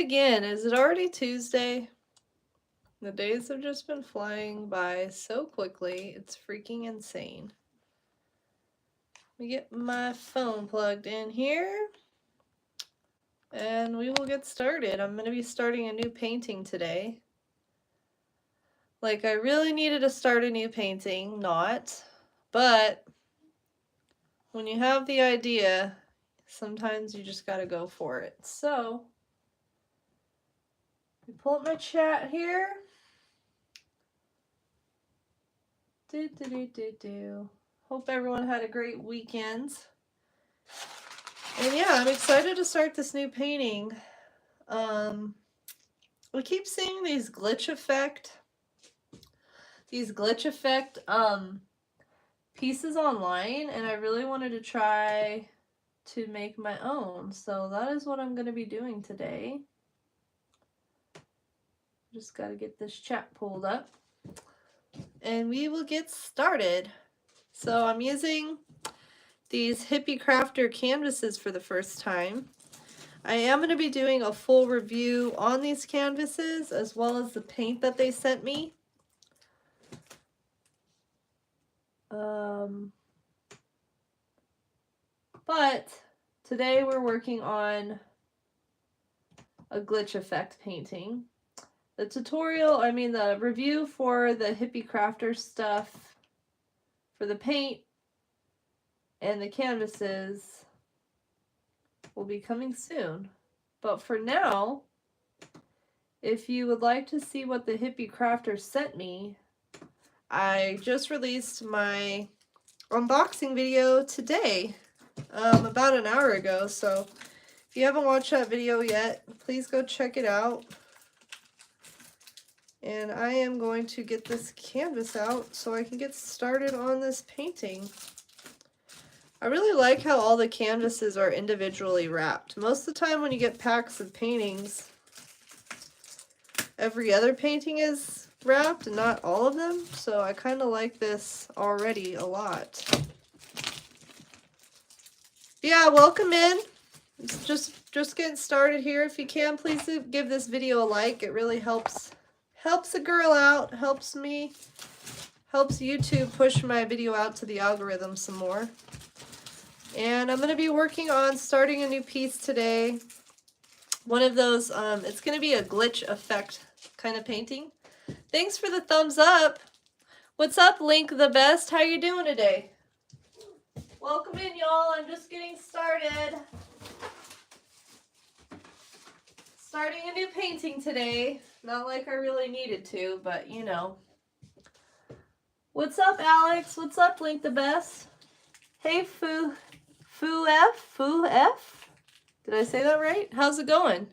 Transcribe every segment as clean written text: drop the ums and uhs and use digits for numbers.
Again, is it already Tuesday? The days have just been flying by so quickly, it's freaking insane. Let me get my phone plugged in here, and we will get started. I'm going to be starting a new painting today. Like, I really needed to start a new painting, but when you have the idea, sometimes you just gotta go for it. So, pull up my chat here. Hope everyone had a great weekend. And yeah, I'm excited to start this new painting. We keep seeing these glitch effect pieces online, and I really wanted to try to make my own. So that is what I'm going to be doing today. Just got to get this chat pulled up, and we will get started. So I'm using these Hippie Crafter canvases for the first time. I am going to be doing a full review on these canvases as well as the paint that they sent me. But today we're working on a glitch effect painting. The review for the Hippie Crafter stuff for the paint and the canvases will be coming soon. But for now, if you would like to see what the Hippie Crafter sent me, I just released my unboxing video today, about an hour ago. So if you haven't watched that video yet, please go check it out. And I am going to get this canvas out so I can get started on this painting. I really like how all the canvases are individually wrapped. Most of the time when you get packs of paintings, every other painting is wrapped and not all of them. So I kind of like this already a lot. Yeah, welcome in. It's just getting started here. If you can, please give this video a like. It really helps a girl out, helps me, helps YouTube push my video out to the algorithm some more. And I'm going to be working on starting a new piece today. One of those, it's going to be a glitch effect kind of painting. Thanks for the thumbs up. What's up, Link the Best? How you doing today? Welcome in, y'all. I'm just getting started. Starting a new painting today. Not like I really needed to, but you know. What's up, Alex? What's up, Link the Best? Hey, Fu F? Did I say that right? How's it going?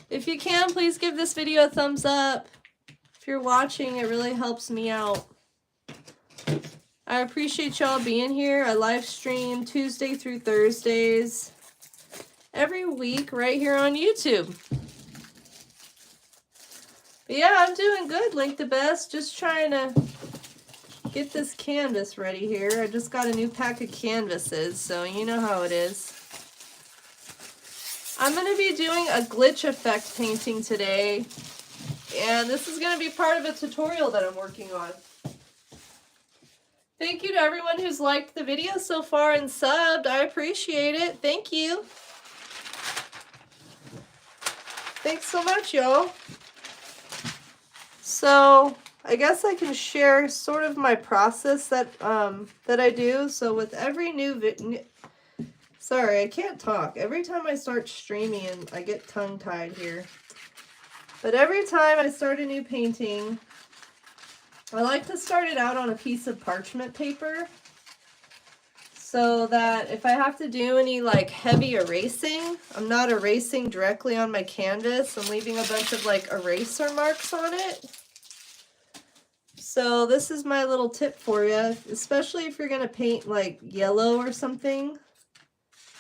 If you can, please give this video a thumbs up. If you're watching, it really helps me out. I appreciate y'all being here. I live stream Tuesday through Thursdays every week right here on YouTube. But yeah, I'm doing good, Link the Best. Just trying to get this canvas ready here. I just got a new pack of canvases, so you know how it is. I'm going to be doing a glitch effect painting today, and this is going to be part of a tutorial that I'm working on. Thank you to everyone who's liked the video so far and subbed. I appreciate it. Thank you. Thanks so much, y'all. So I guess I can share sort of my process that I do. So with every sorry, I can't talk. Every time I start streaming, I get tongue-tied here. But every time I start a new painting, I like to start it out on a piece of parchment paper so that if I have to do any like heavy erasing, I'm not erasing directly on my canvas. I'm leaving a bunch of like eraser marks on it. So this is my little tip for you, especially if you're going to paint like yellow or something.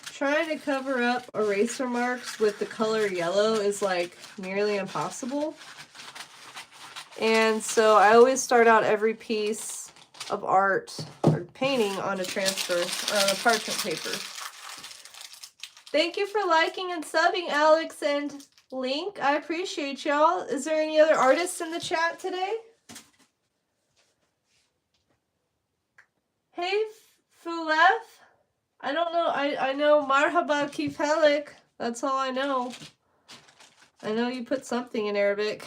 Trying to cover up eraser marks with the color yellow is like nearly impossible. And so I always start out every piece of art or painting on a parchment paper. Thank you for liking and subbing, Alex and Link, I appreciate y'all. Is there any other artists in the chat today? Hey, Fulef. I don't know. I know Marhaba Kifelik. That's all I know. I know you put something in Arabic.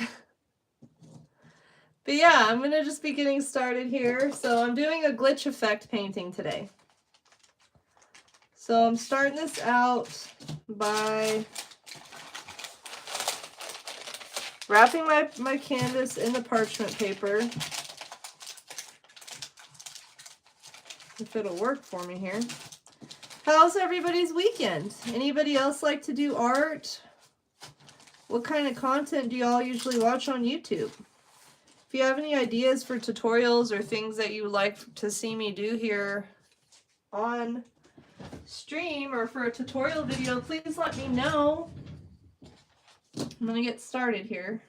But yeah, I'm going to just be getting started here. So I'm doing a glitch effect painting today. So I'm starting this out by wrapping my canvas in the parchment paper. If it'll work for me here. How's everybody's weekend? Anybody else like to do art? What kind of content do y'all usually watch on YouTube? If you have any ideas for tutorials or things that you would like to see me do here on stream or for a tutorial video, please let me know. I'm going to get started here.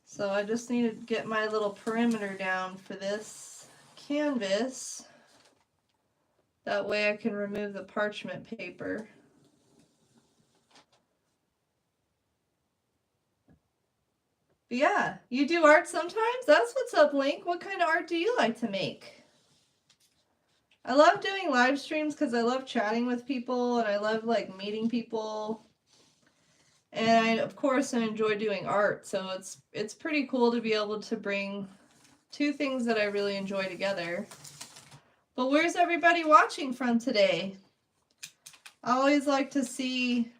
So I just need to get my little perimeter down for this canvas. That way I can remove the parchment paper. But yeah, you do art sometimes? That's what's up, Link. What kind of art do you like to make? I love doing live streams because I love chatting with people and I love like meeting people. And I, of course, I enjoy doing art. So it's pretty cool to be able to bring two things that I really enjoy together. But where's everybody watching from today? I always like to see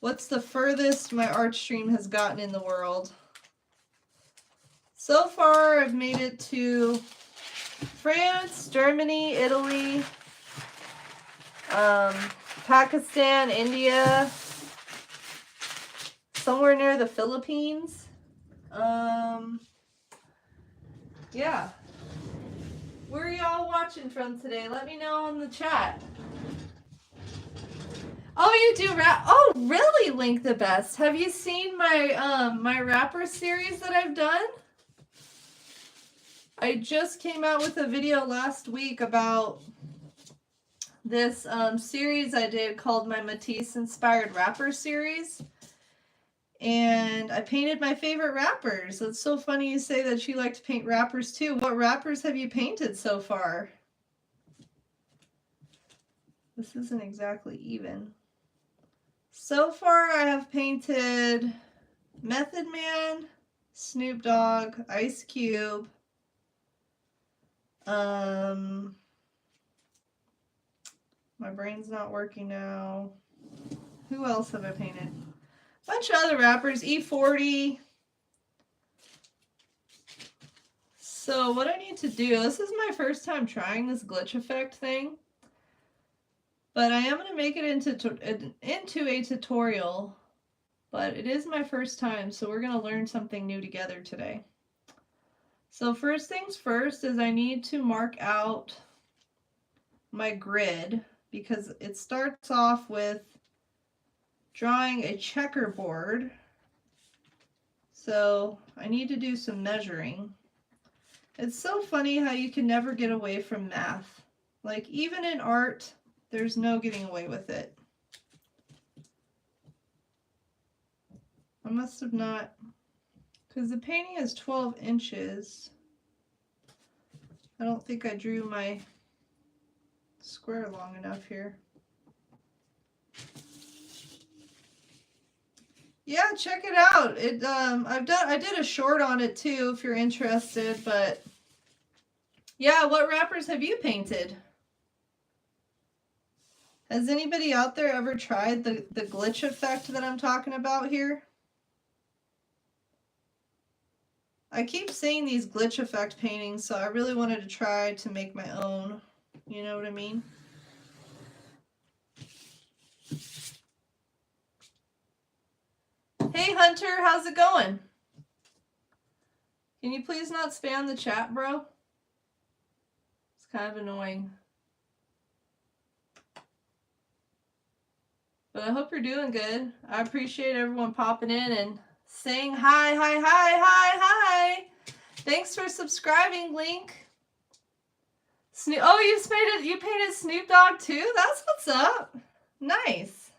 what's the furthest my art stream has gotten in the world. So far, I've made it to France, Germany, Italy, Pakistan, India, somewhere near the Philippines. Yeah. Where are y'all watching from today? Let me know in the chat. Oh, you do rap? Oh, really, Link the Best? Have you seen my my rapper series that I've done? I just came out with a video last week about this series I did called my Matisse Inspired Rapper Series. And I painted my favorite rappers. It's so funny you say that you like to paint rappers too. What rappers have you painted so far? This isn't exactly even. So far I have painted Method Man, Snoop Dogg, Ice Cube, my brain's not working now. Who else have I painted? Bunch of other rappers, E40. So what I need to do, this is my first time trying this glitch effect thing, but I am going to make it into a tutorial, but it is my first time, so we're going to learn something new together today. So first things first is I need to mark out my grid because it starts off with drawing a checkerboard. So I need to do some measuring. It's so funny how you can never get away from math. Like even in art, there's no getting away with it. I must have not, because the painting is 12 inches. I don't think I drew my square long enough here. Yeah, check it out. I did a short on it too if you're interested, but yeah, what rappers have you painted? Has anybody out there ever tried the glitch effect that I'm talking about here? I keep seeing these glitch effect paintings, so I really wanted to try to make my own. You know what I mean? Hey Hunter, how's it going? Can you please not spam the chat, bro? It's kind of annoying. But I hope you're doing good. I appreciate everyone popping in and saying hi, hi, hi, hi, hi. Thanks for subscribing, Link. Oh, you painted Snoop Dogg too? That's what's up. Nice.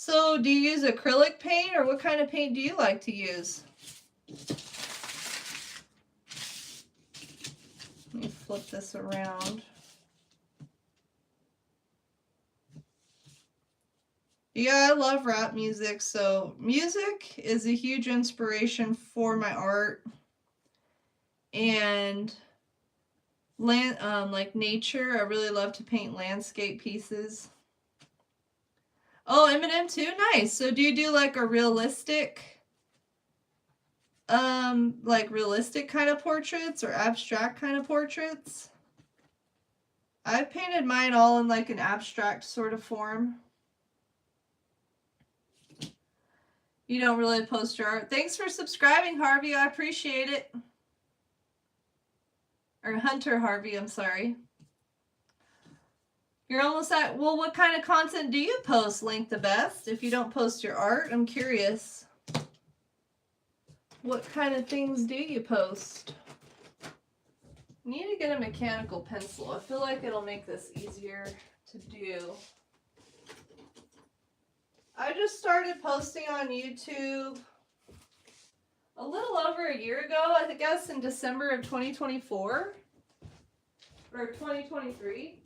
So do you use acrylic paint, or what kind of paint do you like to use? Let me flip this around. Yeah, I love rap music, so music is a huge inspiration for my art. And like nature, I really love to paint landscape pieces. Oh, Eminem too? Nice. So do you do like a realistic, like realistic kind of portraits or abstract kind of portraits? I've painted mine all in like an abstract sort of form. You don't really post your art. Thanks for subscribing, Harvey. I appreciate it. Or Hunter Harvey, I'm sorry. You're almost at, well, what kind of content do you post, Link the Best? If you don't post your art, I'm curious. What kind of things do you post? I need to get a mechanical pencil. I feel like it'll make this easier to do. I just started posting on YouTube a little over a year ago, I guess in December of 2024 or 2023.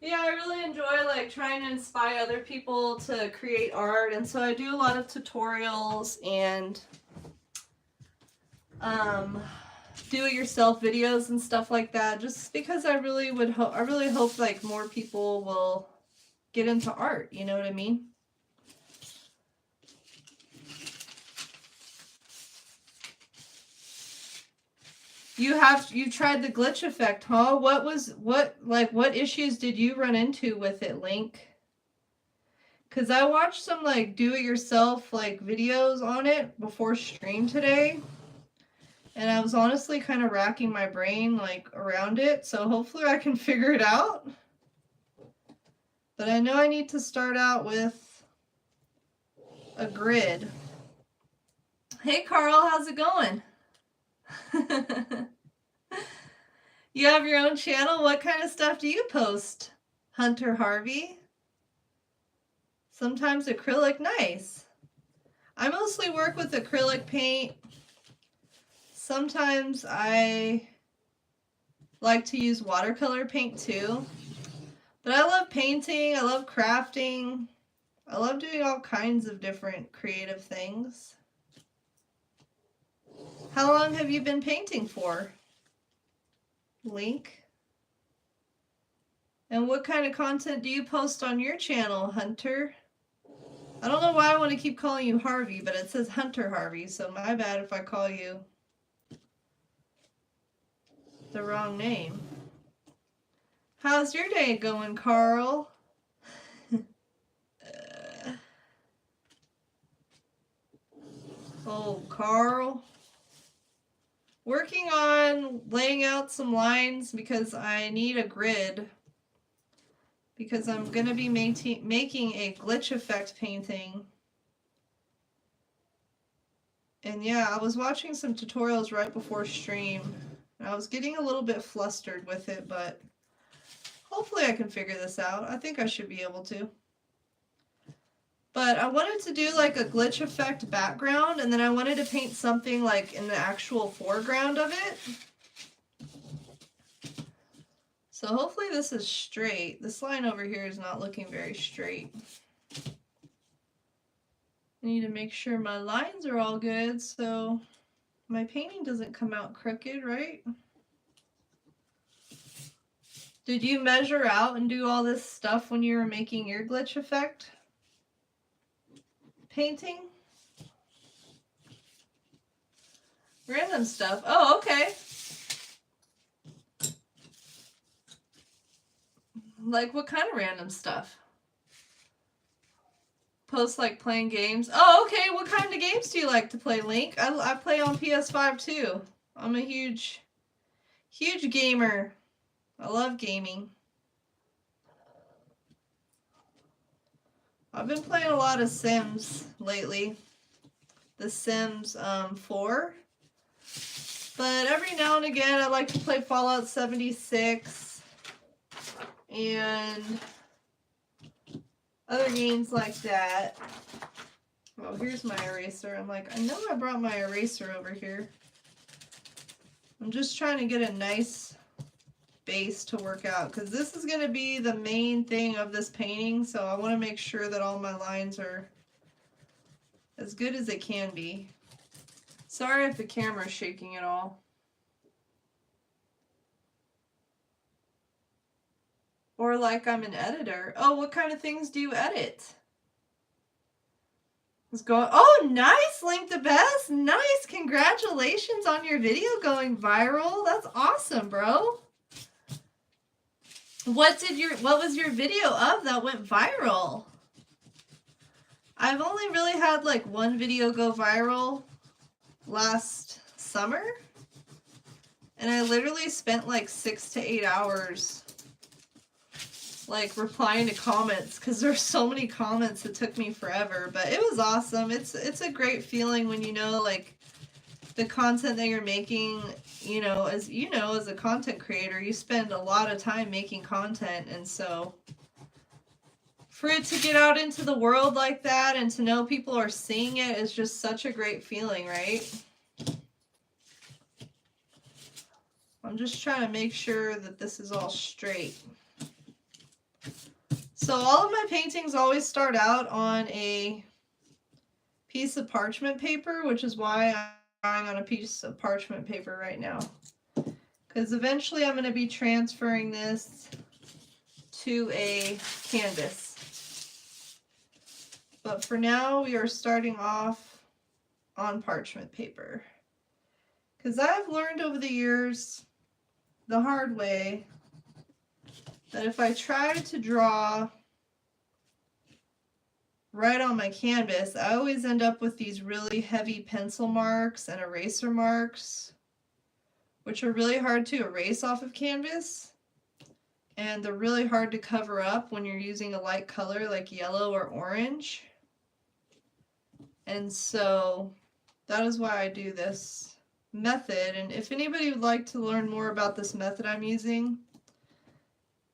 Yeah, I really enjoy like trying to inspire other people to create art, and so I do a lot of tutorials and do-it-yourself videos and stuff like that, just because I really hope like more people will get into art, you know what I mean? You tried the glitch effect, huh? What issues did you run into with it, Link? Cause I watched some like do-it-yourself like videos on it before stream today. And I was honestly kind of racking my brain like around it, so hopefully I can figure it out. But I know I need to start out with a grid. Hey Carl, how's it going? You have your own channel? What kind of stuff do you post, Hunter Harvey? Sometimes acrylic, nice. I mostly work with acrylic paint. Sometimes I like to use watercolor paint too. But I love painting, I love crafting. I love doing all kinds of different creative things. How long have you been painting for, Link? And what kind of content do you post on your channel, Hunter? I don't know why I want to keep calling you Harvey, but it says Hunter Harvey, so my bad if I call you the wrong name. How's your day going, Carl? Oh, Carl. Working on laying out some lines because I need a grid. Because I'm going to be making a glitch effect painting. And yeah, I was watching some tutorials right before stream. And I was getting a little bit flustered with it, but hopefully I can figure this out. I think I should be able to. But I wanted to do like a glitch effect background, and then I wanted to paint something like in the actual foreground of it. So hopefully this is straight. This line over here is not looking very straight. I need to make sure my lines are all good so my painting doesn't come out crooked, right? Did you measure out and do all this stuff when you were making your glitch effect painting? Random stuff. Oh, okay. Like what kind of random stuff? Post like playing games. Oh, okay. What kind of games do you like to play, Link? I play on PS5 too. I'm a huge gamer. I love gaming. I've been playing a lot of Sims lately. The Sims 4. But every now and again, I like to play Fallout 76 and other games like that. Oh, here's my eraser. I'm like, I know I brought my eraser over here. I'm just trying to get a nice base to work out because this is going to be the main thing of this painting, so I want to make sure that all my lines are as good as they can be. Sorry if the camera's shaking at all. Or like I'm an editor. Oh, what kind of things do you edit? It's going, oh, nice, Link the Best. Nice, congratulations on your video going viral. That's awesome, bro. What was your video of that went viral? I've only really had like one video go viral last summer. And I literally spent like 6 to 8 hours like replying to comments because there's so many comments. It took me forever, but it was awesome. It's a great feeling when you know like the content that you're making, you know, as a content creator, you spend a lot of time making content, and so for it to get out into the world like that and to know people are seeing it is just such a great feeling, right? I'm just trying to make sure that this is all straight. So all of my paintings always start out on a piece of parchment paper, which is why I'm drawing on a piece of parchment paper right now. Because eventually I'm going to be transferring this to a canvas. But for now, we are starting off on parchment paper. Because I've learned over the years, the hard way, that if I try to draw right on my canvas, I always end up with these really heavy pencil marks and eraser marks, which are really hard to erase off of canvas. And they're really hard to cover up when you're using a light color like yellow or orange. And so that is why I do this method. And if anybody would like to learn more about this method I'm using,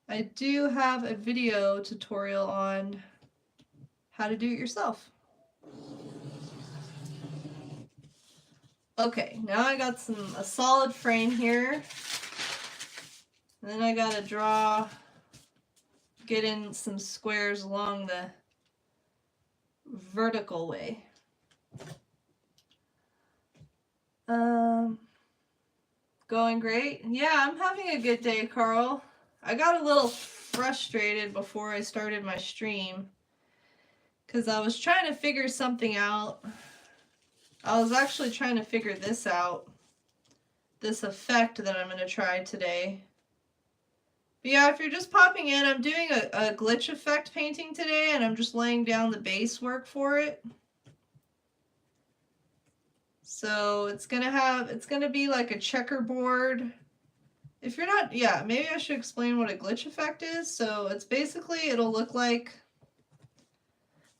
I do have a video tutorial on how to do it yourself. Okay, now I got a solid frame here. And then I gotta get in some squares along the vertical way. Going great? Yeah, I'm having a good day, Carl. I got a little frustrated before I started my stream because I was trying to figure something out. I was actually trying to figure this out, this effect that I'm going to try today. But yeah, if you're just popping in, I'm doing a glitch effect painting today, and I'm just laying down the base work for it. So it's gonna be like a checkerboard. If you're not, yeah, maybe I should explain what a glitch effect is. So it's basically, it'll look like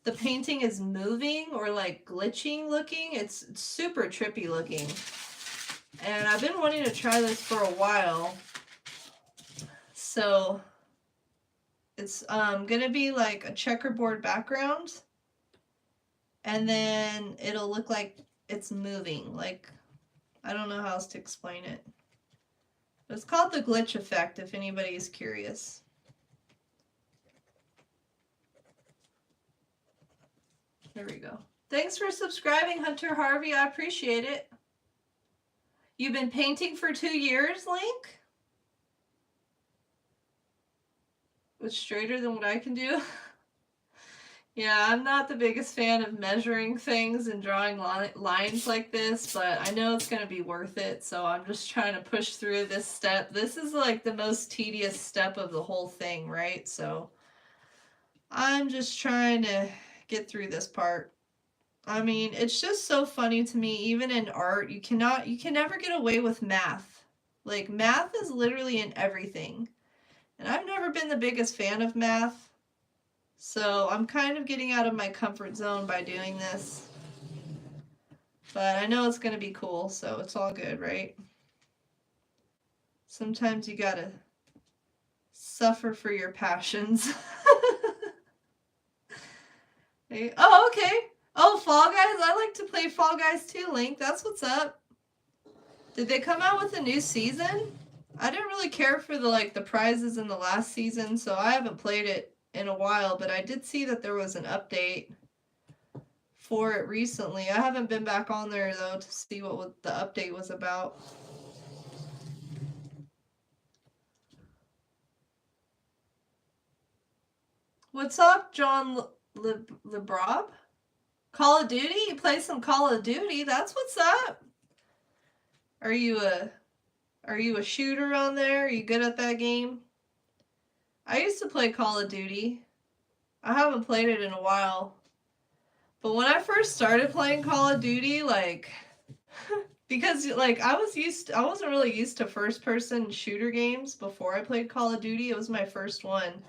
the painting is moving or like glitching looking. It's super trippy looking. And I've been wanting to try this for a while. So it's gonna be like a checkerboard background. And then it'll look like it's moving. Like, I don't know how else to explain it. But it's called the glitch effect if anybody is curious. There we go. Thanks for subscribing, Hunter Harvey. I appreciate it. You've been painting for 2 years, Link? It's straighter than what I can do. Yeah, I'm not the biggest fan of measuring things and drawing lines like this, but I know it's going to be worth it, so I'm just trying to push through this step. This is like the most tedious step of the whole thing, right? So I'm just trying to get through this part. I mean, it's just so funny to me, even in art, you can never get away with math. Like, math is literally in everything. And I've never been the biggest fan of math. So I'm kind of getting out of my comfort zone by doing this. But I know it's going to be cool, so it's all good, right? Sometimes you gotta suffer for your passions. Hey, oh, okay. Oh, Fall Guys. I like to play Fall Guys too, Link. That's what's up. Did they come out with a new season? I didn't really care for the prizes in the last season, so I haven't played it in a while, but I did see that there was an update for it recently. I haven't been back on there though to see what the update was about. What's up, John LeBrob? Call of Duty? You play some Call of Duty? That's what's up. Are you a shooter on there? Are you good at that game? I used to play Call of Duty. I haven't played it in a while. But when I first started playing Call of Duty, because I wasn't really used to first person shooter games before I played Call of Duty. It was my first one.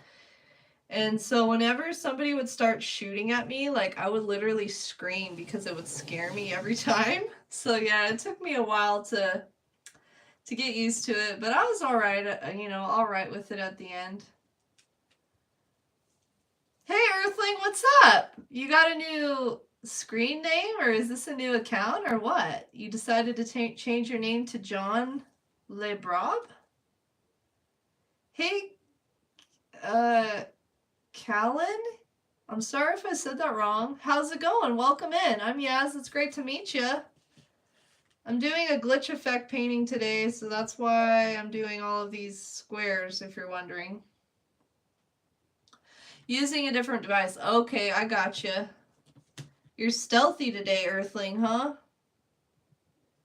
And so whenever somebody would start shooting at me, I would literally scream because it would scare me every time. So yeah, it took me a while to get used to it, but I was all right, all right with it at the end. Hey Earthling, what's up? You got a new screen name, or is this a new account, or what? You decided to change your name to John LeBrob? Hey, Callan? I'm sorry if I said that wrong. How's it going? Welcome in. I'm Yaz. It's great to meet you. I'm doing a glitch effect painting today, so that's why I'm doing all of these squares, if you're wondering. Using a different device. Okay, I gotcha. You're stealthy today, Earthling, huh?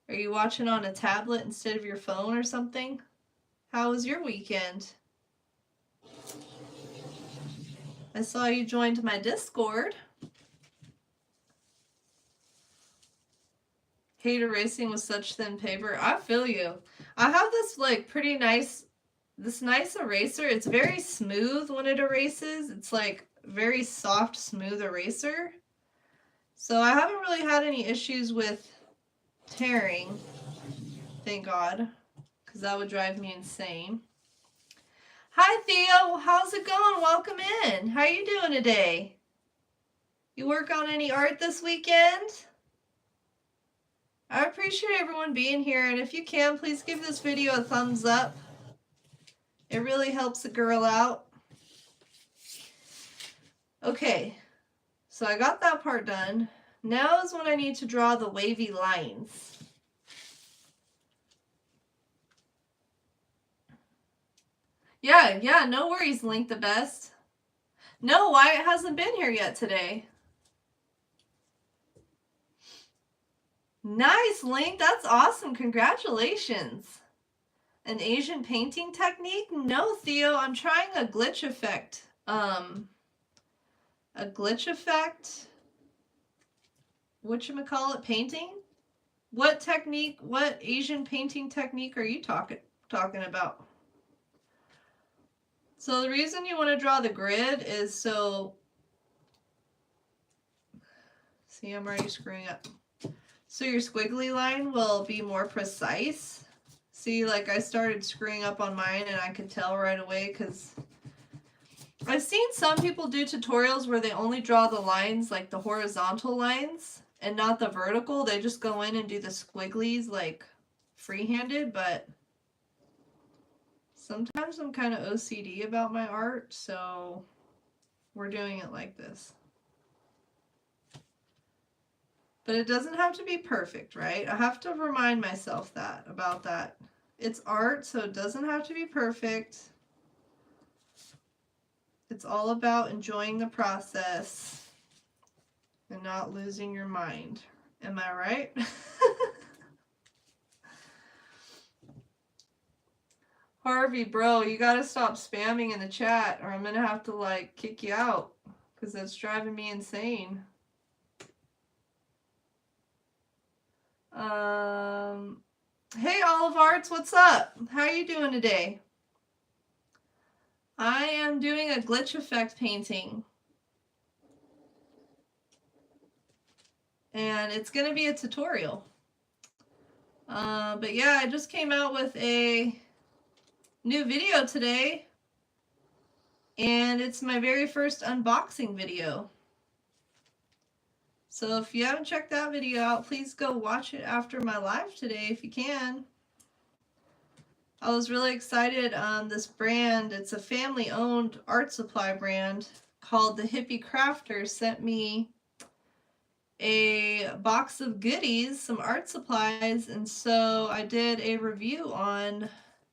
Are you watching on a tablet instead of your phone or something? How was your weekend? I saw you joined my Discord. Hate erasing with such thin paper. I feel you. I have this pretty nice, nice eraser. It's very smooth when it erases. It's very soft, smooth eraser. So I haven't really had any issues with tearing, thank God, because that would drive me insane. Hi Theo, how's it going? Welcome in. How you doing today? You work on any art this weekend? I appreciate everyone being here, and if you can, please give this video a thumbs up. It really helps the girl out. Okay, so I got that part done. Now is when I need to draw the wavy lines. Yeah, no worries, Link the Best. No, Wyatt hasn't been here yet today. Nice, Link. That's awesome. Congratulations. An Asian painting technique? No, Theo, I'm trying a glitch effect. A glitch effect? Whatchamacallit painting? What technique, what Asian painting technique are you talking about? So the reason you want to draw the grid is so... See, I'm already screwing up. So your squiggly line will be more precise. See, I started screwing up on mine and I could tell right away because I've seen some people do tutorials where they only draw the lines, the horizontal lines, and not the vertical. They just go in and do the squigglies free-handed, but sometimes I'm kind of OCD about my art, so we're doing it like this. But it doesn't have to be perfect, right? I have to remind myself about that. It's art, so it doesn't have to be perfect. It's all about enjoying the process and not losing your mind. Am I right? Harvey, bro, you gotta stop spamming in the chat or I'm gonna have to kick you out because that's driving me insane. Hey Olive Arts, what's up? How are you doing today? I am doing a glitch effect painting. And it's going to be a tutorial. But yeah, I just came out with a new video today, and it's my very first unboxing video. So if you haven't checked that video out, please go watch it after my live today if you can. I was really excited. This brand, it's a family-owned art supply brand called the Hippie Crafters, sent me a box of goodies, some art supplies, and so I did a review on,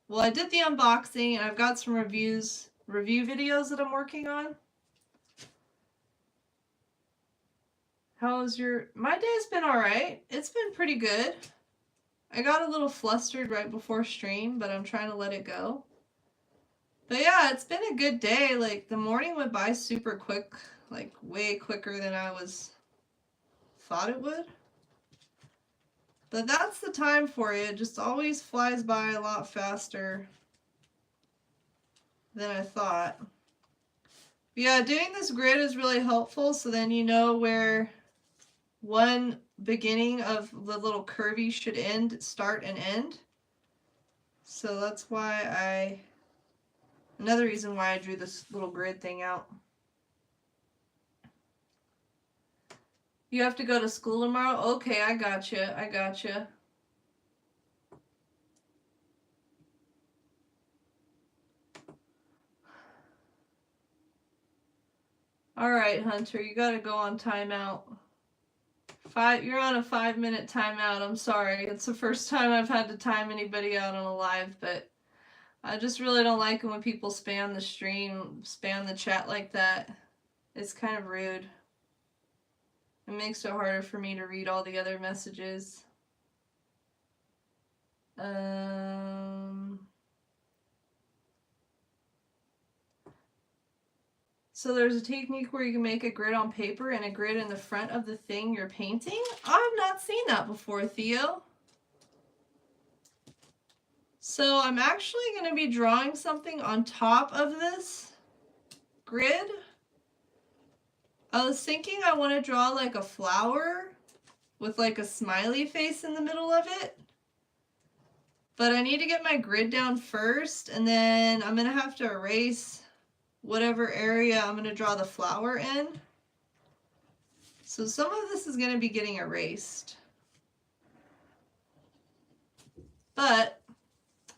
well, I did the unboxing, and I've got some review videos that I'm working on. My day's been alright. It's been pretty good. I got a little flustered right before stream, but I'm trying to let it go. But yeah, it's been a good day. Like, the morning went by super quick, like way quicker than I thought it would. But that's the time for you. It just always flies by a lot faster than I thought. But yeah, doing this grid is really helpful, so then you know where one beginning of the little curvy should start and end. So that's why another reason why I drew this little grid thing out. You have to go to school tomorrow? Okay, I gotcha. Alright, Hunter, you gotta go on timeout. You're on a 5-minute timeout. I'm sorry. It's the first time I've had to time anybody out on a live, but I just really don't like it when people spam the stream, spam the chat like that. It's kind of rude. It makes it harder for me to read all the other messages. So there's a technique where you can make a grid on paper and a grid in the front of the thing you're painting? I've not seen that before, Theo. So I'm actually going to be drawing something on top of this grid. I was thinking I want to draw like a flower with like a smiley face in the middle of it. But I need to get my grid down first, and then I'm going to have to erase whatever area I'm going to draw the flower in. So some of this is going to be getting erased. But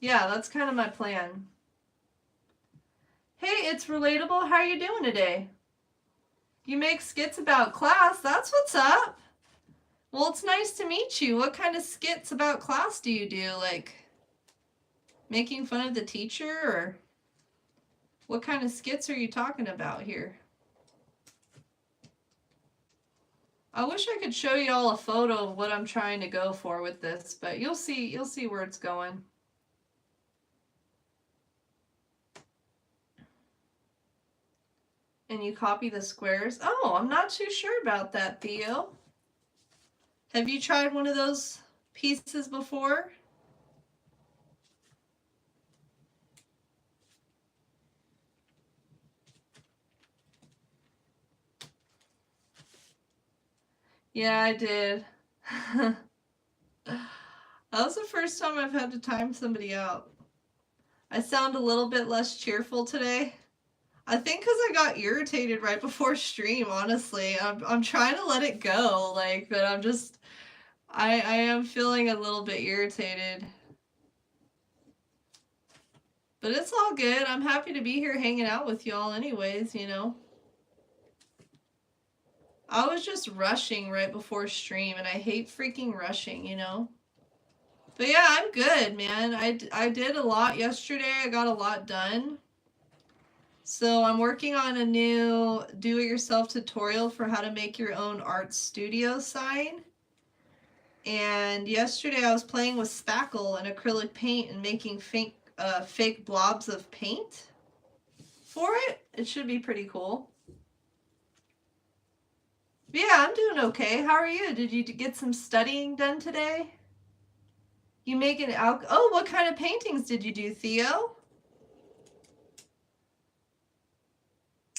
yeah, that's kind of my plan. Hey, it's Relatable. How are you doing today? You make skits about class. That's what's up. Well, it's nice to meet you. What kind of skits about class do you do? Like making fun of the teacher, or what kind of skits are you talking about here? I wish I could show you all a photo of what I'm trying to go for with this, but you'll see where it's going. And you copy the squares? Oh, I'm not too sure about that, Theo. Have you tried one of those pieces before? Yeah, I did. That was the first time I've had to time somebody out. I sound a little bit less cheerful today. I think because I got irritated right before stream, honestly. I'm trying to let it go, like, but I am feeling a little bit irritated. But it's all good. I'm happy to be here hanging out with y'all anyways, you know. I was just rushing right before stream, and I hate freaking rushing, you know. But yeah, I'm good, man. I did a lot yesterday. I got a lot done. So I'm working on a new do-it-yourself tutorial for how to make your own art studio sign. And yesterday I was playing with spackle and acrylic paint and making fake blobs of paint for it. It should be pretty cool. Yeah, I'm doing okay. How are you? Did you get some studying done today? You make an oh, what kind of paintings did you do, Theo?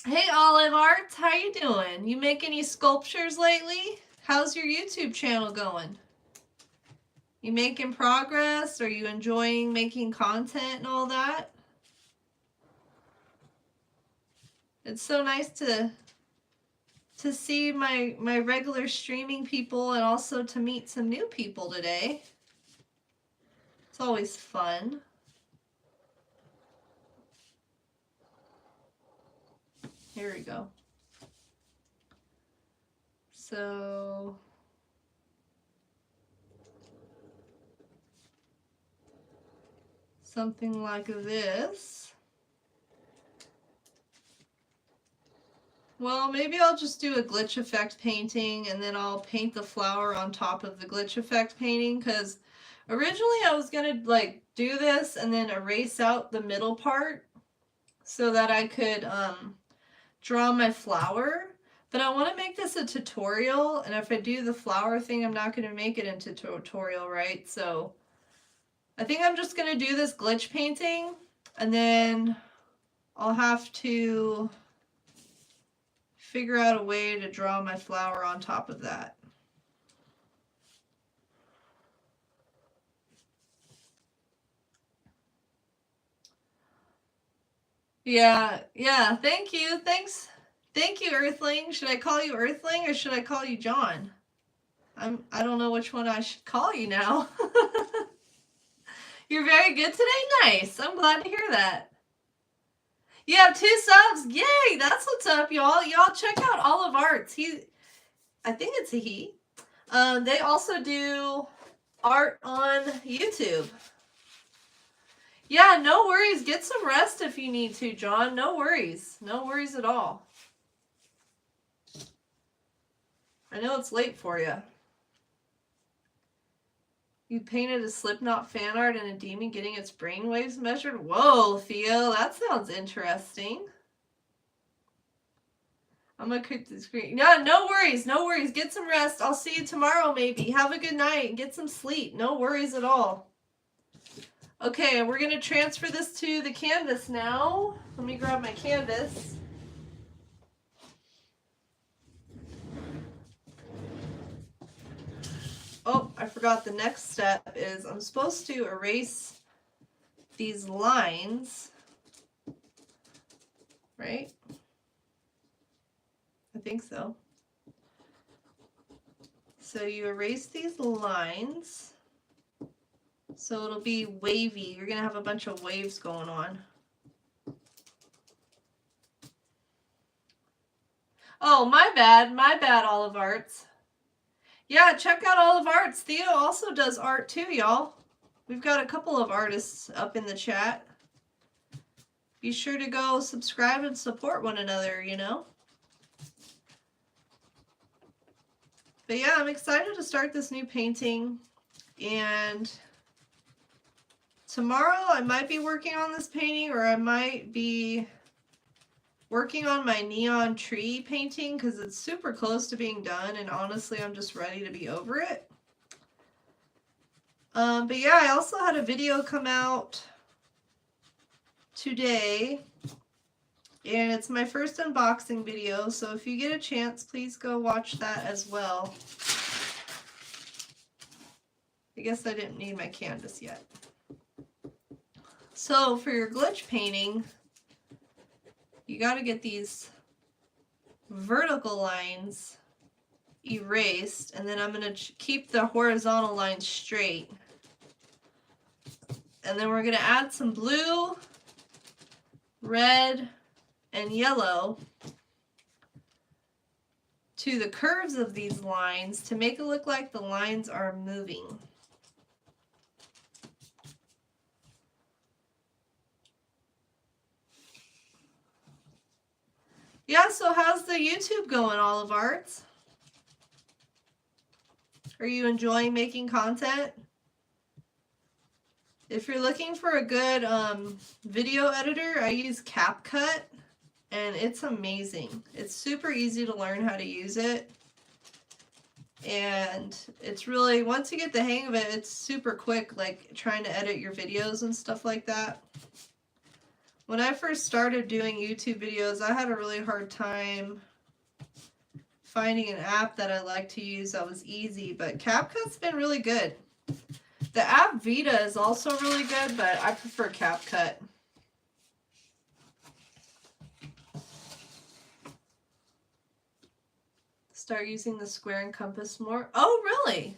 Hey, Olive Arts, how you doing? You make any sculptures lately? How's your YouTube channel going? You making progress? Are you enjoying making content and all that? It's so nice to see my regular streaming people and also to meet some new people today. It's always fun. Here we go. So something like this. Well, maybe I'll just do a glitch effect painting and then I'll paint the flower on top of the glitch effect painting, because originally I was gonna like do this and then erase out the middle part so that I could draw my flower. But I want to make this a tutorial, and if I do the flower thing, I'm not going to make it into tutorial, right? So I think I'm just going to do this glitch painting, and then I'll have to figure out a way to draw my flower on top of that. Yeah, thank you. Thank you, Earthling. Should I call you Earthling or should I call you John? I don't know which one I should call you now. You're very good today? Nice. I'm glad to hear that. You have 2 subs. Yay, that's what's up, y'all. Y'all check out Olive Arts. I think it's a he. They also do art on YouTube. Yeah, no worries. Get some rest if you need to, John. No worries. No worries at all. I know it's late for you. You painted a Slipknot fan art and a demon getting its brainwaves measured? Whoa, Theo, that sounds interesting. I'm gonna click the screen. Yeah, no worries, no worries. Get some rest. I'll see you tomorrow maybe. Have a good night and get some sleep. No worries at all. Okay, we're gonna transfer this to the canvas now. Let me grab my canvas. Oh, I forgot the next step is I'm supposed to erase these lines, right? I think so. So you erase these lines, so it'll be wavy. You're gonna have a bunch of waves going on. Oh, my bad, Olive Arts. Yeah, check out Olive Arts. Theo also does art too, y'all. We've got a couple of artists up in the chat. Be sure to go subscribe and support one another, you know? But yeah, I'm excited to start this new painting. And tomorrow I might be working on this painting, or I might be working on my neon tree painting because it's super close to being done, and honestly I'm just ready to be over it. But yeah, I also had a video come out today, and it's my first unboxing video, so if you get a chance, please go watch that as well. I guess I didn't need my canvas yet. So for your glitch painting, you got to get these vertical lines erased, and then I'm going to keep the horizontal lines straight. And then we're going to add some blue, red, and yellow to the curves of these lines to make it look like the lines are moving. Yeah, so how's the YouTube going, Olive Arts? Are you enjoying making content? If you're looking for a good video editor, I use CapCut, and it's amazing. It's super easy to learn how to use it. And it's really, once you get the hang of it, it's super quick, like trying to edit your videos and stuff like that. When I first started doing YouTube videos, I had a really hard time finding an app that I like to use that was easy, but CapCut's been really good. The app Vita is also really good, but I prefer CapCut. Start using the square and compass more. Oh, really?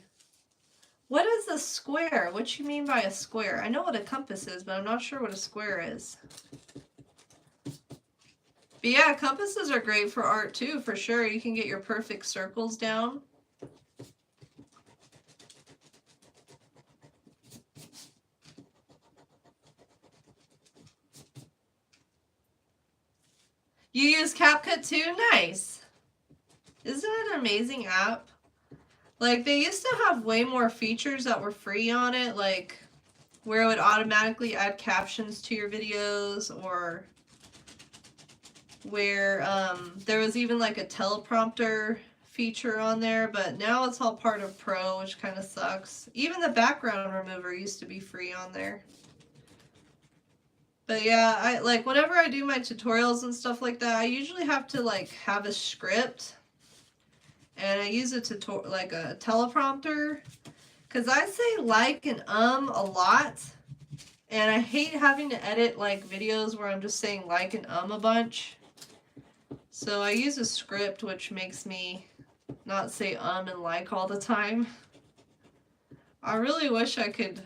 What is a square? What you mean by a square? I know what a compass is, but I'm not sure what a square is. But yeah, compasses are great for art too, for sure. You can get your perfect circles down. You use CapCut too? Nice. Isn't it an amazing app? Like, they used to have way more features that were free on it, like where it would automatically add captions to your videos, or where there was even like a teleprompter feature on there, but now it's all part of Pro, which kind of sucks. Even the background remover used to be free on there. But yeah, I like whenever I do my tutorials and stuff like that, I usually have to like have a script, and I use a like a teleprompter, because I say like and a lot, and I hate having to edit like videos where I'm just saying like and a bunch. So I use a script, which makes me not say and like all the time. I really wish I could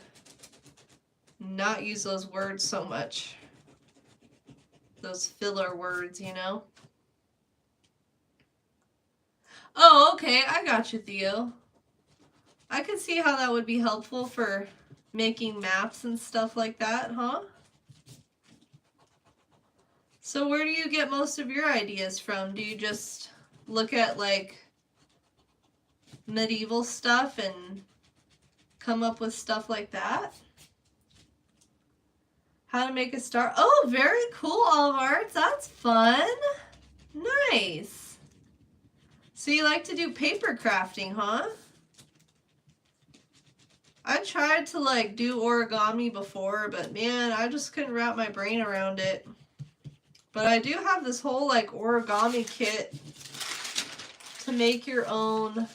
not use those words so much. Those filler words, you know? Oh, okay, I got you, Theo. I could see how that would be helpful for making maps and stuff like that, huh? So where do you get most of your ideas from? Do you just look at like medieval stuff and come up with stuff like that? How to make a star. Oh, very cool, Olive Arts. That's fun. Nice. So you like to do paper crafting, huh? I tried to like do origami before, but man, I just couldn't wrap my brain around it. But I do have this whole like origami kit to make your own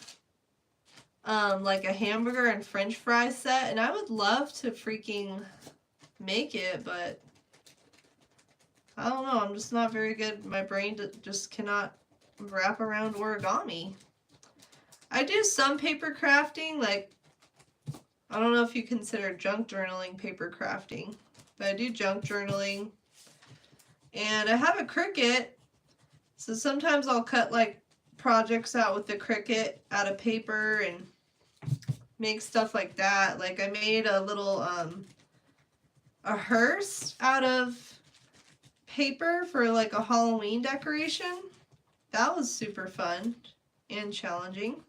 like a hamburger and french fry set, and I would love to freaking make it, but I don't know, I'm just not very good. My brain just cannot wrap around origami. I do some paper crafting, like I don't know if you consider junk journaling paper crafting, but I do junk journaling. And I have a Cricut, so sometimes I'll cut like projects out with the Cricut out of paper and make stuff like that. Like I made a little a hearse out of paper for like a Halloween decoration. That was super fun and challenging.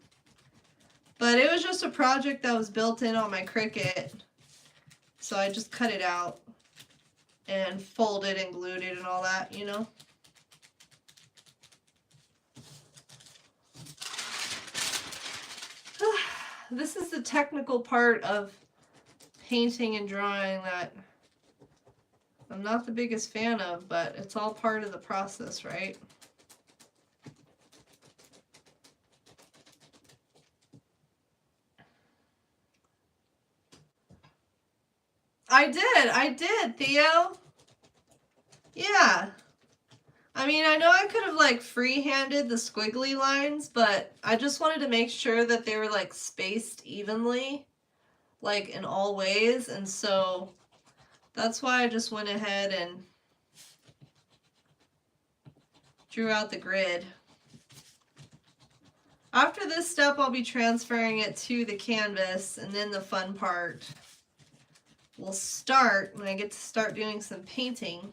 But it was just a project that was built in on my Cricut. So I just cut it out and folded and glued it and all that, you know. This is the technical part of painting and drawing that I'm not the biggest fan of, but it's all part of the process, right? I did, Theo. Yeah. I mean, I know I could have like free-handed the squiggly lines, but I just wanted to make sure that they were like spaced evenly, like in all ways, and so that's why I just went ahead and drew out the grid. After this step, I'll be transferring it to the canvas, and then the fun part will start when I get to start doing some painting.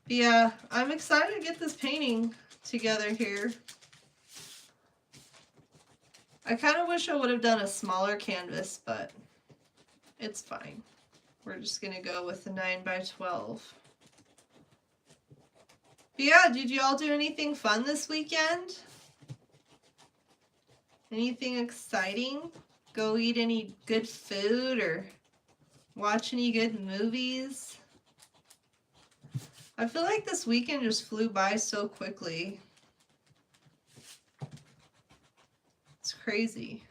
But yeah, I'm excited to get this painting together here. I kind of wish I would have done a smaller canvas, but it's fine. We're just going to go with the 9x12. But yeah, did you all do anything fun this weekend? Anything exciting? Go eat any good food or watch any good movies? I feel like this weekend just flew by so quickly. It's crazy.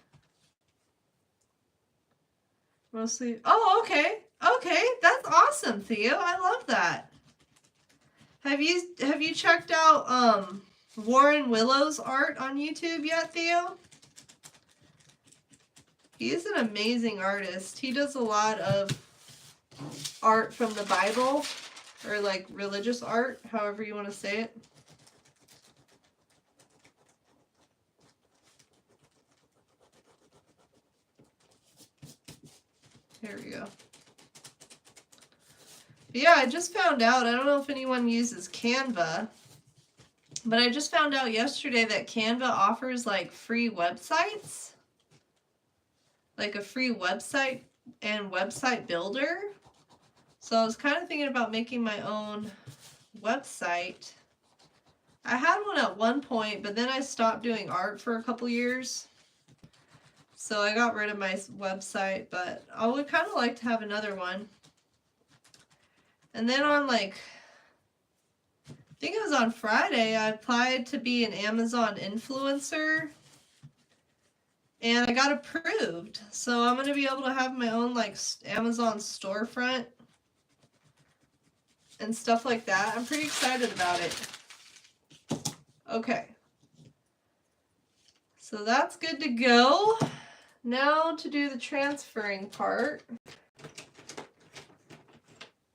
Mostly, oh, okay. Okay, that's awesome, Theo. I love that. Have you checked out Warren Willow's art on YouTube yet, Theo? He is an amazing artist. He does a lot of art from the Bible, or like religious art, however you want to say it. Here we go. But yeah, I just found out, I don't know if anyone uses Canva, but I just found out yesterday that Canva offers like free websites. Like a free website and website builder. So I was kind of thinking about making my own website. I had one at one point, but then I stopped doing art for a couple years. So I got rid of my website, but I would kind of like to have another one. And then on like, I think it was on Friday, I applied to be an Amazon influencer. And I got approved. So I'm going to be able to have my own like Amazon storefront and stuff like that. I'm pretty excited about it. Okay. So that's good to go. Now to do the transferring part.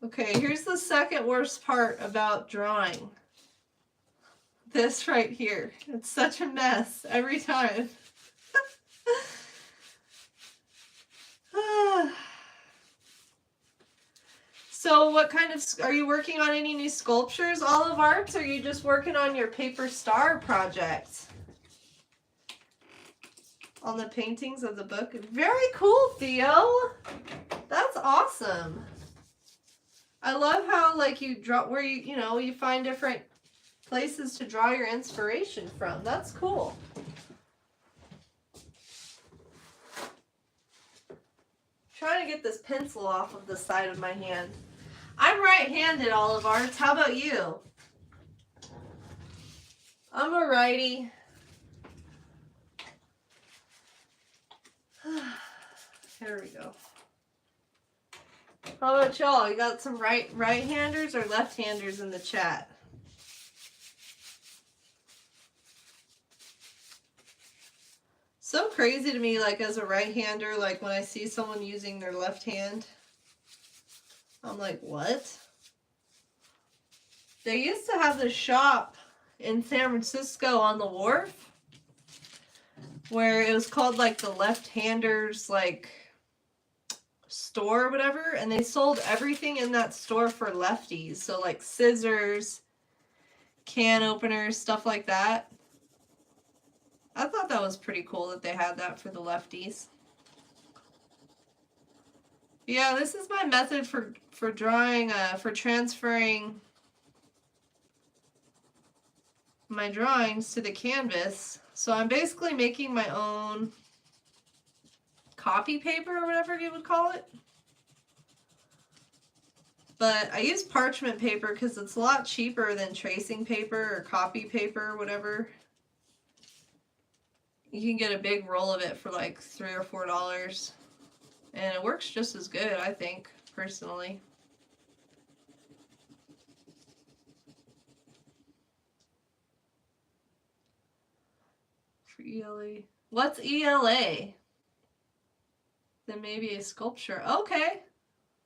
Okay, here's the second worst part about drawing. This right here. It's such a mess every time. So what kind of, are you working on any new sculptures, Olive Arts, or are you just working on your paper star project? On the paintings of the book? Very cool, Theo. That's awesome. I love how like you draw, where you know, you find different places to draw your inspiration from. That's cool. Trying to get this pencil off of the side of my hand. I'm right-handed, Olive Arts. How about you? I'm a righty. Here we go. How about y'all? You got some right-handers or left-handers in the chat? So crazy to me, like as a right-hander, like when I see someone using their left hand, I'm like, what? They used to have this shop in San Francisco on the wharf where it was called like the left-handers like store or whatever, and they sold everything in that store for lefties. So like scissors, can openers, stuff like that. I thought that was pretty cool that they had that for the lefties. Yeah, this is my method for drawing, for transferring my drawings to the canvas. So I'm basically making my own copy paper or whatever you would call it. But I use parchment paper because it's a lot cheaper than tracing paper or copy paper or whatever. You can get a big roll of it for like $3 or $4. And it works just as good, I think, personally. For ELA. What's ELA? Then maybe a sculpture. Okay.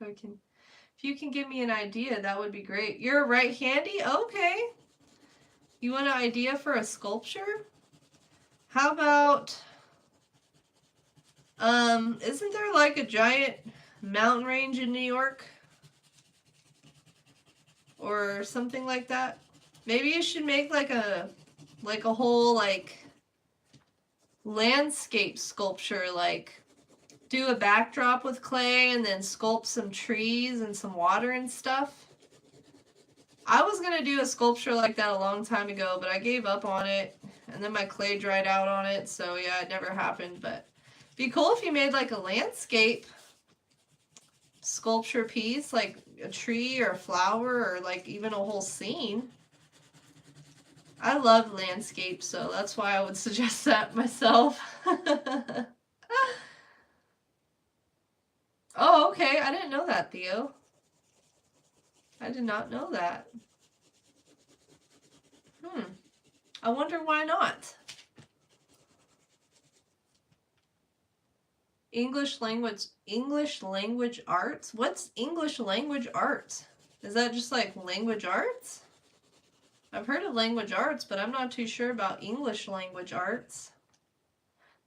If you can give me an idea, that would be great. You're right-handy? Okay. You want an idea for a sculpture? How about, isn't there like a giant mountain range in New York? Or something like that? Maybe you should make like a whole like landscape sculpture, like do a backdrop with clay and then sculpt some trees and some water and stuff. I was gonna do a sculpture like that a long time ago, but I gave up on it. And then my clay dried out on it, so yeah, it never happened. But it'd be cool if you made like a landscape sculpture piece, like a tree or a flower or like even a whole scene. I love landscapes, so that's why I would suggest that myself. Oh, okay. I didn't know that, Theo. I did not know that. I wonder why not. English language arts? What's English language arts? Is that just like language arts? I've heard of language arts, but I'm not too sure about English language arts.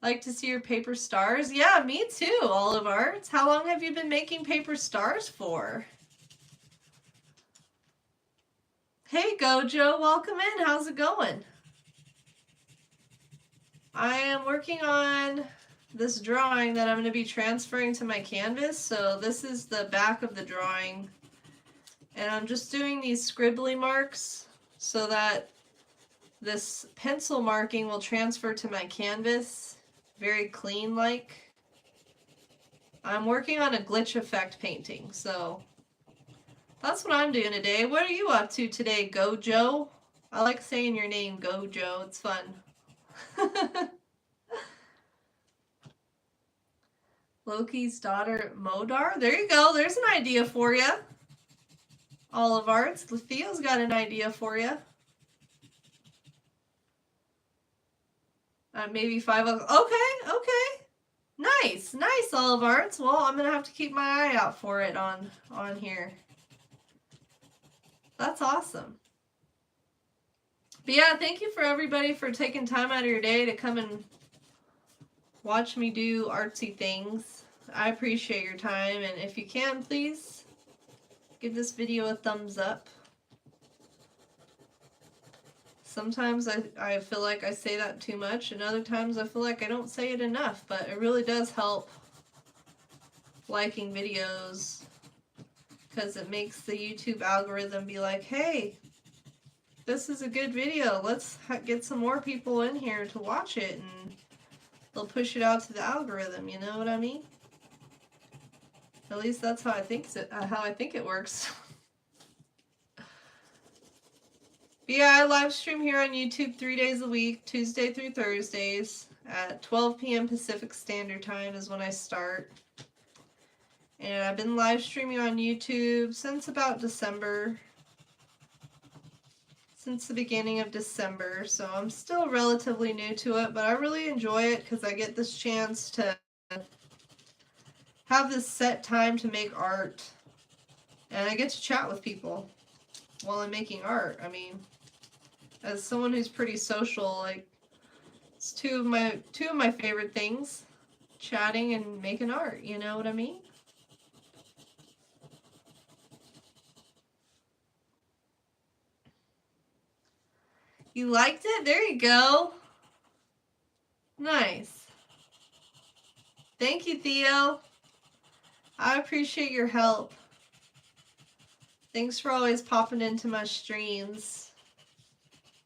Like to see your paper stars? Yeah, me too, Olive Arts. How long have you been making paper stars for? Hey, Gojo, welcome in. How's it going? I am working on this drawing that I'm going to be transferring to my canvas. So this is the back of the drawing. And I'm just doing these scribbly marks so that this pencil marking will transfer to my canvas very clean like. I'm working on a glitch effect painting, so that's what I'm doing today. What are you up to today, Gojo? I like saying your name, Gojo. It's fun. Loki's daughter, Modar. There you go. There's an idea for you. Olive Arts. Theo's got an idea for you. Maybe 5 o'clock. Okay, okay. Nice, nice, Olive Arts. Well, I'm going to have to keep my eye out for it on here. That's awesome. But yeah, thank you for everybody for taking time out of your day to come and watch me do artsy things. I appreciate your time, and if you can, please give this video a thumbs up. Sometimes I feel like I say that too much, and other times I feel like I don't say it enough, but it really does help liking videos because it makes the YouTube algorithm be like, hey, this is a good video. Let's get some more people in here to watch it, and they'll push it out to the algorithm. You know what I mean? At least that's how I think it works. But yeah, I live stream here on YouTube 3 days a week, Tuesday through Thursdays at 12 p.m. Pacific Standard Time is when I start. And I've been live streaming on YouTube since about December. Since the beginning of December, so I'm still relatively new to it, but I really enjoy it because I get this chance to have this set time to make art, and I get to chat with people while I'm making art. I mean, as someone who's pretty social, like, it's two of my favorite things, chatting and making art, you know what I mean? You liked it? There you go. Nice. Thank you, Theo. I appreciate your help. Thanks for always popping into my streams.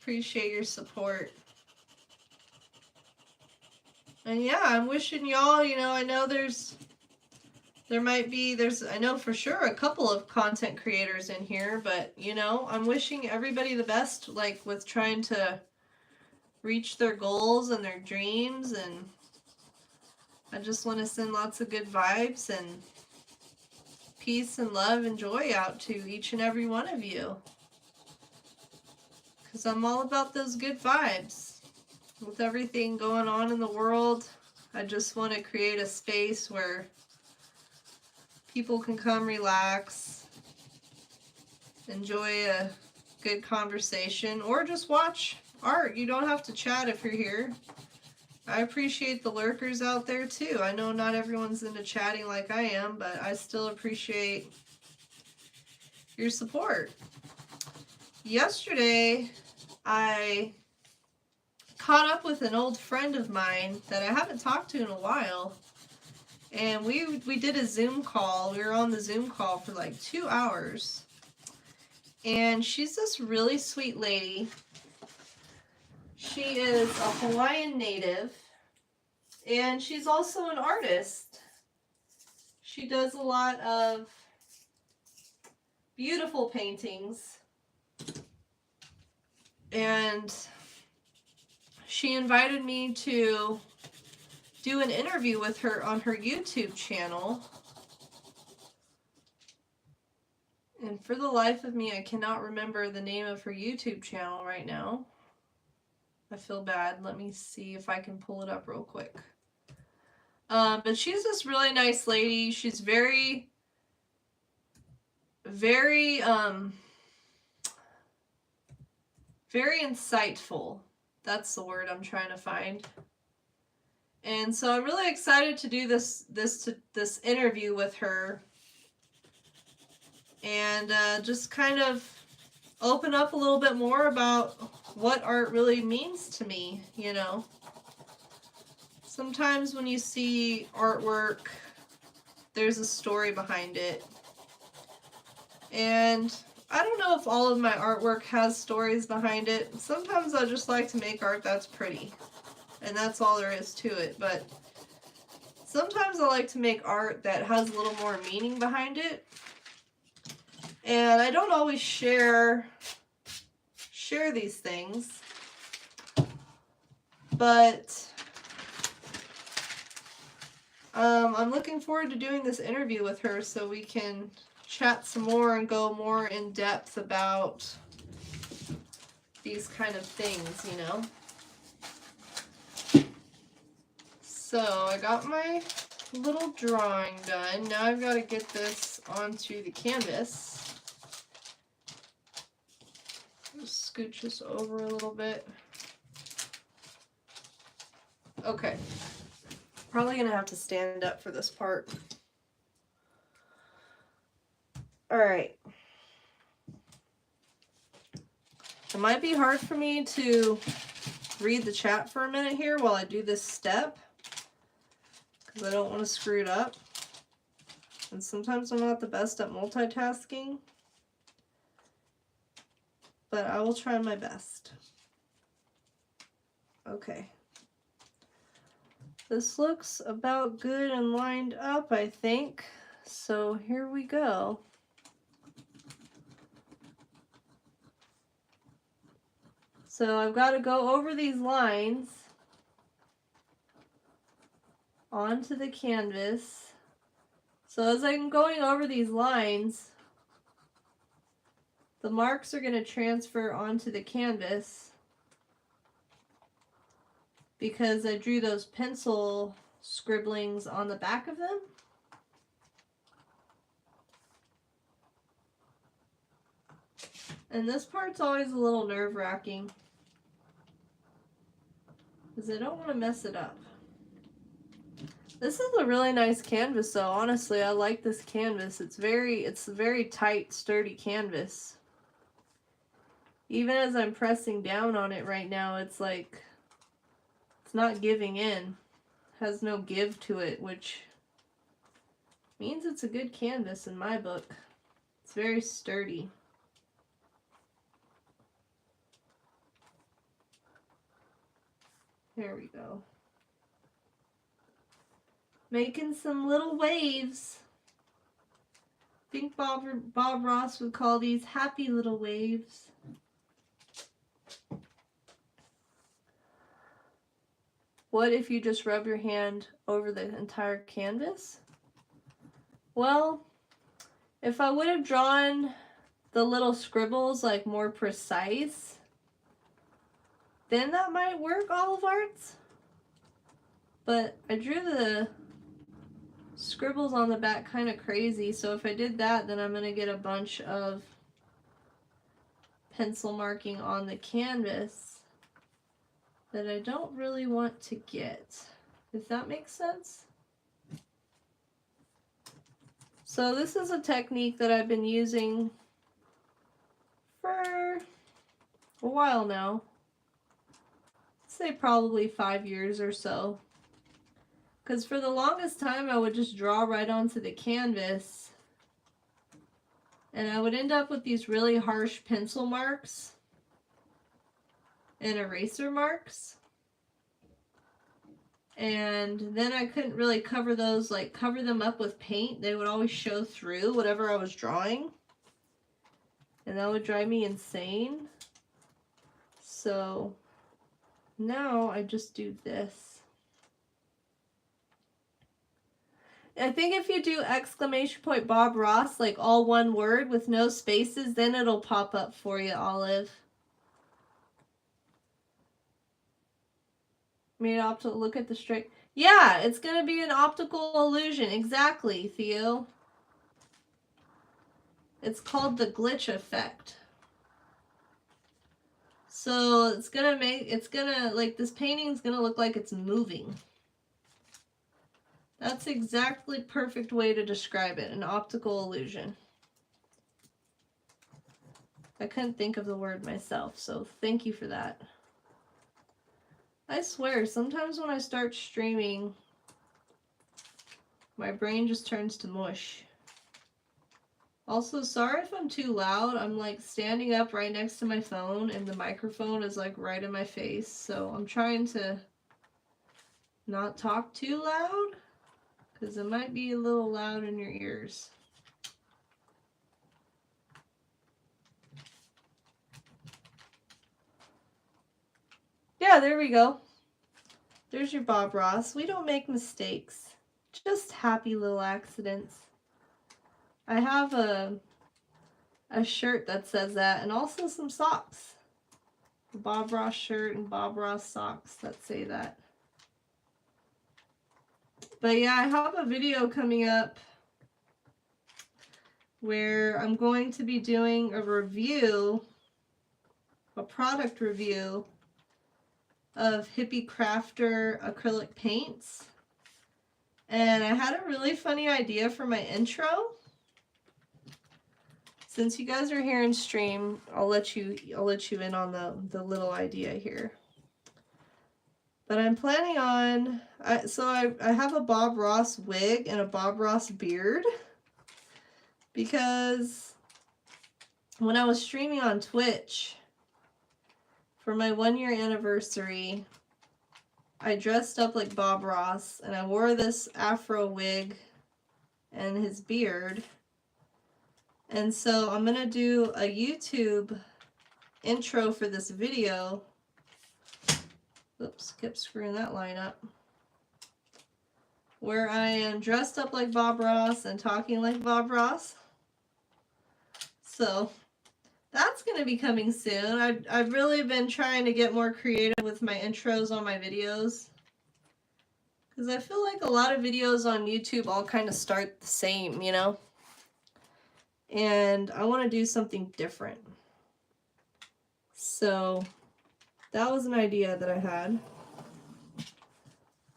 Appreciate your support. And yeah, I'm wishing y'all, you know, I know I know for sure a couple of content creators in here, but, you know, I'm wishing everybody the best, like, with trying to reach their goals and their dreams, and I just want to send lots of good vibes and peace and love and joy out to each and every one of you. Because I'm all about those good vibes. With everything going on in the world, I just want to create a space where people can come relax, enjoy a good conversation, or just watch art. You don't have to chat if you're here. I appreciate the lurkers out there too. I know not everyone's into chatting like I am, but I still appreciate your support. Yesterday, I caught up with an old friend of mine that I haven't talked to in a while. And we did a Zoom call. We were on the Zoom call for like 2 hours. And she's this really sweet lady. She is a Hawaiian native. And she's also an artist. She does a lot of beautiful paintings. And she invited me to do an interview with her on her YouTube channel. And for the life of me, I cannot remember the name of her YouTube channel right now. I feel bad. Let me see if I can pull it up real quick. But she's this really nice lady. She's very, very, very insightful. That's the word I'm trying to find. And so I'm really excited to do this interview with her, and just kind of open up a little bit more about what art really means to me, you know. Sometimes when you see artwork, there's a story behind it. And I don't know if all of my artwork has stories behind it. Sometimes I just like to make art that's pretty. And that's all there is to it. But sometimes I like to make art that has a little more meaning behind it. And I don't always share these things. But I'm looking forward to doing this interview with her so we can chat some more and go more in depth about these kind of things, you know. So I got my little drawing done. Now I've got to get this onto the canvas. Just scooch this over a little bit. Okay. Probably gonna have to stand up for this part. Alright. It might be hard for me to read the chat for a minute here while I do this step, because I don't want to screw it up. And sometimes I'm not the best at multitasking, but I will try my best. Okay. This looks about good and lined up, I think. So here we go. So I've got to go over these lines onto the canvas. So as I'm going over these lines, the marks are going to transfer onto the canvas because I drew those pencil scribblings on the back of them. And this part's always a little nerve-wracking because I don't want to mess it up. This is a really nice canvas though, honestly. I like this canvas. It's a very tight, sturdy canvas. Even as I'm pressing down on it right now, it's like, it's not giving in. It has no give to it, which means it's a good canvas in my book. It's very sturdy. There we go. Making some little waves. I think Bob Ross would call these happy little waves. What if you just rub your hand over the entire canvas? Well, if I would have drawn the little scribbles like more precise, then that might work, Olive Arts. But I drew the scribbles on the back kind of crazy, so if I did that, then I'm going to get a bunch of pencil marking on the canvas that I don't really want to get, if that makes sense. So this is a technique that I've been using for a while now. I'd say probably 5 years or so. Because for the longest time I would just draw right onto the canvas and I would end up with these really harsh pencil marks and eraser marks. And then I couldn't really cover those, like cover them up with paint. They would always show through whatever I was drawing. And that would drive me insane. So now I just do this. I think if you do exclamation point Bob Ross, like all one word with no spaces, then it'll pop up for you, Olive. Made optical, look at the straight. Yeah, it's going to be an optical illusion. Exactly, Theo. It's called the glitch effect. So it's going to make, it's going to, like, this painting's going to look like it's moving. That's exactly perfect way to describe it, an optical illusion. I couldn't think of the word myself, so thank you for that. I swear, sometimes when I start streaming, my brain just turns to mush. Also, sorry if I'm too loud. I'm like standing up right next to my phone and the microphone is like right in my face. So I'm trying to not talk too loud because it might be a little loud in your ears. Yeah, there we go. There's your Bob Ross. We don't make mistakes. Just happy little accidents. I have a shirt that says that and also some socks. A Bob Ross shirt and Bob Ross socks that say that. But yeah, I have a video coming up where I'm going to be doing a review, a product review of Hippie Crafter acrylic paints. And I had a really funny idea for my intro. Since you guys are here in stream, I'll let you in on the little idea here. But I'm planning on, I have a Bob Ross wig and a Bob Ross beard because when I was streaming on Twitch for my 1-year anniversary, I dressed up like Bob Ross and I wore this afro wig and his beard. And so I'm going to do a YouTube intro for this video. Oops, kept screwing that line up. Where I am dressed up like Bob Ross and talking like Bob Ross. So that's going to be coming soon. I've really been trying to get more creative with my intros on my videos. Because I feel like a lot of videos on YouTube all kind of start the same, you know? And I want to do something different. So that was an idea that I had.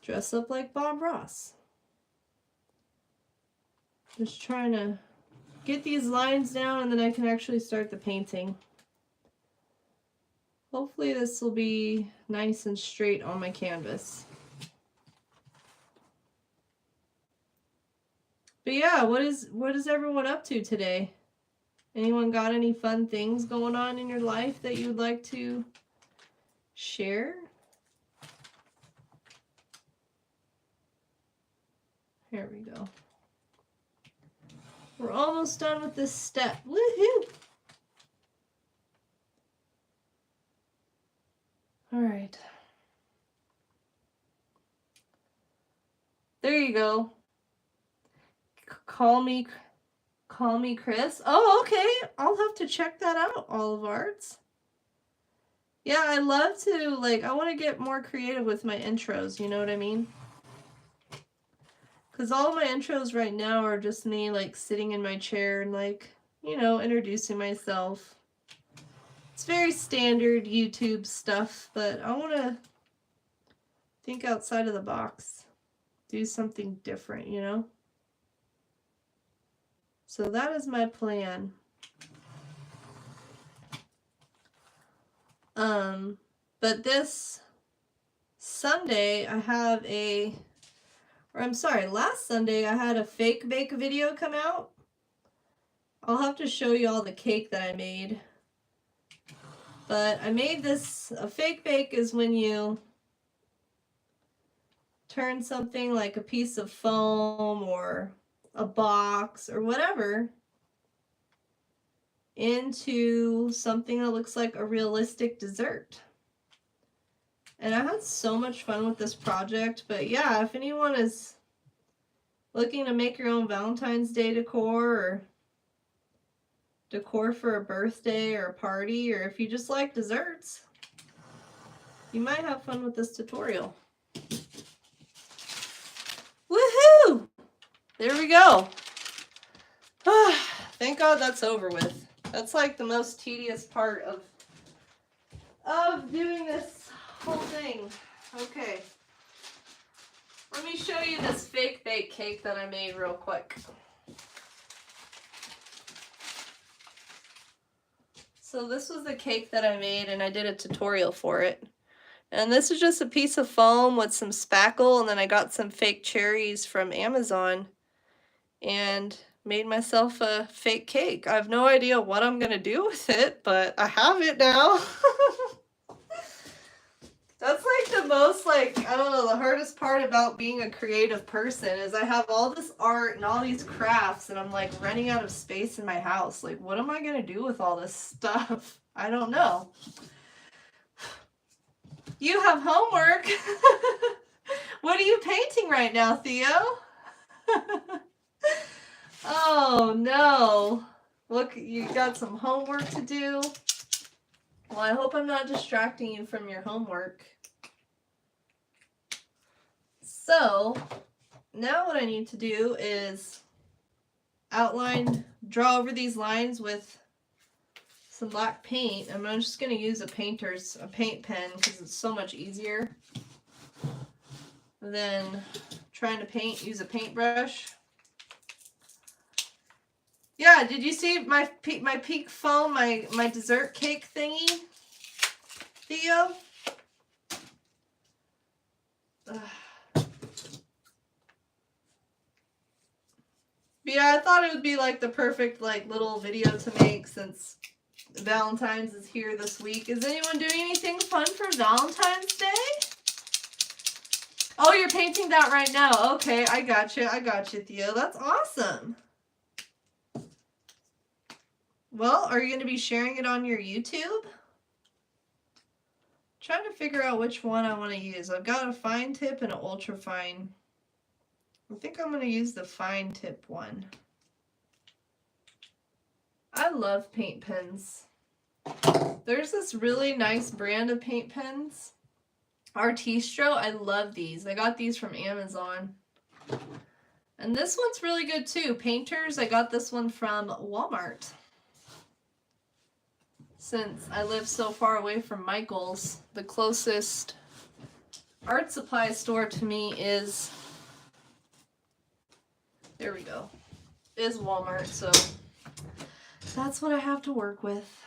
Dress up like Bob Ross. Just trying to get these lines down and then I can actually start the painting. Hopefully this will be nice and straight on my canvas. But yeah, what is everyone up to today? Anyone got any fun things going on in your life that you would like to share? Here we go. We're almost done with this step. Woohoo! All right. There you go. Call me Chris. Oh, okay. I'll have to check that out, Olive Arts. Yeah, I love to, like, I want to get more creative with my intros, you know what I mean? Because all of my intros right now are just me, like, sitting in my chair and, like, you know, introducing myself. It's very standard YouTube stuff, but I want to think outside of the box. Do something different, you know? So that is my plan. But this Sunday I have last Sunday I had a fake bake video come out. I'll have to show you all the cake that I made. But I made this, a fake bake is when you turn something like a piece of foam or a box or whatever into something that looks like a realistic dessert. And I had so much fun with this project. But yeah, if anyone is looking to make your own Valentine's Day decor or decor for a birthday or a party, or if you just like desserts, you might have fun with this tutorial. there we go. Thank God that's over with. That's like the most tedious part of doing this whole thing. Okay. Let me show you this fake bake cake that I made real quick. So this was the cake that I made, and I did a tutorial for it. And this is just a piece of foam with some spackle, and then I got some fake cherries from Amazon and made myself a fake cake. I have no idea what I'm gonna do with it, but I have it now. That's like the most, like, I don't know, the hardest part about being a creative person is I have all this art and all these crafts, and I'm like running out of space in my house. Like, what am I gonna do with all this stuff? I don't know. You have homework. What are you painting right now, Theo? Oh no. Look, you got some homework to do. Well, I hope I'm not distracting you from your homework. So, now what I need to do is draw over these lines with some black paint. I'm just going to use a paint pen because it's so much easier than trying to use a paintbrush. Yeah, did you see my pink foam, my dessert cake thingy, Theo? Yeah, I thought it would be like the perfect like little video to make since Valentine's is here this week. Is anyone doing anything fun for Valentine's Day? Oh, you're painting that right now. Okay, I got you, Theo. That's awesome. Well, are you going to be sharing it on your YouTube? Trying to figure out which one I want to use. I've got a fine tip and an ultra fine. I think I'm going to use the fine tip one. I love paint pens. There's this really nice brand of paint pens. Artistro, I love these. I got these from Amazon. And this one's really good too. Painters, I got this one from Walmart. Since I live so far away from Michael's, the closest art supply store to me is, there we go, is Walmart, so that's what I have to work with.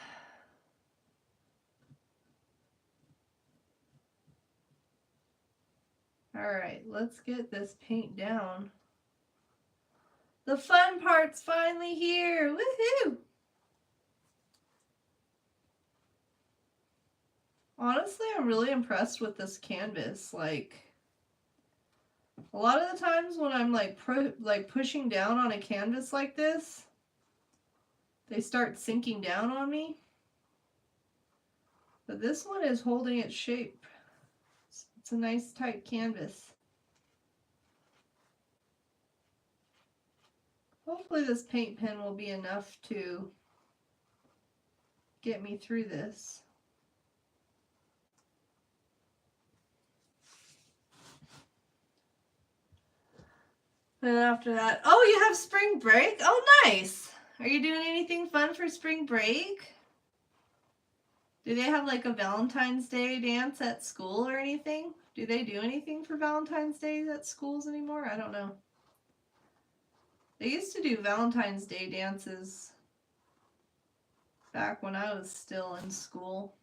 Alright, let's get this paint down. The fun part's finally here! Woohoo! Honestly, I'm really impressed with this canvas. Like, a lot of the times when I'm like pushing down on a canvas like this, they start sinking down on me. But this one is holding its shape. It's a nice tight canvas. Hopefully this paint pen will be enough to get me through this. And after that, oh, you have spring break? Oh, nice. Are you doing anything fun for spring break? Do they have like a Valentine's Day dance at school or anything? Do they do anything for Valentine's Day at schools anymore? I don't know. They used to do Valentine's Day dances back when I was still in school.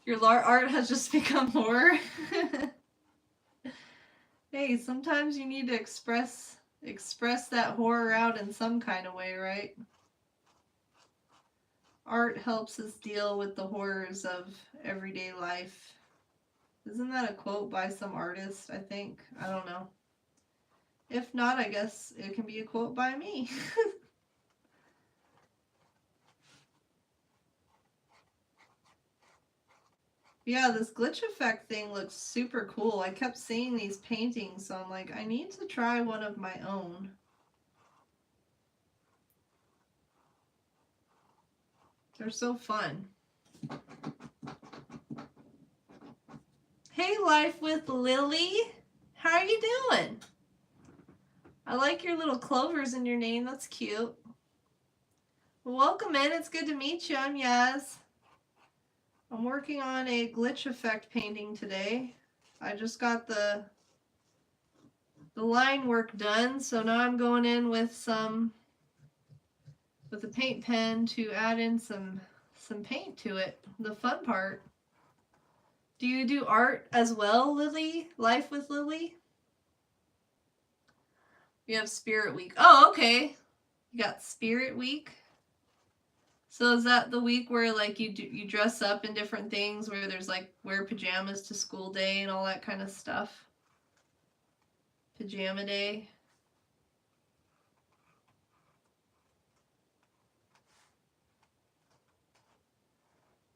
Your art has just become horror. Hey, sometimes you need to express that horror out in some kind of way, right? Art helps us deal with the horrors of everyday life. Isn't that a quote by some artist, I think? I don't know. If not, I guess it can be a quote by me. Yeah, this glitch effect thing looks super cool. I kept seeing these paintings, so I'm like, I need to try one of my own. They're so fun. Hey, Life with Lily. How are you doing? I like your little clovers in your name. That's cute. Welcome in. It's good to meet you. I'm Yaz. I'm working on a glitch effect painting today. I just got the line work done, so now I'm going in with a paint pen to add in some paint to it. The fun part. Do you do art as well, Lily? Life with Lily? You have Spirit Week. Oh, okay. You got Spirit Week. So is that the week where like you dress up in different things, where there's like wear pajamas to school day and all that kind of stuff? Pajama day.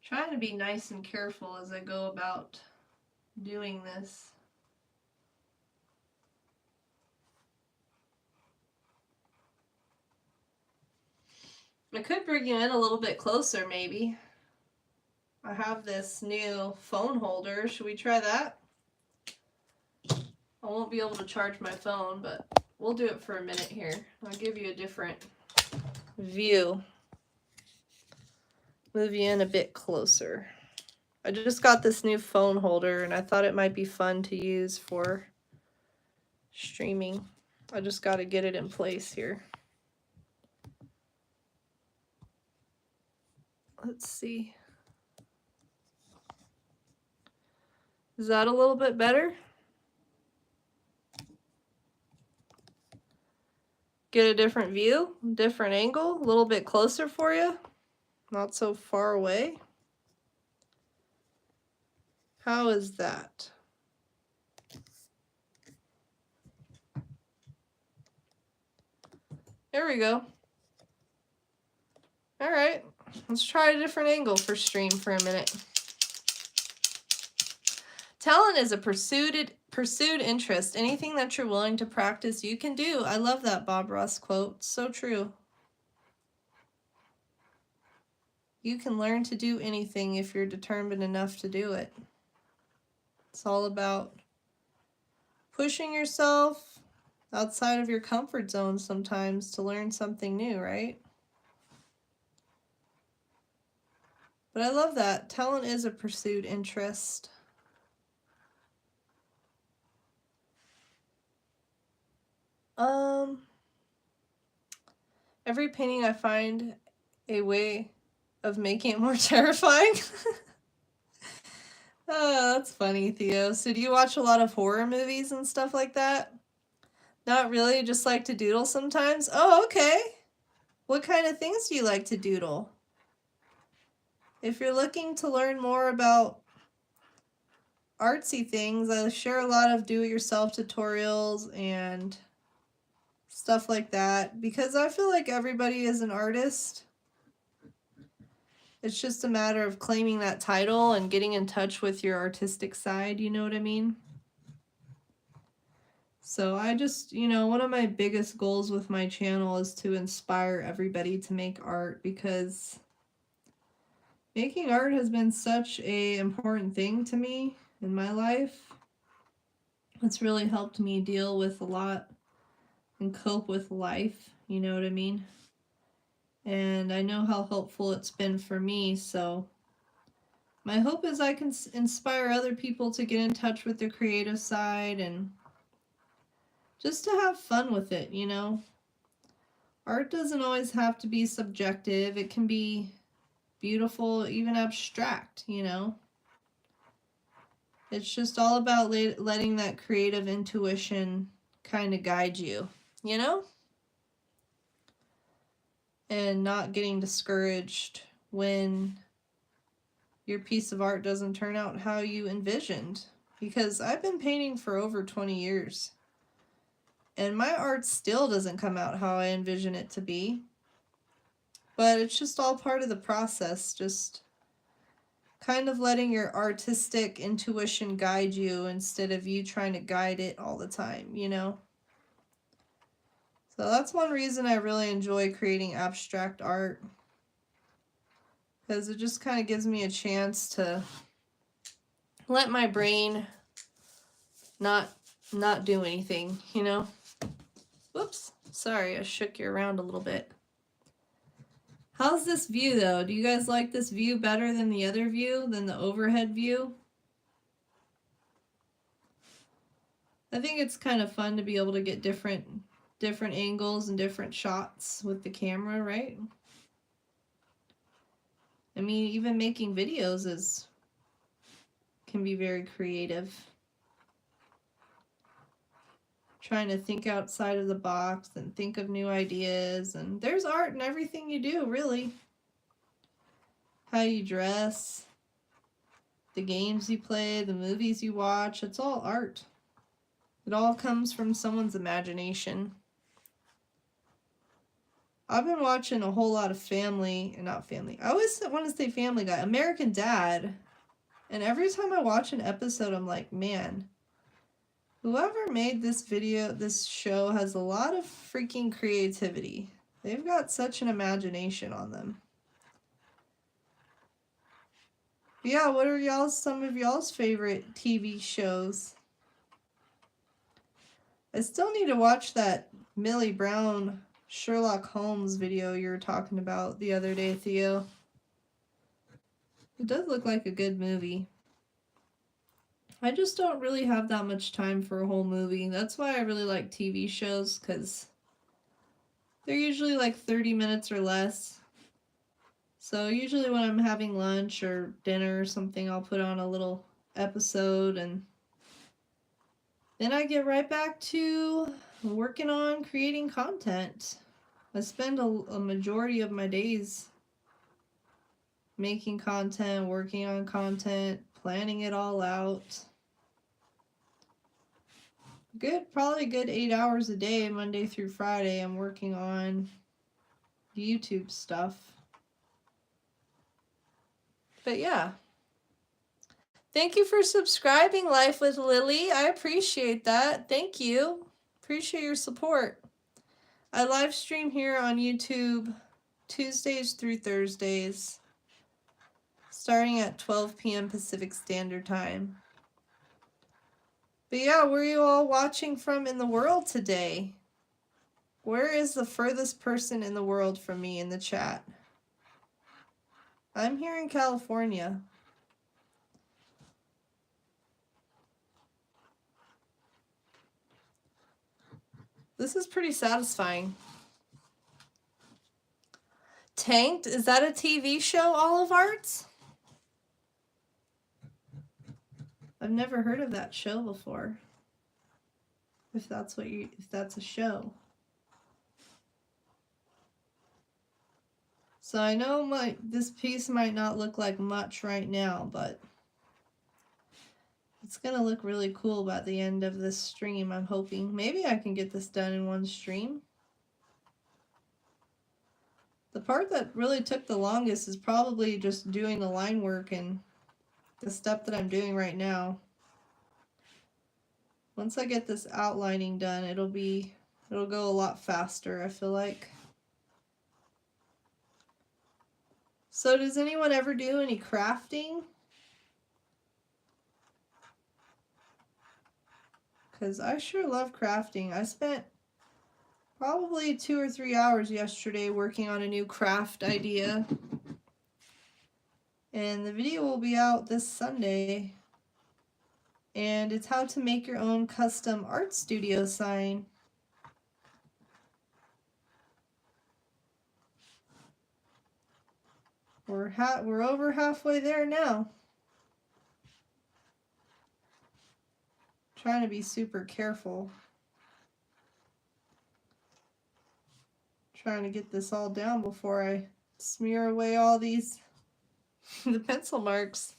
Trying to be nice and careful as I go about doing this. I could bring you in a little bit closer, maybe. I have this new phone holder. Should we try that? I won't be able to charge my phone, but we'll do it for a minute here. I'll give you a different view. Move you in a bit closer. I just got this new phone holder and I thought it might be fun to use for streaming. I just got to get it in place here. Let's see. Is that a little bit better? Get a different view, different angle, a little bit closer for you. Not so far away. How is that? There we go. All right, let's try a different angle for stream for a minute. Talent is a pursued interest. Anything that you're willing to practice, you can do. I love that Bob Ross quote. So true. You can learn to do anything if you're determined enough to do it. It's all about pushing yourself outside of your comfort zone sometimes to learn something new, right? But I love that. Talent is a pursued interest. Every painting I find a way of making it more terrifying. Oh, that's funny, Theo. So do you watch a lot of horror movies and stuff like that? Not really, just like to doodle sometimes? Oh, okay. What kind of things do you like to doodle? If you're looking to learn more about artsy things, I share a lot of do-it-yourself tutorials and stuff like that because I feel like everybody is an artist. It's just a matter of claiming that title and getting in touch with your artistic side, you know what I mean? So I just, one of my biggest goals with my channel is to inspire everybody to make art because making art has been such an important thing to me in my life. It's really helped me deal with a lot and cope with life, you know what I mean? And I know how helpful it's been for me, so my hope is I can inspire other people to get in touch with their creative side and just to have fun with it, Art doesn't always have to be subjective. It can be beautiful, even abstract, It's just all about letting that creative intuition kind of guide you, And not getting discouraged when your piece of art doesn't turn out how you envisioned. Because I've been painting for over 20 years. And my art still doesn't come out how I envision it to be. But it's just all part of the process. Just kind of letting your artistic intuition guide you instead of you trying to guide it all the time, So that's one reason I really enjoy creating abstract art. Because it just kind of gives me a chance to let my brain not do anything, you know? Whoops. Sorry, I shook you around a little bit. How's this view, though? Do you guys like this view better than the other view, than the overhead view? I think it's kind of fun to be able to get different angles and different shots with the camera, right? I mean, even making videos can be very creative. Trying to think outside of the box and think of new ideas, and there's art in everything you do, really. How you dress, the games you play, the movies you watch, it's all art. It all comes from someone's imagination. I've been watching a whole lot of I always want to say Family Guy, American Dad. And every time I watch an episode, I'm like, man, whoever made this show has a lot of freaking creativity. They've got such an imagination on them. But yeah, what are some of y'all's favorite TV shows? I still need to watch that Millie Brown Sherlock Holmes video you were talking about the other day, Theo. It does look like a good movie. I just don't really have that much time for a whole movie. That's why I really like TV shows, because they're usually like 30 minutes or less. So usually when I'm having lunch or dinner or something, I'll put on a little episode, and then I get right back to working on creating content. I spend a majority of my days making content, working on content, planning it all out. Probably a good 8 hours a day, Monday through Friday, I'm working on YouTube stuff. But yeah. Thank you for subscribing, Life with Lily. I appreciate that. Thank you. Appreciate your support. I live stream here on YouTube Tuesdays through Thursdays, starting at 12 p.m. Pacific Standard Time. But yeah, where are you all watching from in the world today? Where is the furthest person in the world from me in the chat? I'm here in California. This is pretty satisfying. Tanked? Is that a TV show, Olive Arts? I've never heard of that show before. If that's a show. So I know this piece might not look like much right now, but it's gonna look really cool by the end of this stream, I'm hoping. Maybe I can get this done in one stream. The part that really took the longest is probably just doing the line work and the step that I'm doing right now. Once I get this outlining done, it'll go a lot faster, I feel like. So does anyone ever do any crafting? Because I sure love crafting. I spent probably 2 or 3 hours yesterday working on a new craft idea. And the video will be out this Sunday. And it's how to make your own custom art studio sign. We're over halfway there now. Trying to be super careful. Trying to get this all down before I smear away all these the pencil marks.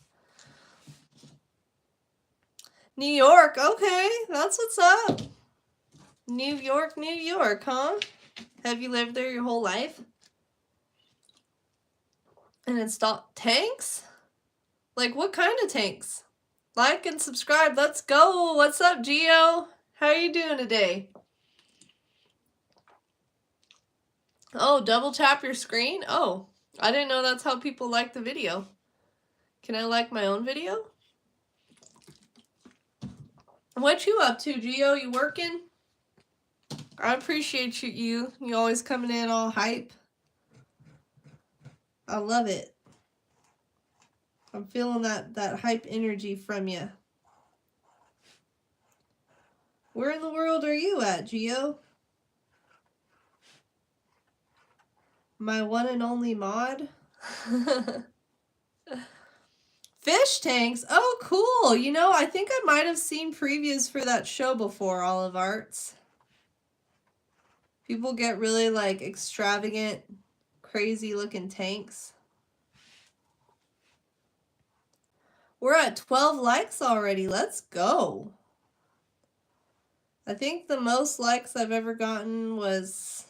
New York, okay, that's what's up. New York, huh? Have you lived there your whole life? And install tanks? Like what kind of tanks? Like and subscribe. Let's go. What's up, Gio? How are you doing today? Oh, double tap your screen? Oh, I didn't know that's how people like the video. Can I like my own video? What you up to, Gio? You working? I appreciate you. You always coming in all hype. I love it. I'm feeling that hype energy from you. Where in the world are you at, Gio? My one and only mod? Fish tanks? Oh, cool. You know, I think I might have seen previews for that show before, Olive Arts. People get really, like, extravagant, crazy looking tanks. We're at 12 likes already. Let's go. I think the most likes I've ever gotten was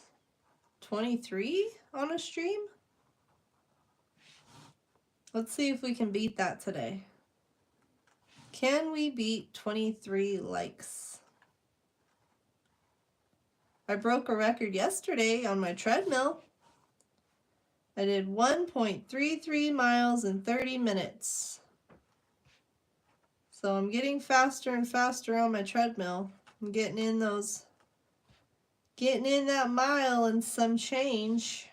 23 on a stream. Let's see if we can beat that today. Can we beat 23 likes? I broke a record yesterday on my treadmill. I did 1.33 miles in 30 minutes. So I'm getting faster and faster on my treadmill. I'm getting in that mile and some change.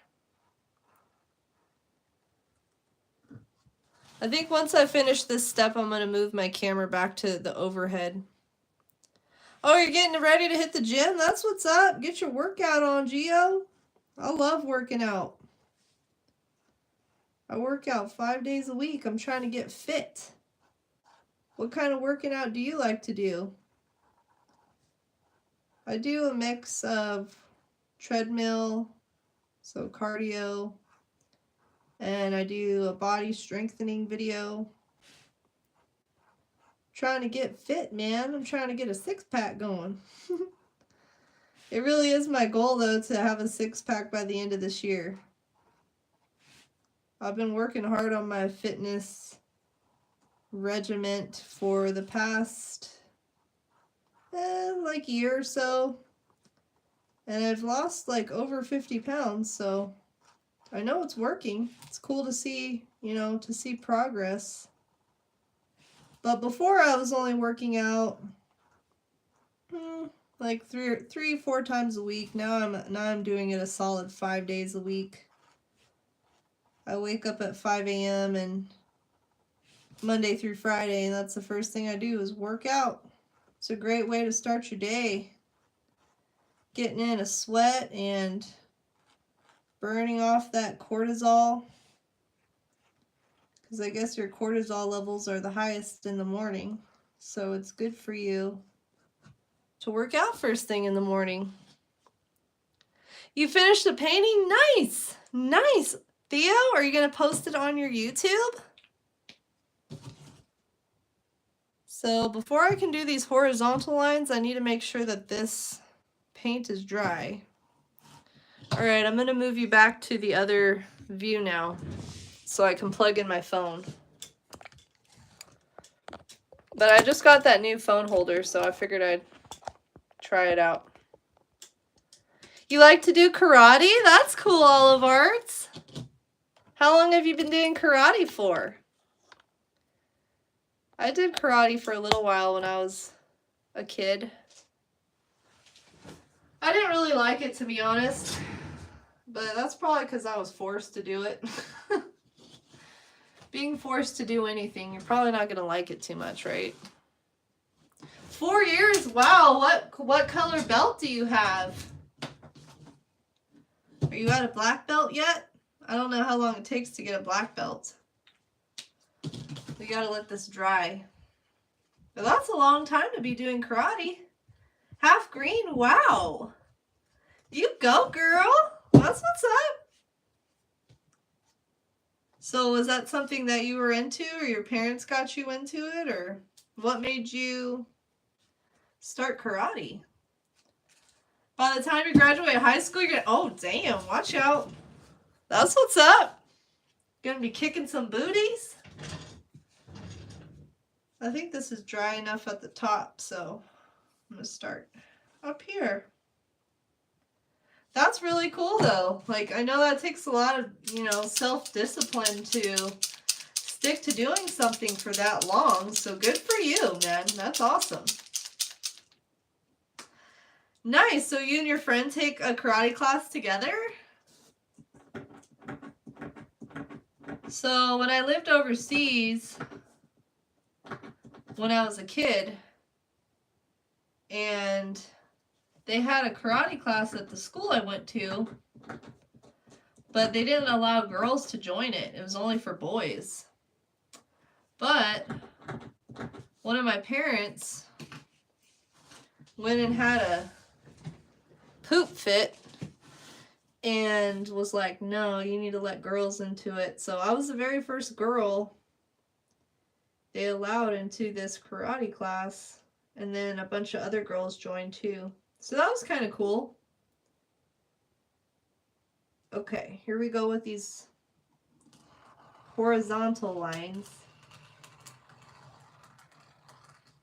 I think once I finish this step, I'm going to move my camera back to the overhead. Oh, you're getting ready to hit the gym? That's what's up. Get your workout on, Gio. I love working out. I work out 5 days a week. I'm trying to get fit. What kind of working out do you like to do? I do a mix of treadmill, so cardio, and I do a body strengthening video. Trying to get fit, man. I'm trying to get a six-pack going. It really is my goal, though, to have a six-pack by the end of this year. I've been working hard on my fitness regiment for the past like year or so, and I've lost like over 50 pounds, so I know it's working. It's cool to see, you know, to see progress. But before I was only working out like three, 4 times a week. Now I'm doing it a solid 5 days a week. I wake up at 5 a.m. and Monday through Friday, and that's the first thing I do is work out. It's a great way to start your day. Getting in a sweat and burning off that cortisol. Because I guess your cortisol levels are the highest in the morning. So it's good for you to work out first thing in the morning. You finished the painting? Nice! Nice! Theo, are you going to post it on your YouTube? So before I can do these horizontal lines, I need to make sure that this paint is dry. Alright, I'm going to move you back to the other view now so I can plug in my phone. But I just got that new phone holder, so I figured I'd try it out. You like to do karate? That's cool, Olive Arts. How long have you been doing karate for? I did karate for a little while when I was a kid. I didn't really like it, to be honest, but that's probably because I was forced to do it. Being forced to do anything, you're probably not going to like it too much, right? 4 years? Wow, what color belt do you have? Are you at a black belt yet? I don't know how long it takes to get a black belt. We gotta let this dry. But that's a long time to be doing karate. Half green? Wow. You go, girl. That's what's up. So was that something that you were into, or your parents got you into it, or what made you start karate? By the time you graduate high school, you're gonna, oh damn, watch out. That's what's up. Gonna be kicking some booties. I think this is dry enough at the top, so I'm gonna start up here. That's really cool though. Like, I know that takes a lot of, you know, self-discipline to stick to doing something for that long, so good for you, man. That's awesome. Nice. So you and your friend take a karate class together? So when I lived overseas, when I was a kid, and they had a karate class at the school I went to, but they didn't allow girls to join it. It was only for boys. But one of my parents went and had a poop fit and was like, no, you need to let girls into it. So I was the very first girl they allowed into this karate class, and then a bunch of other girls joined too. So that was kind of cool. Okay, here we go with these horizontal lines.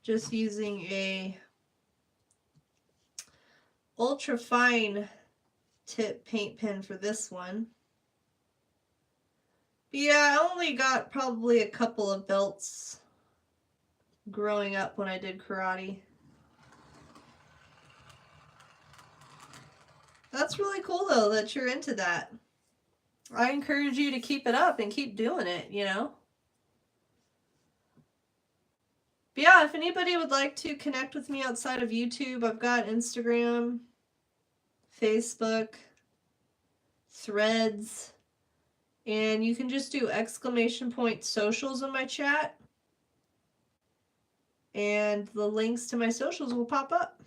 Just using a ultra fine tip paint pen for this one. But yeah, I only got probably a couple of belts growing up when I did karate. That's really cool though that you're into that. I encourage you to keep it up and keep doing it, you know? But yeah, if anybody would like to connect with me outside of YouTube, I've got Instagram, Facebook, Threads, and you can just do !socials in my chat, and the links to my socials will pop up.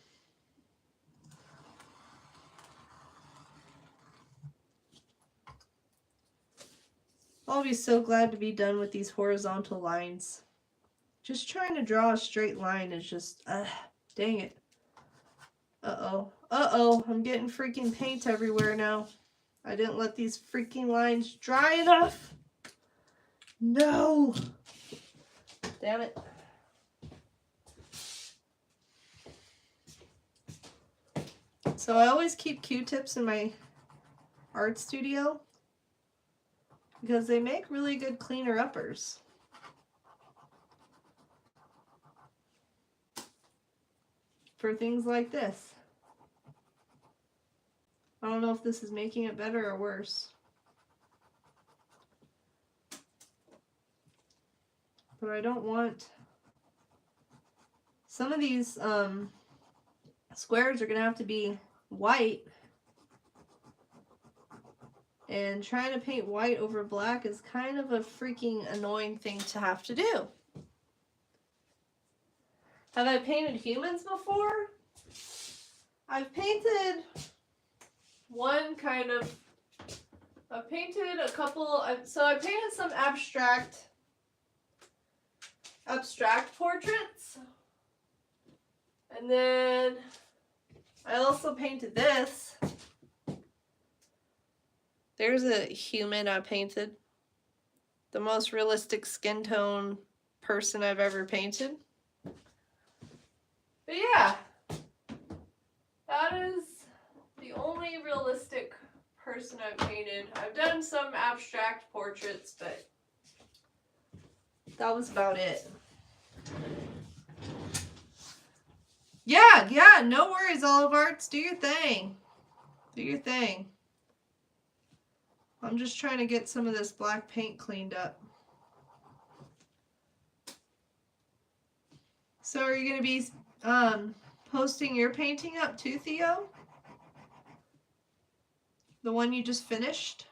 I'll be so glad to be done with these horizontal lines. Just trying to draw a straight line is just, dang it. Uh-oh, I'm getting freaking paint everywhere now. I didn't let these freaking lines dry enough. No. Damn it. So I always keep Q-tips in my art studio because they make really good cleaner-uppers. For things like this. I don't know if this is making it better or worse. But I don't want... Some of these squares are going to have to be white. And trying to paint white over black is kind of a freaking annoying thing to have to do. Have I painted humans before? I've painted one kind of... I've painted a couple... So I painted some abstract portraits. And then I also painted this. There's a human I painted. The most realistic skin tone person I've ever painted. But yeah, that is the only realistic person I've painted. I've done some abstract portraits, but that was about it. Yeah, no worries, Olive Arts. Do your thing. Do your thing. I'm just trying to get some of this black paint cleaned up. So are you going to be posting your painting up too, Theo? The one you just finished?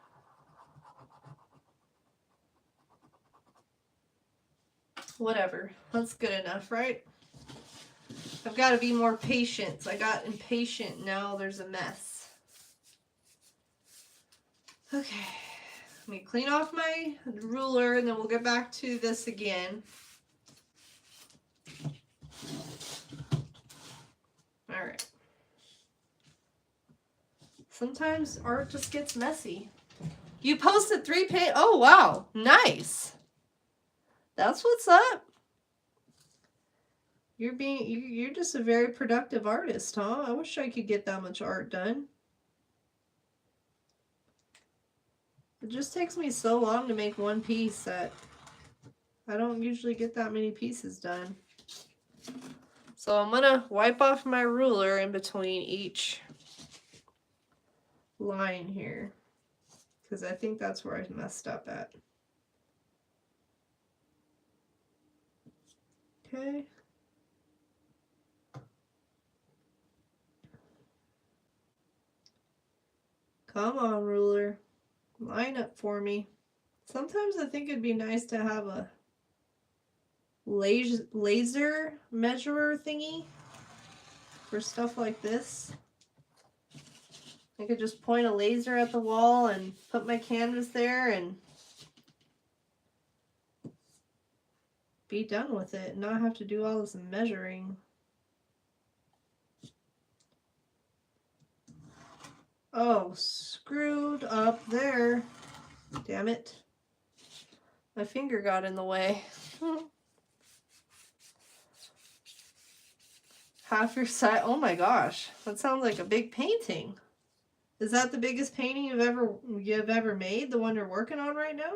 Whatever. That's good enough, right? I've got to be more patient. I got impatient. Now there's a mess. Okay. Let me clean off my ruler and then we'll get back to this again. Alright. Sometimes art just gets messy. You posted 3 paint. Oh, wow. Nice. That's what's up. You're just a very productive artist, huh? I wish I could get that much art done. It just takes me so long to make one piece that I don't usually get that many pieces done. So I'm gonna wipe off my ruler in between each line here, because I think that's where I messed up at. Okay. Come on, ruler. Line up for me. Sometimes I think it'd be nice to have a laser measurer thingy for stuff like this. I could just point a laser at the wall and put my canvas there and be done with it and not have to do all this measuring. Oh, screwed up there. Damn it. My finger got in the way. Half your size. Oh my gosh. That sounds like a big painting. Is that the biggest painting you've ever made? The one you're working on right now?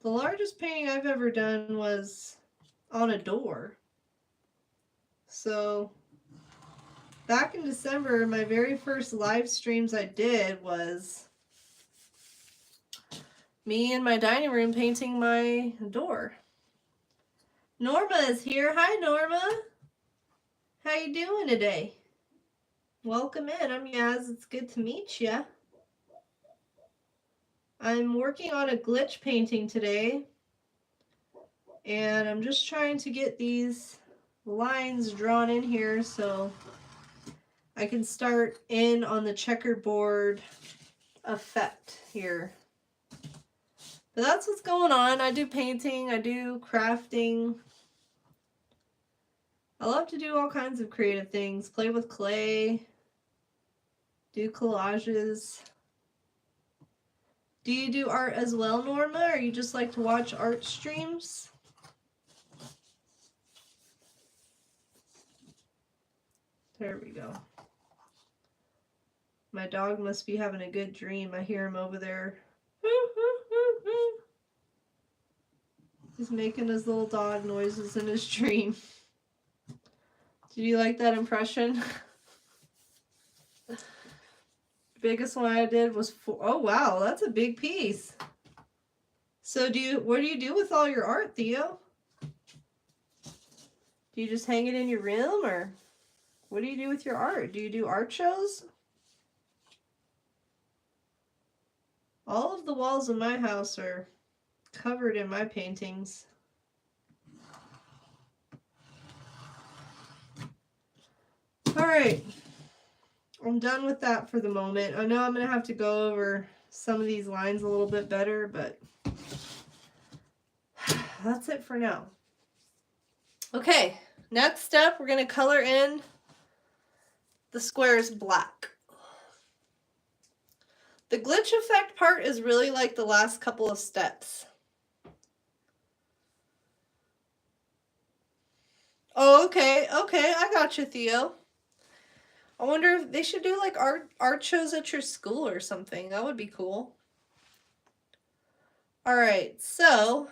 The largest painting I've ever done was on a door. So back in December, my very first live streams I did was me in my dining room painting my door. Norma is here. Hi, Norma. How you doing today? Welcome in. I'm Yaz. It's good to meet ya. I'm working on a glitch painting today, and I'm just trying to get these lines drawn in here so I can start in on the checkerboard effect here. But that's what's going on. I do painting, I do crafting. I love to do all kinds of creative things. Play with clay, do collages. Do you do art as well, Norma, or you just like to watch art streams? There we go. My dog must be having a good dream. I hear him over there. He's making his little dog noises in his dream. Did you like that impression? The biggest one I did was oh wow, that's a big piece. So what do you do with all your art, Theo? Do you just hang it in your room, or what do you do with your art? Do you do art shows? All of the walls in my house are covered in my paintings. All right, I'm done with that for the moment. I know I'm going to have to go over some of these lines a little bit better, but that's it for now. Okay, next step, we're going to color in the squares black. The glitch effect part is really like the last couple of steps. Oh, okay, I got you, Theo. I wonder if they should do like art shows at your school or something. That would be cool. All right, so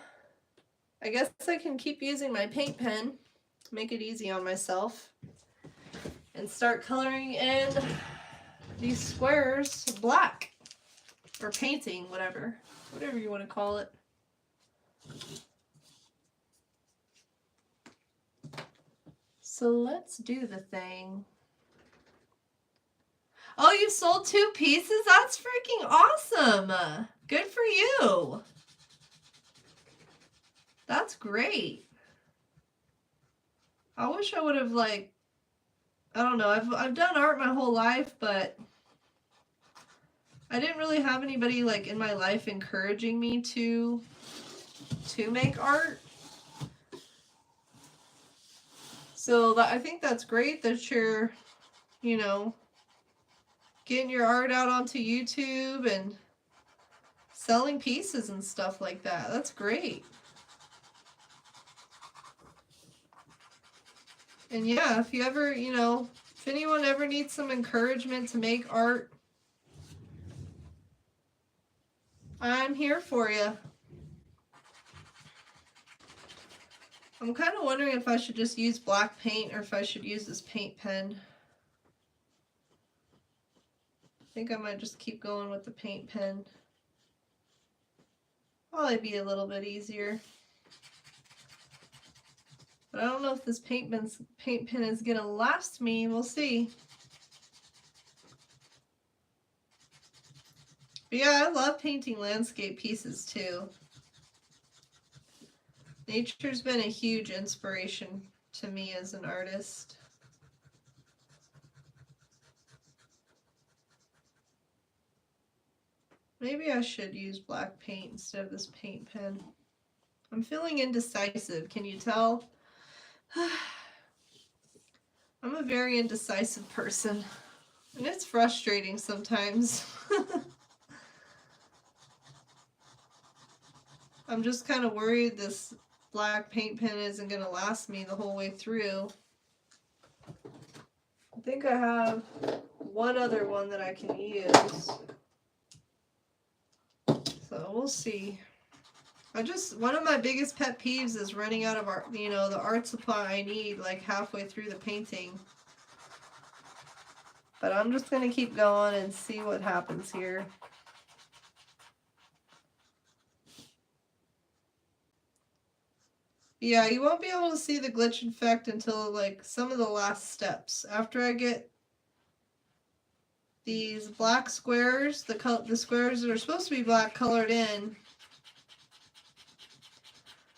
I guess I can keep using my paint pen to make it easy on myself and start coloring in these squares black, or painting, whatever you want to call it. So let's do the thing. Oh, you sold 2 pieces? That's freaking awesome. Good for you. That's great. I wish I would have, like, I don't know, I've done art my whole life, but I didn't really have anybody like in my life encouraging me to make art. So I think that's great that you're, you know, getting your art out onto YouTube and selling pieces and stuff like that. That's great. And yeah, if you ever, you know, if anyone ever needs some encouragement to make art, I'm here for you. I'm kind of wondering if I should just use black paint or if I should use this paint pen. I think I might just keep going with the paint pen. Probably be a little bit easier. But I don't know if this paint pen is going to last me. We'll see. But yeah, I love painting landscape pieces too. Nature's been a huge inspiration to me as an artist. Maybe I should use black paint instead of this paint pen. I'm feeling indecisive. Can you tell? I'm a very indecisive person. And it's frustrating sometimes. I'm just kind of worried this black paint pen isn't going to last me the whole way through. I think I have one other one that I can use. So we'll see. One of my biggest pet peeves is running out of art, the art supply I need like halfway through the painting. But I'm just going to keep going and see what happens here. Yeah, you won't be able to see the glitch effect until like some of the last steps. After I get these black squares, the squares that are supposed to be black colored in,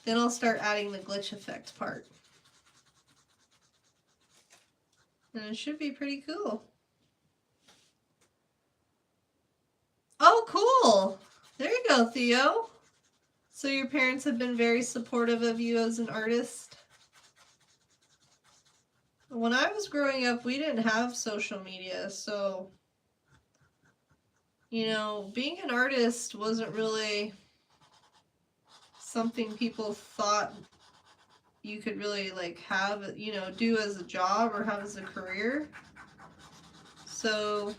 then I'll start adding the glitch effect part. And it should be pretty cool. Oh, cool! There you go, Theo. So your parents have been very supportive of you as an artist? When I was growing up, we didn't have social media, so, being an artist wasn't really something people thought you could really, like, have, do as a job or have as a career. So,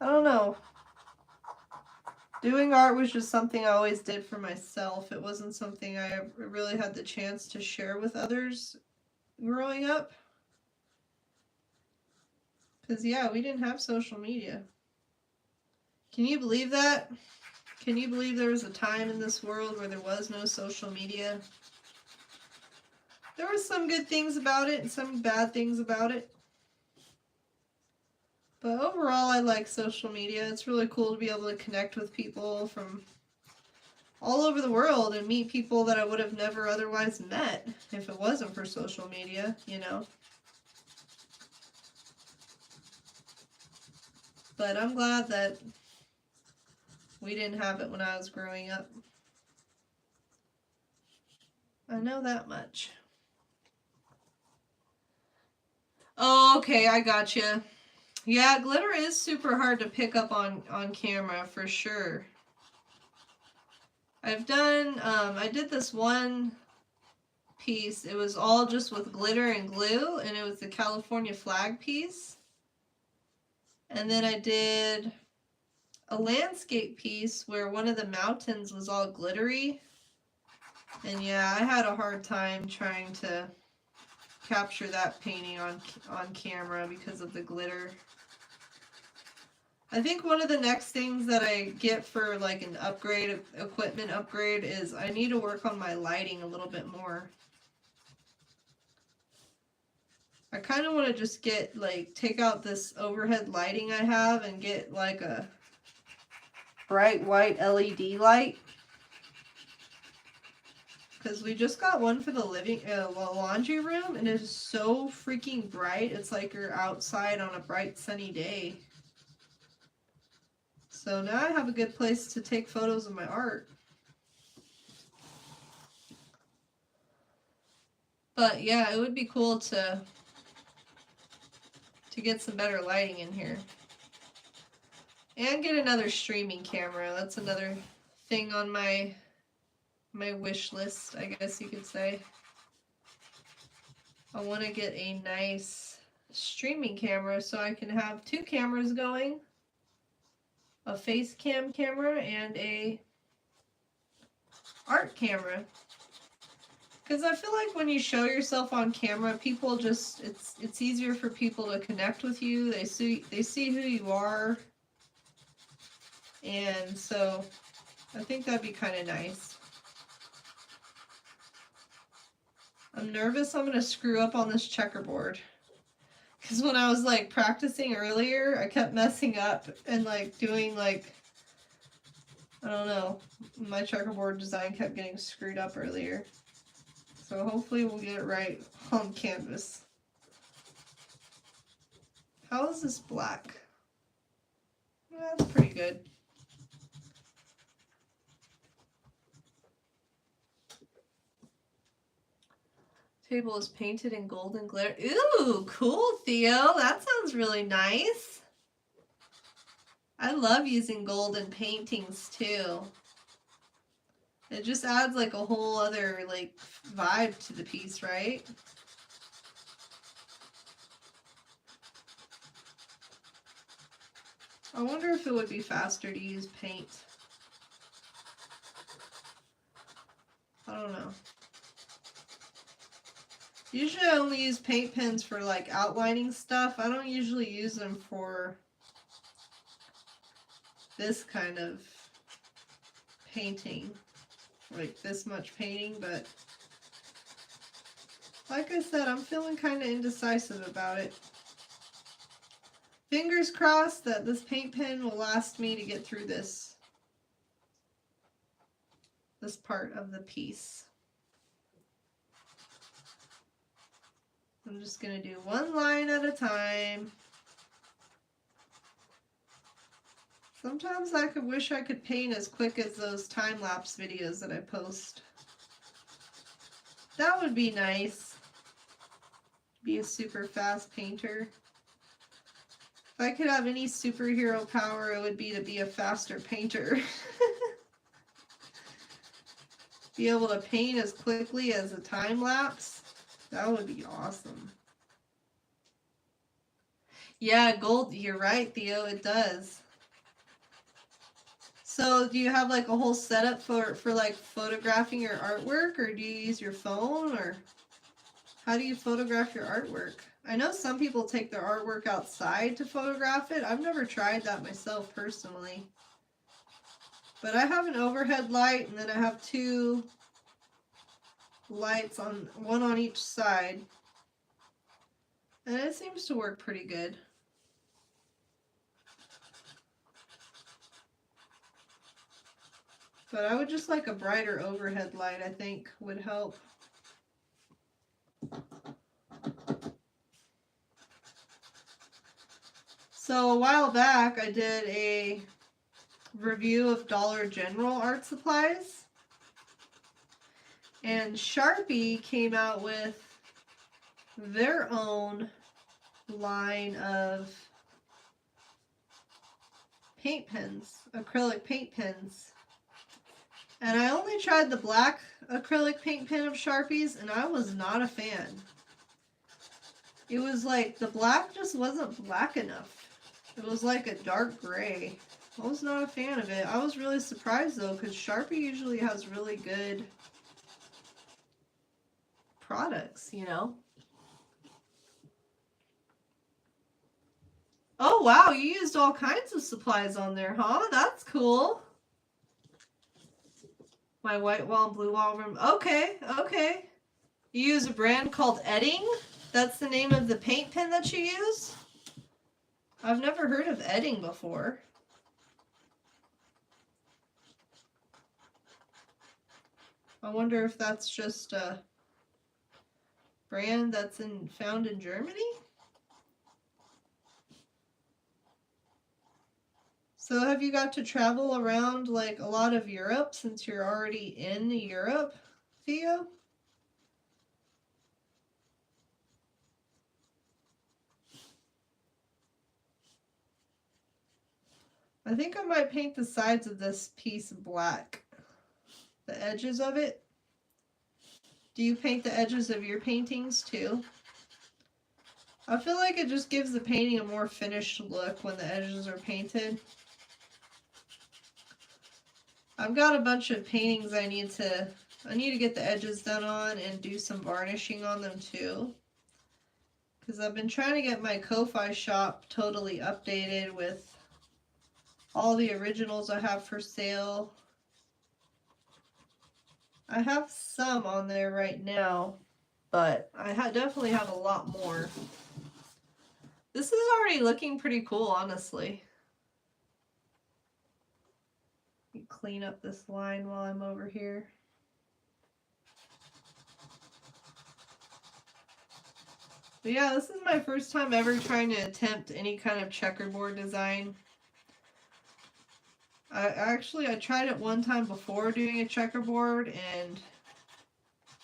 I don't know. Doing art was just something I always did for myself. It wasn't something I really had the chance to share with others growing up. Because, yeah, we didn't have social media. Can you believe that? Can you believe there was a time in this world where there was no social media? There were some good things about it and some bad things about it. But overall, I like social media. It's really cool to be able to connect with people from all over the world and meet people that I would have never otherwise met if it wasn't for social media, But I'm glad that we didn't have it when I was growing up. I know that much. Oh, okay, I gotcha. Yeah, glitter is super hard to pick up on camera for sure. I did this one piece. It was all just with glitter and glue, and it was the California flag piece. And then I did a landscape piece where one of the mountains was all glittery. And yeah, I had a hard time trying to capture that painting on camera because of the glitter. I think one of the next things that I get for like an equipment upgrade is I need to work on my lighting a little bit more. I kind of want to just take out this overhead lighting I have and get like a bright white LED light. Because we just got one for the laundry room, and it is so freaking bright. It's like you're outside on a bright sunny day. So now I have a good place to take photos of my art. But yeah, it would be cool to get some better lighting in here. And get another streaming camera. That's another thing on my wish list, I guess you could say. I want to get a nice streaming camera so I can have two cameras going. A face cam camera and a art camera. Because I feel like when you show yourself on camera, people just, it's easier for people to connect with you. They see who you are. And so I think that'd be kind of nice. I'm nervous I'm going to screw up on this checkerboard. Because when I was like practicing earlier, I kept messing up and like doing like, I don't know, my checkerboard design kept getting screwed up earlier. So hopefully we'll get it right on canvas. How is this black? Yeah, that's pretty good. Table is painted in golden glitter. Ooh, cool, Theo. That sounds really nice. I love using gold in paintings too. It just adds like a whole other like vibe to the piece, right? I wonder if it would be faster to use paint. I don't know. Usually I only use paint pens for like outlining stuff. I don't usually use them for this kind of painting, like this much painting, but like I said, I'm feeling kind of indecisive about it. Fingers crossed that this paint pen will last me to get through this part of the piece. I'm just going to do one line at a time. Sometimes I could wish I could paint as quick as those time-lapse videos that I post. That would be nice. Be a super fast painter. If I could have any superhero power, it would be to be a faster painter. Be able to paint as quickly as a time-lapse. That would be awesome. Yeah, gold, you're right, Theo, it does. So do you have like a whole setup for like photographing your artwork, or do you use your phone, or how do you photograph your artwork? I know some people take their artwork outside to photograph it. I've never tried that myself personally. But I have an overhead light, and then I have two lights, one on each side. And it seems to work pretty good. But I would just like a brighter overhead light, I think, would help. So a while back, I did a review of Dollar General art supplies. And Sharpie came out with their own line of paint pens, acrylic paint pens. And I only tried the black acrylic paint pen of Sharpie's, and I was not a fan. It was like the black just wasn't black enough. It was like a dark gray. I was not a fan of it. I was really surprised though, because Sharpie usually has really good products, you know. Oh wow, you used all kinds of supplies on there, huh? That's cool. My white wall and blue wall room. Okay, okay. You use a brand called Edding? That's the name of the paint pen that you use? I've never heard of Edding before. I wonder if that's just a brand that's found in Germany? So have you got to travel around like a lot of Europe since you're already in Europe, Theo? I think I might paint the sides of this piece black. The edges of it. Do you paint the edges of your paintings too? I feel like it just gives the painting a more finished look when the edges are painted. I've got a bunch of paintings I need to I need to get the edges done on and do some varnishing on them too. Because I've been trying to get my Ko-Fi shop totally updated with all the originals I have for sale. I have some on there right now, but I definitely have a lot more. This is already looking pretty cool, honestly. Clean up this line while I'm over here. But yeah, this is my first time ever trying to attempt any kind of checkerboard design. I tried it one time before doing a checkerboard, and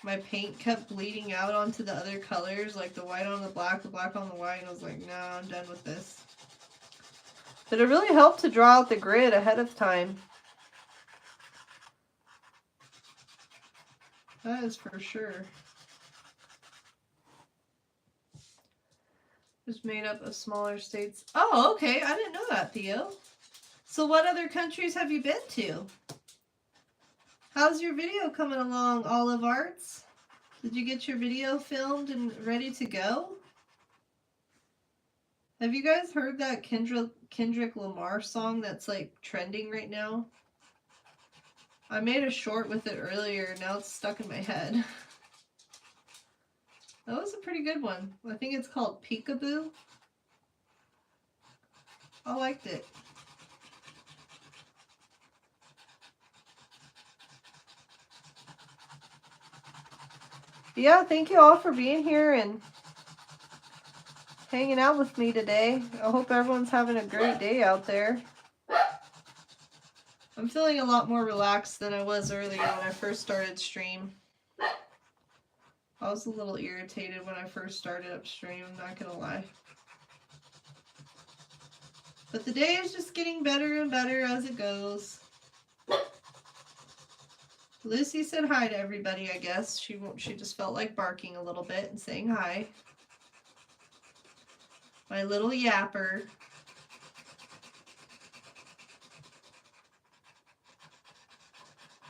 my paint kept bleeding out onto the other colors, like the white on the black on the white, and I was like, no, I'm done with this. But it really helped to draw out the grid ahead of time. That is for sure. Just made up of smaller states. Oh, okay. I didn't know that, Theo. So what other countries have you been to? How's your video coming along, Olive Arts? Did you get your video filmed and ready to go? Have you guys heard that Kendrick Lamar song that's like trending right now? I made a short with it earlier, now it's stuck in my head. That was a pretty good one. I think it's called Peekaboo. I liked it. Yeah, thank you all for being here and hanging out with me today. I hope everyone's having a great day out there. I'm feeling a lot more relaxed than I was earlier when I first started stream. I was a little irritated when I first started upstream, I'm not gonna lie. But the day is just getting better and better as it goes. Lucy said hi to everybody, I guess. She just felt like barking a little bit and saying hi. My little yapper.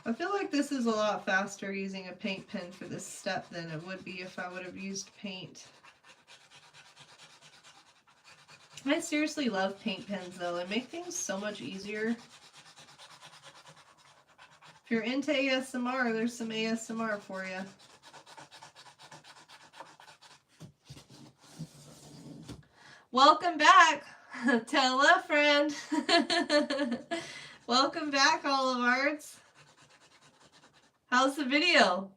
I feel like this is a lot faster using a paint pen for this step than it would be if I would have used paint. I seriously love paint pens though. They make things so much easier. If you're into ASMR, there's some ASMR for you. Welcome back. Tell a friend. Welcome back, Olive Arts. How's the video?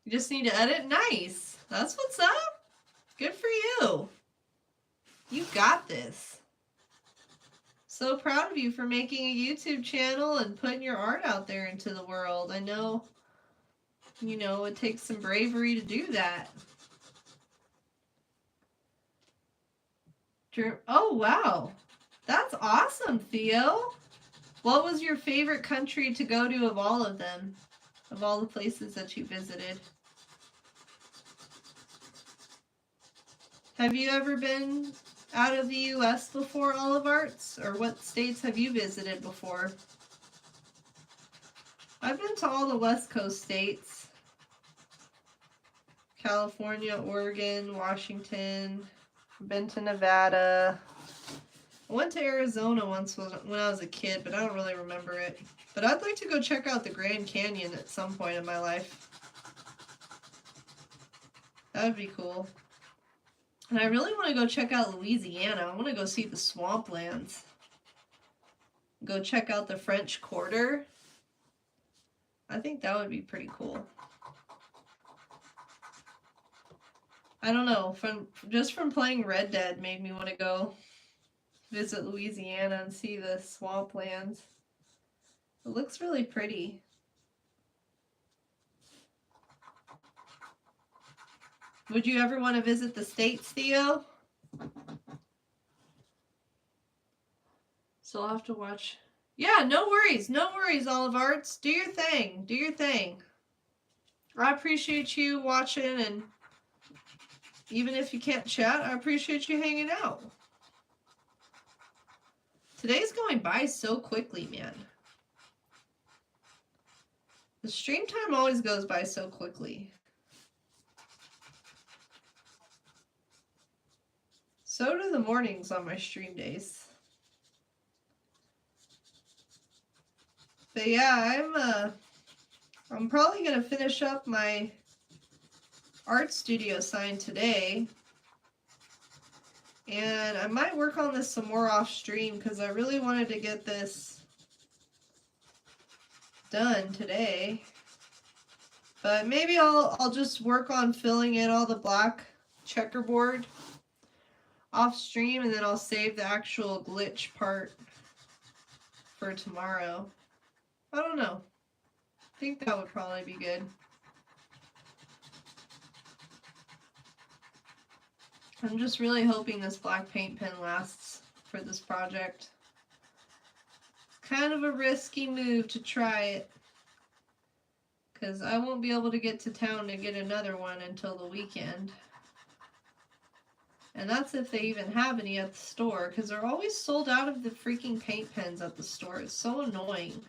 You just need to edit? Nice. That's what's up. Good for you. You got this. So proud of you for making a YouTube channel and putting your art out there into the world. I know, you know, it takes some bravery to do that. Oh, wow. That's awesome, Theo. What was your favorite country to go to of all of them? Of all the places that you visited? Have you ever been out of the U.S. before, Olive Arts? Or what states have you visited before? I've been to all the West Coast states. California, Oregon, Washington. Been to Nevada. I went to Arizona once when I was a kid, but I don't really remember it. But I'd like to go check out the Grand Canyon at some point in my life. That would be cool. And I really want to go check out Louisiana. I want to go see the swamplands. Go check out the French Quarter. I think that would be pretty cool. I don't know. Just from playing Red Dead made me want to go visit Louisiana and see the swamplands. It looks really pretty. Would you ever want to visit the States, Theo? So I'll have to watch. Yeah, no worries. No worries, Olive Arts. Do your thing. Do your thing. I appreciate you watching, and even if you can't chat, I appreciate you hanging out. Today's going by so quickly, man. The stream time always goes by so quickly. So do the mornings on my stream days. But yeah, I'm probably gonna finish up my art studio sign today. And I might work on this some more off stream because I really wanted to get this done today. But maybe I'll just work on filling in all the black checkerboard off stream, and then I'll save the actual glitch part for tomorrow. I don't know. I think that would probably be good. I'm just really hoping this black paint pen lasts for this project. Kind of a risky move to try it, because I won't be able to get to town to get another one until the weekend. And that's if they even have any at the store, because they're always sold out of the freaking paint pens at the store. It's so annoying.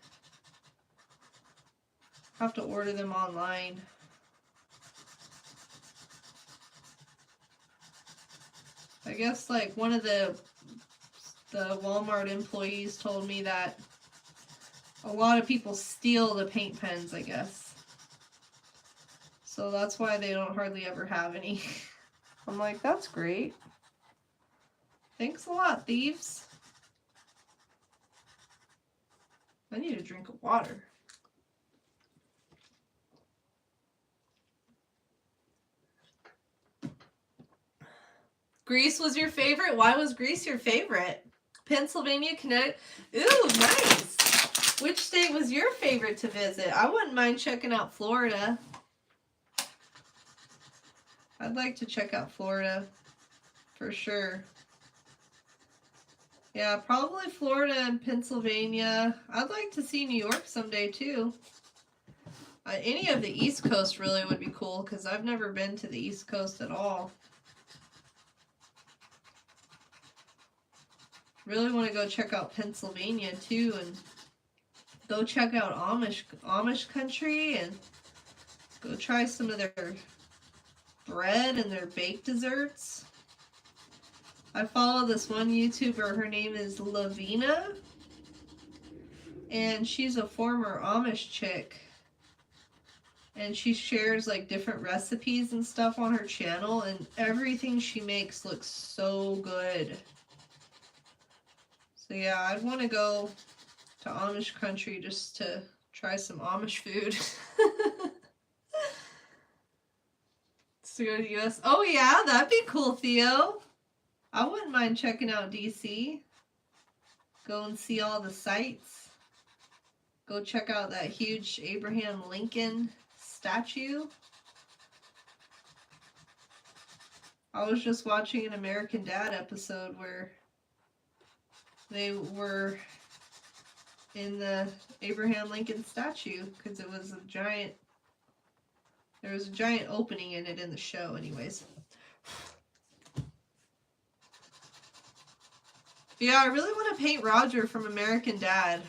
I have to order them online. I guess like one of the Walmart employees told me that a lot of people steal the paint pens, I guess. So that's why they don't hardly ever have any. I'm like, that's great. Thanks a lot, thieves. I need a drink of water. Greece was your favorite? Why was Greece your favorite? Pennsylvania, Connecticut. Ooh, nice. Which state was your favorite to visit? I wouldn't mind checking out Florida. I'd like to check out Florida for sure. Yeah, probably Florida and Pennsylvania. I'd like to see New York someday too. Any of the East Coast really would be cool because I've never been to the East Coast at all. Really want to go check out Pennsylvania too, and go check out Amish country and go try some of their bread and their baked desserts. I follow this one YouTuber, her name is Lavina, and she's a former Amish chick, and she shares like different recipes and stuff on her channel, and everything she makes looks so good. So yeah, I'd want to go to Amish country just to try some Amish food. So go to the US. Oh yeah, that'd be cool, Theo. I wouldn't mind checking out DC. Go and see all the sights. Go check out that huge Abraham Lincoln statue. I was just watching an American Dad episode where they were in the Abraham Lincoln statue because it was a giant, there was a giant opening in it in the show anyways. Yeah, I really want to paint Roger from American Dad.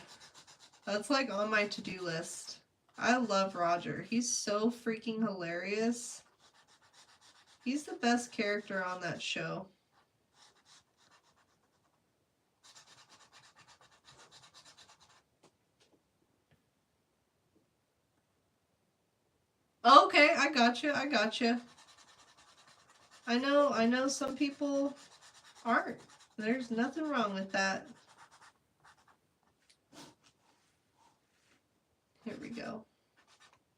That's like on my to-do list. I love Roger. He's so freaking hilarious. He's the best character on that show. Okay, I gotcha. I know some people aren't. There's nothing wrong with that. Here we go.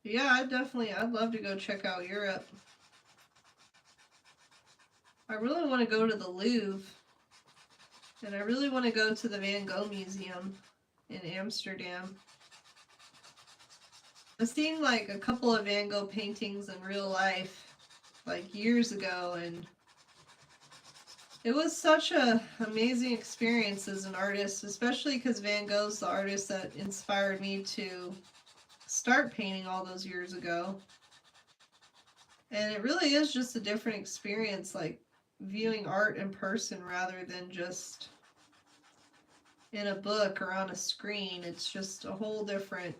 Yeah, I'd love to go check out Europe. I really want to go to the Louvre. And I really want to go to the Van Gogh Museum in Amsterdam. I've seen like a couple of Van Gogh paintings in real life, like years ago, and it was such an amazing experience as an artist, especially because Van Gogh's the artist that inspired me to start painting all those years ago. And it really is just a different experience, like viewing art in person rather than just in a book or on a screen. It's just a whole different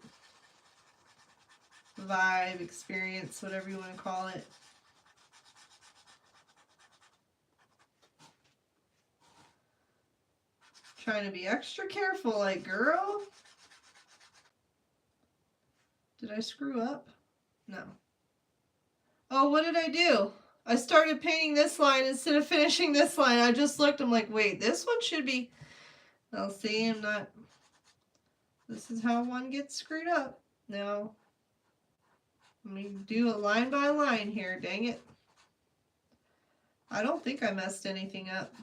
vibe, experience, whatever you want to call it. Trying to be extra careful, like, girl. Did I screw up? No. Oh, what did I do? I started painting this line instead of finishing this line. I just looked, I'm like, wait, this one should be... I'll see, I'm not... This is how one gets screwed up. Now, let me do a line by line here, dang it. I don't think I messed anything up.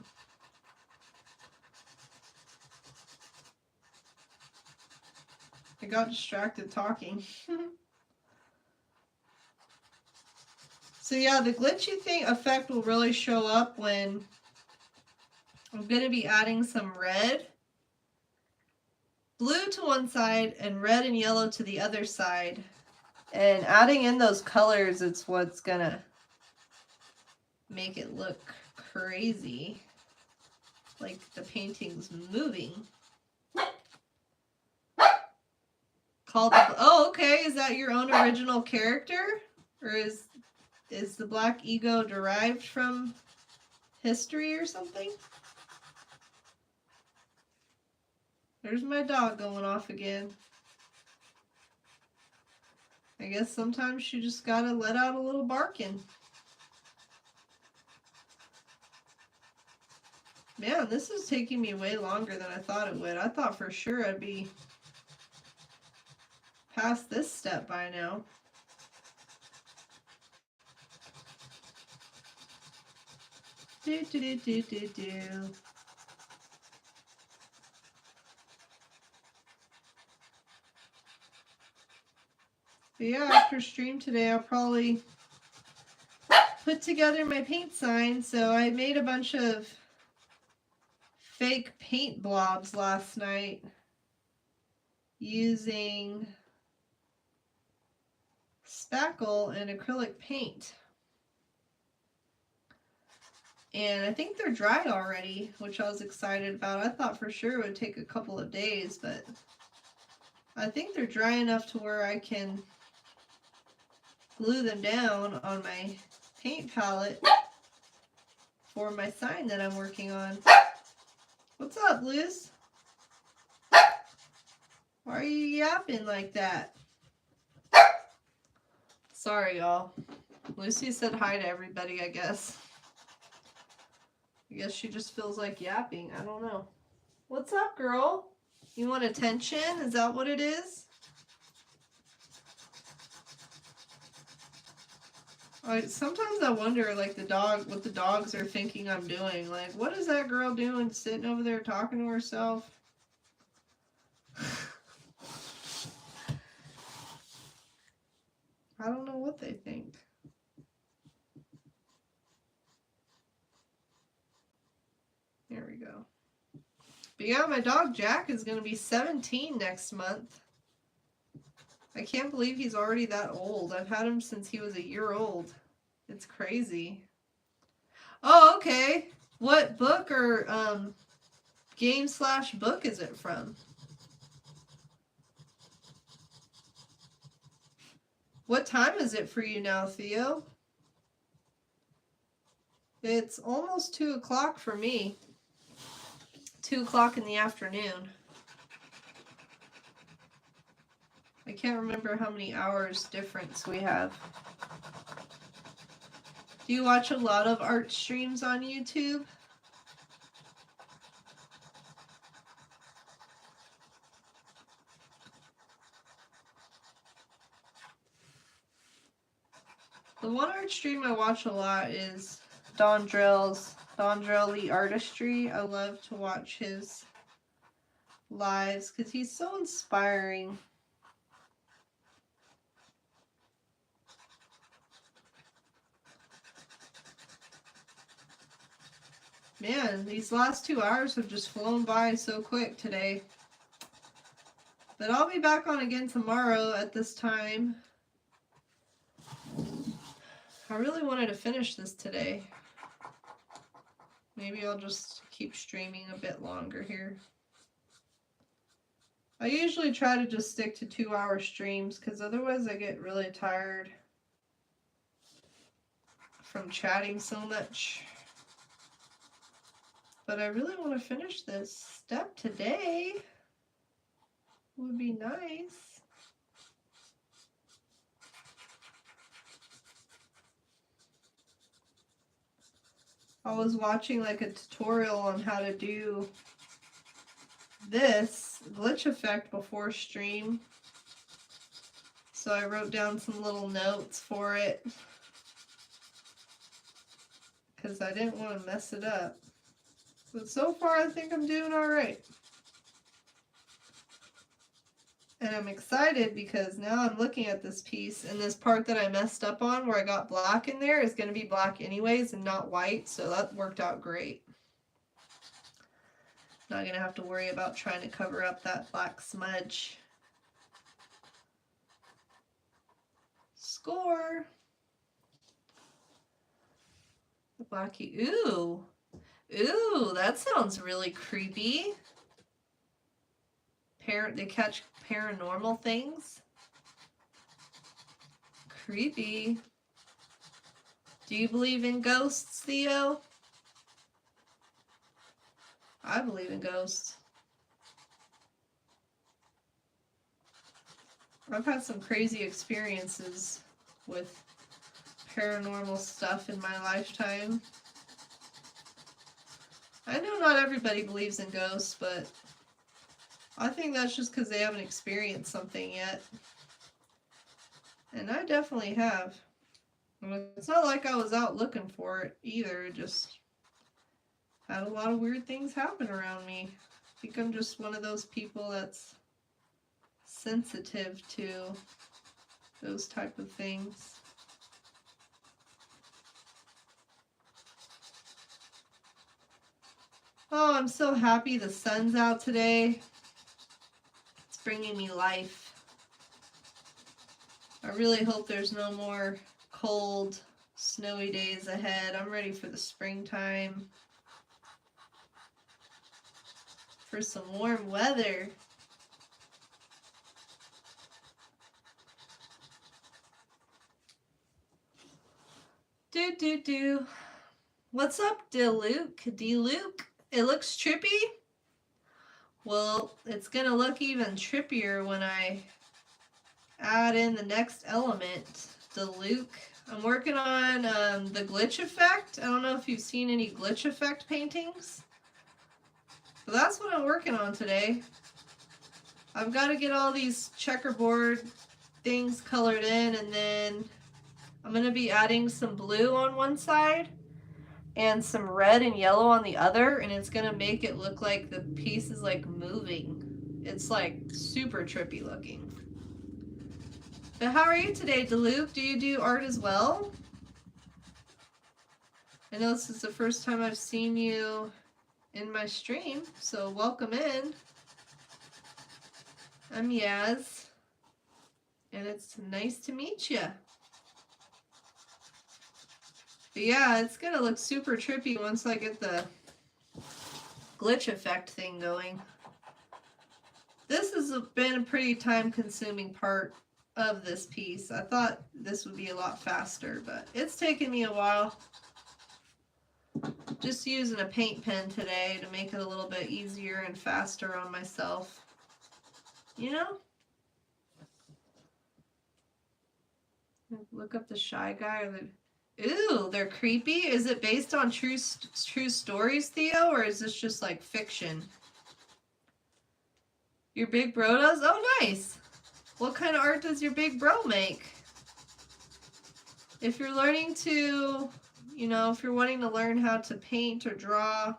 I got distracted talking. So yeah, the glitchy thing effect will really show up when I'm going to be adding some red, blue to one side, and red and yellow to the other side. And adding in those colors, it's what's going to make it look crazy. Like the painting's moving. Oh, okay. Is that your own original character? Or is the black ego derived from history or something? There's my dog going off again. I guess sometimes you just gotta let out a little barking. Man, this is taking me way longer than I thought it would. I thought for sure I'd be past this step by now. Do. But yeah, after stream today, I'll probably put together my paint sign. So I made a bunch of fake paint blobs last night using spackle and acrylic paint. And I think they're dry already, which I was excited about. I thought for sure it would take a couple of days, but I think they're dry enough to where I can glue them down on my paint palette for my sign that I'm working on. What's up, Liz? Why are you yapping like that? Sorry, y'all. Lucy said hi to everybody, I guess. I guess she just feels like yapping. I don't know. What's up, girl? You want attention? Is that what it is? Sometimes I wonder, like, what the dogs are thinking I'm doing. Like, what is that girl doing sitting over there talking to herself? I don't know what they think. Here we go. But yeah, my dog Jack is going to be 17 next month. I can't believe he's already that old. I've had him since he was a year old. It's crazy. Oh, okay. What book or game/book is it from? What time is it for you now, Theo? It's almost 2 o'clock for me. 2 o'clock in the afternoon. I can't remember how many hours difference we have. Do you watch a lot of art streams on YouTube? The one art stream I watch a lot is Don Drill the Artistry. I love to watch his lives because he's so inspiring. Man, these last 2 hours have just flown by so quick today. But I'll be back on again tomorrow at this time. I really wanted to finish this today. Maybe I'll just keep streaming a bit longer here. I usually try to just stick to 2-hour streams because otherwise I get really tired from chatting so much. But I really want to finish this step today. Would be nice. I was watching like a tutorial on how to do this glitch effect before stream. So I wrote down some little notes for it because I didn't want to mess it up. But so far I think I'm doing all right. And I'm excited because now I'm looking at this piece, and this part that I messed up on where I got black in there is going to be black anyways and not white, so that worked out great. Not going to have to worry about trying to cover up that black smudge. Score! The blacky. Ooh! Ooh, that sounds really creepy. They catch paranormal things. Creepy. Do you believe in ghosts, Theo? I believe in ghosts. I've had some crazy experiences with paranormal stuff in my lifetime. I know not everybody believes in ghosts, but I think that's just because they haven't experienced something yet. And I definitely have. It's not like I was out looking for it either. It just had a lot of weird things happen around me. I think I'm just one of those people that's sensitive to those type of things. Oh, I'm so happy the sun's out today. It's bringing me life. I really hope there's no more cold, snowy days ahead. I'm ready for the springtime. For some warm weather. Do. What's up, D-Luke? D-Luke? It looks trippy? Well, it's gonna look even trippier when I add in the next element, D-Luke. I'm working on the glitch effect. I don't know if you've seen any glitch effect paintings. But that's what I'm working on today. I've got to get all these checkerboard things colored in, and then I'm going to be adding some blue on one side and some red and yellow on the other, and it's going to make it look like the piece is like moving. It's like super trippy looking. But how are you today, DeLuke? Do you do art as well? I know this is the first time I've seen you in my stream, so welcome in. I'm Yaz, and it's nice to meet you. But yeah, it's gonna look super trippy once I get the glitch effect thing going. This has been a pretty time-consuming part of this piece. I thought this would be a lot faster, but it's taken me a while. Just using a paint pen today to make it a little bit easier and faster on myself. You know? Look up the Shy Guy. Or the... Ooh, they're creepy. Is it based on true stories, Theo, or is this just like fiction? Your big bro does? Oh, nice. What kind of art does your big bro make? If you're learning to, you know, if you're wanting to learn how to paint or draw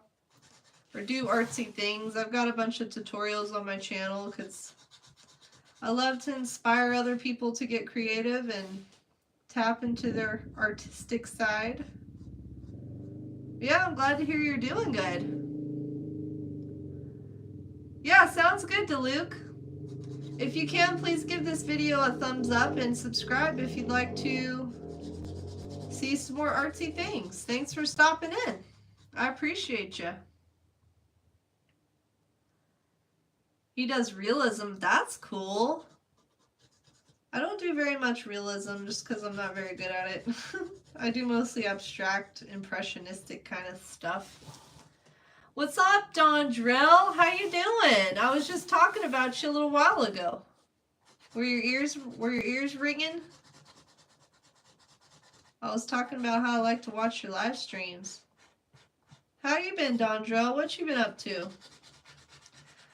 or do artsy things, I've got a bunch of tutorials on my channel because I love to inspire other people to get creative and tap into their artistic side. Yeah, I'm glad to hear you're doing good. Yeah, sounds good, DeLuke. If you can, please give this video a thumbs up and subscribe if you'd like to see some more artsy things. Thanks for stopping in. I appreciate you. He does realism. That's cool. I don't do very much realism just because I'm not very good at it. I do mostly abstract, impressionistic kind of stuff. What's up, Dondrell? How you doing? I was just talking about you a little while ago. Were your ears ringing? I was talking about how I like to watch your live streams. How you been, Dondrell? What you been up to?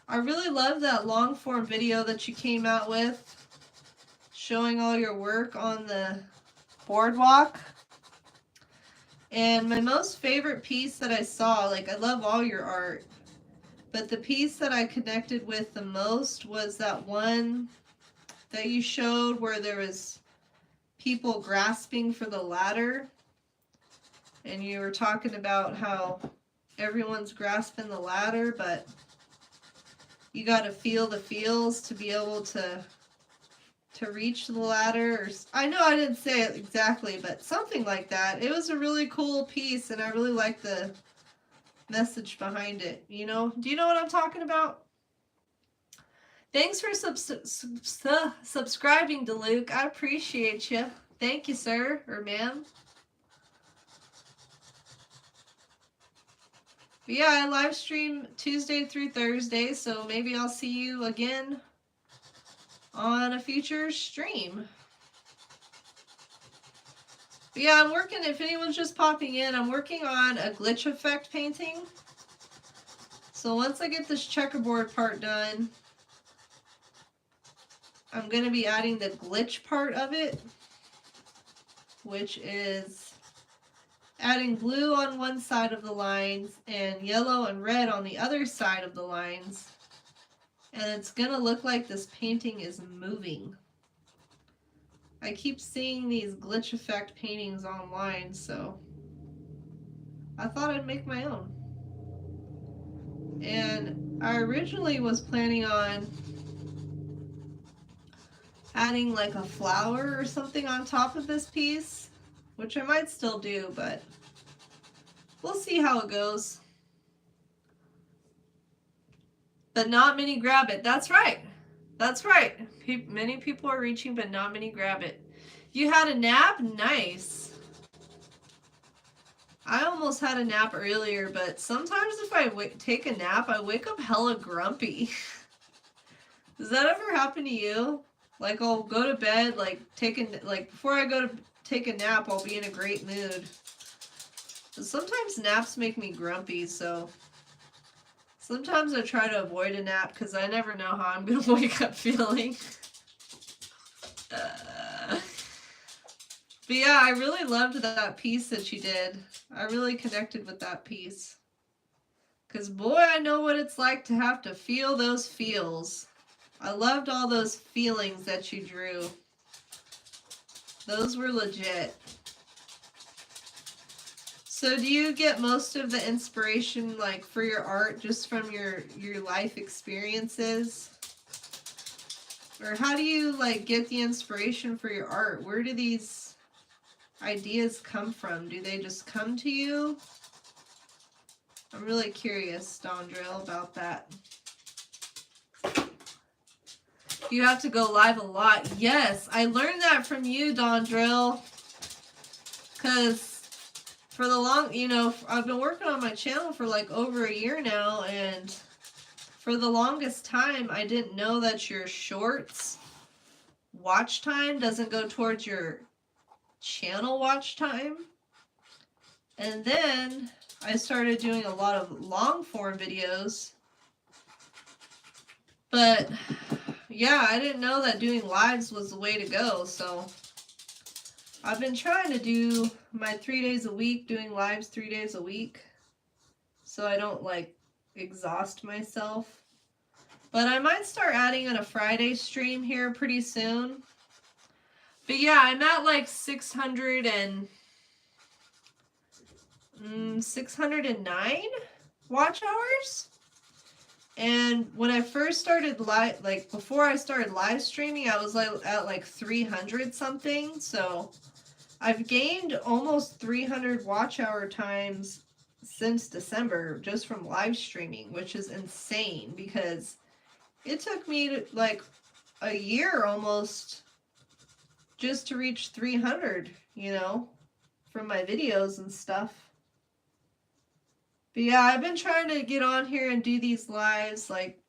I really love that long form video that you came out with, showing all your work on the boardwalk. And my most favorite piece that I saw, like I love all your art, but the piece that I connected with the most was that one that you showed where there was people grasping for the ladder. And you were talking about how everyone's grasping the ladder, but you got to feel the feels to be able to reach the ladder. Or, I know I didn't say it exactly, but something like that. It was a really cool piece, and I really like the message behind it. You know, do you know what I'm talking about? Thanks for subscribing, DeLuke. I appreciate you. Thank you, sir or ma'am. But yeah, I live stream Tuesday through Thursday, so maybe I'll see you again on a future stream. But yeah, I'm working, if anyone's just popping in, I'm working on a glitch effect painting. So once I get this checkerboard part done, I'm going to be adding the glitch part of it, which is adding blue on one side of the lines and yellow and red on the other side of the lines. And it's going to look like this painting is moving. I keep seeing these glitch effect paintings online, so I thought I'd make my own. And I originally was planning on adding like a flower or something on top of this piece, which I might still do, but we'll see how it goes. But not many grab it. That's right. That's right. Many people are reaching, but not many grab it. You had a nap? Nice. I almost had a nap earlier, but sometimes if I take a nap, I wake up hella grumpy. Does that ever happen to you? Like I'll go to bed, like before I go to take a nap, I'll be in a great mood. But sometimes naps make me grumpy, so sometimes I try to avoid a nap because I never know how I'm going to wake up feeling. But yeah, I really loved that piece that you did. I really connected with that piece. Because boy, I know what it's like to have to feel those feels. I loved all those feelings that you drew. Those were legit. So do you get most of the inspiration like for your art just from your life experiences? Or how do you like get the inspiration for your art? Where do these ideas come from? Do they just come to you? I'm really curious, Dondrell, about that. You have to go live a lot. Yes, I learned that from you, Dondrell. Because for the long, you know, I've been working on my channel for like over a year now, and for the longest time, I didn't know that your shorts watch time doesn't go towards your channel watch time. And then I started doing a lot of long form videos. But yeah, I didn't know that doing lives was the way to go, so I've been trying to do my 3 days a week, doing lives 3 days a week, so I don't like exhaust myself. But I might start adding in a Friday stream here pretty soon. But yeah, I'm at like 609 watch hours. And when I first started before I started live streaming, I was like at like 300 something. So I've gained almost 300 watch hour times since December just from live streaming, which is insane because it took me like a year almost just to reach 300, you know, from my videos and stuff. But yeah, I've been trying to get on here and do these lives. Like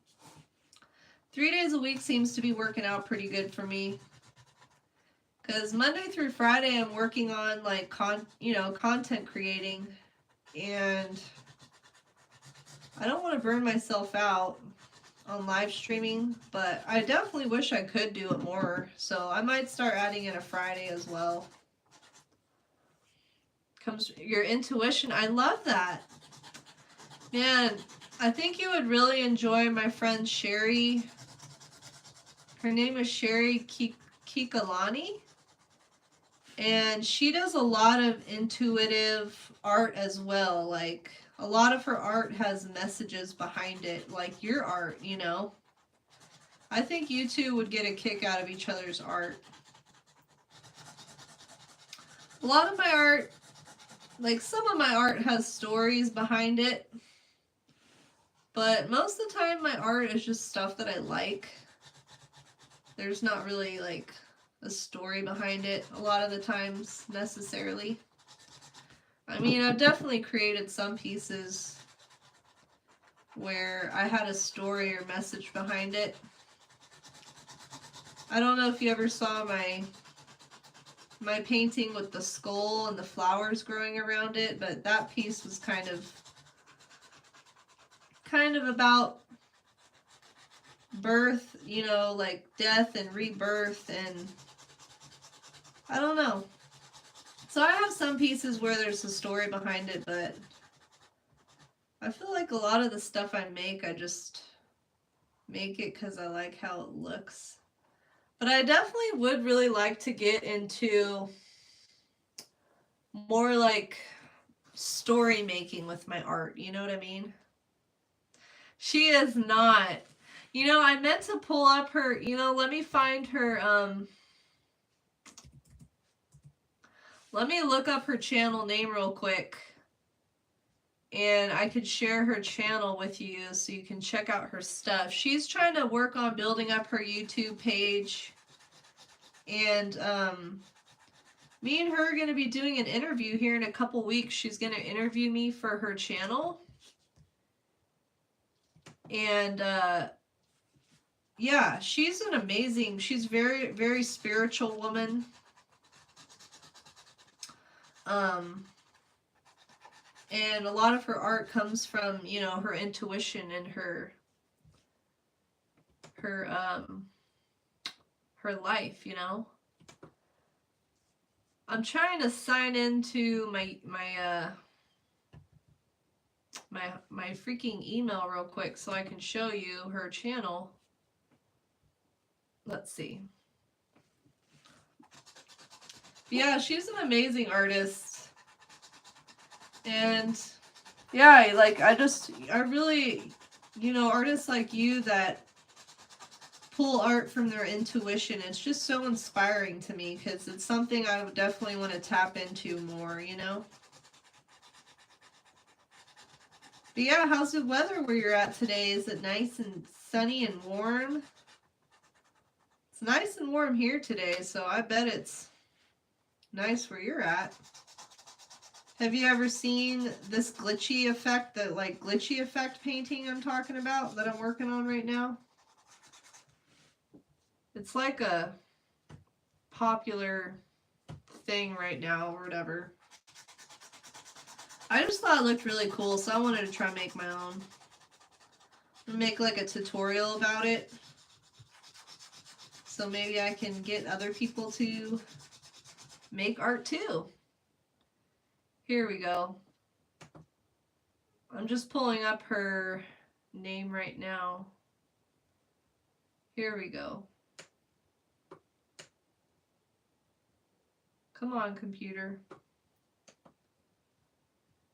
3 days a week seems to be working out pretty good for me. Because Monday through Friday I'm working on like content creating, and I don't want to burn myself out on live streaming, but I definitely wish I could do it more. So I might start adding in a Friday as well. Comes your intuition. I love that. Man, I think you would really enjoy my friend Sherry. Her name is Sherry Kikalani. And she does a lot of intuitive art as well. Like, a lot of her art has messages behind it, like your art, you know. I think you two would get a kick out of each other's art. A lot of my art, like some of my art has stories behind it. But most of the time my art is just stuff that I like. There's not really like a story behind it a lot of the times necessarily. I mean, I've definitely created some pieces where I had a story or message behind it. I don't know if you ever saw my painting with the skull and the flowers growing around it, but that piece was kind of about birth, you know, like death and rebirth, and I don't know. So I have some pieces where there's a story behind it, but I feel like a lot of the stuff I make, I just make it because I like how it looks. But I definitely would really like to get into more like story making with my art, you know what I mean? She is not. You know, I meant to pull up her, you know, let me find her, let me look up her channel name real quick. And I could share her channel with you so you can check out her stuff. She's trying to work on building up her YouTube page. And me and her are going to be doing an interview here in a couple weeks. She's going to interview me for her channel. And yeah, she's an amazing, she's very, very spiritual woman. And a lot of her art comes from, you know, her intuition and her life, you know. I'm trying to sign into my freaking email real quick so I can show you her channel. Let's see. Yeah, she's an amazing artist. And yeah, like I really, you know, artists like you that pull art from their intuition, it's just so inspiring to me because it's something I would definitely want to tap into more, you know? But yeah, how's the weather where you're at today? Is it nice and sunny and warm? It's nice and warm here today, so I bet it's nice where you're at. Have you ever seen this glitchy effect, the like glitchy effect painting I'm talking about that I'm working on right now? It's like a popular thing right now or whatever. I just thought it looked really cool, so I wanted to try and make my own. Make like a tutorial about it. So maybe I can get other people to make art too. Here we go. I'm just pulling up her name right now. Here we go. Come on, computer.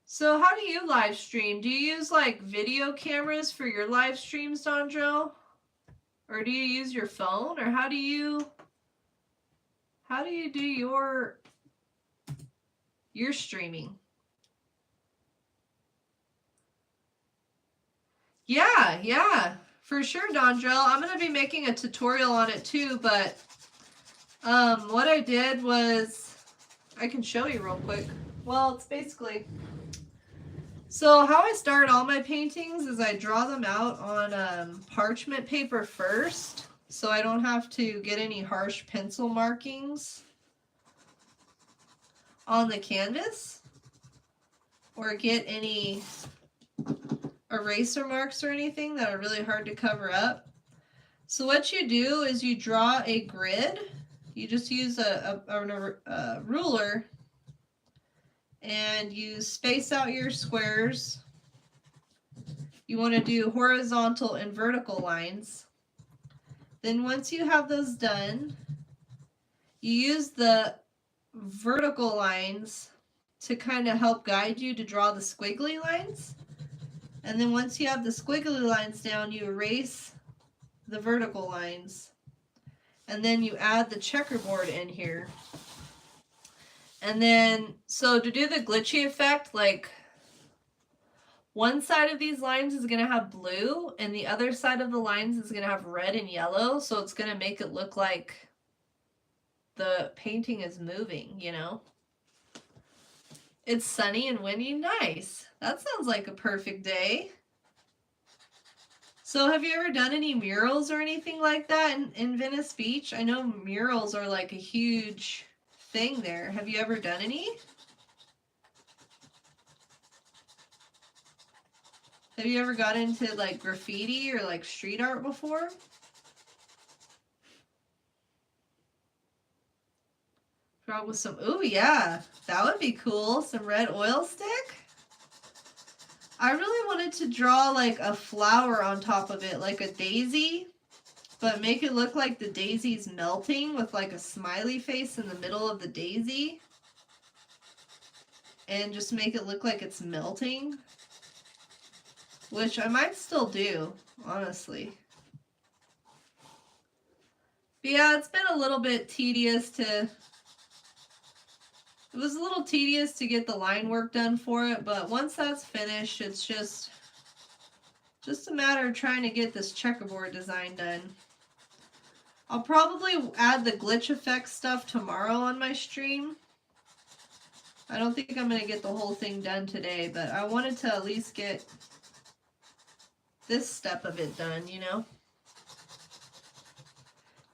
So how do you live stream? Do you use like video cameras for your live streams, Dondro? Or do you use your phone? Or how do you do your streaming? Yeah. For sure, Dondrell. I'm going to be making a tutorial on it too, but what I did was, I can show you real quick. Well, it's basically, so how I start all my paintings is I draw them out on parchment paper first, so I don't have to get any harsh pencil markings on the canvas or get any eraser marks or anything that are really hard to cover up. So what you do is you draw a grid. You just use a ruler and you space out your squares. You want to do horizontal and vertical lines. Then once you have those done, you use the vertical lines to kind of help guide you to draw the squiggly lines. And then once you have the squiggly lines down, you erase the vertical lines. And then you add the checkerboard in here. And then, so to do the glitchy effect, like one side of these lines is going to have blue and the other side of the lines is going to have red and yellow. So it's going to make it look like the painting is moving, you know? It's sunny and windy. Nice. That sounds like a perfect day. So have you ever done any murals or anything like that in Venice Beach? I know murals are like a huge thing there. Have you ever done any? Have you ever got into like graffiti or like street art before? Draw with some, ooh yeah, that would be cool. Some red oil stick. I really wanted to draw like a flower on top of it, like a daisy, but make it look like the daisy's melting with like a smiley face in the middle of the daisy. And just make it look like it's melting. Which I might still do, honestly. But yeah, it's been a little bit tedious to... It was a little tedious to get the line work done for it, but once that's finished, it's just a matter of trying to get this checkerboard design done. I'll probably add the glitch effect stuff tomorrow on my stream. I don't think I'm going to get the whole thing done today, but I wanted to at least get this step of it done, you know?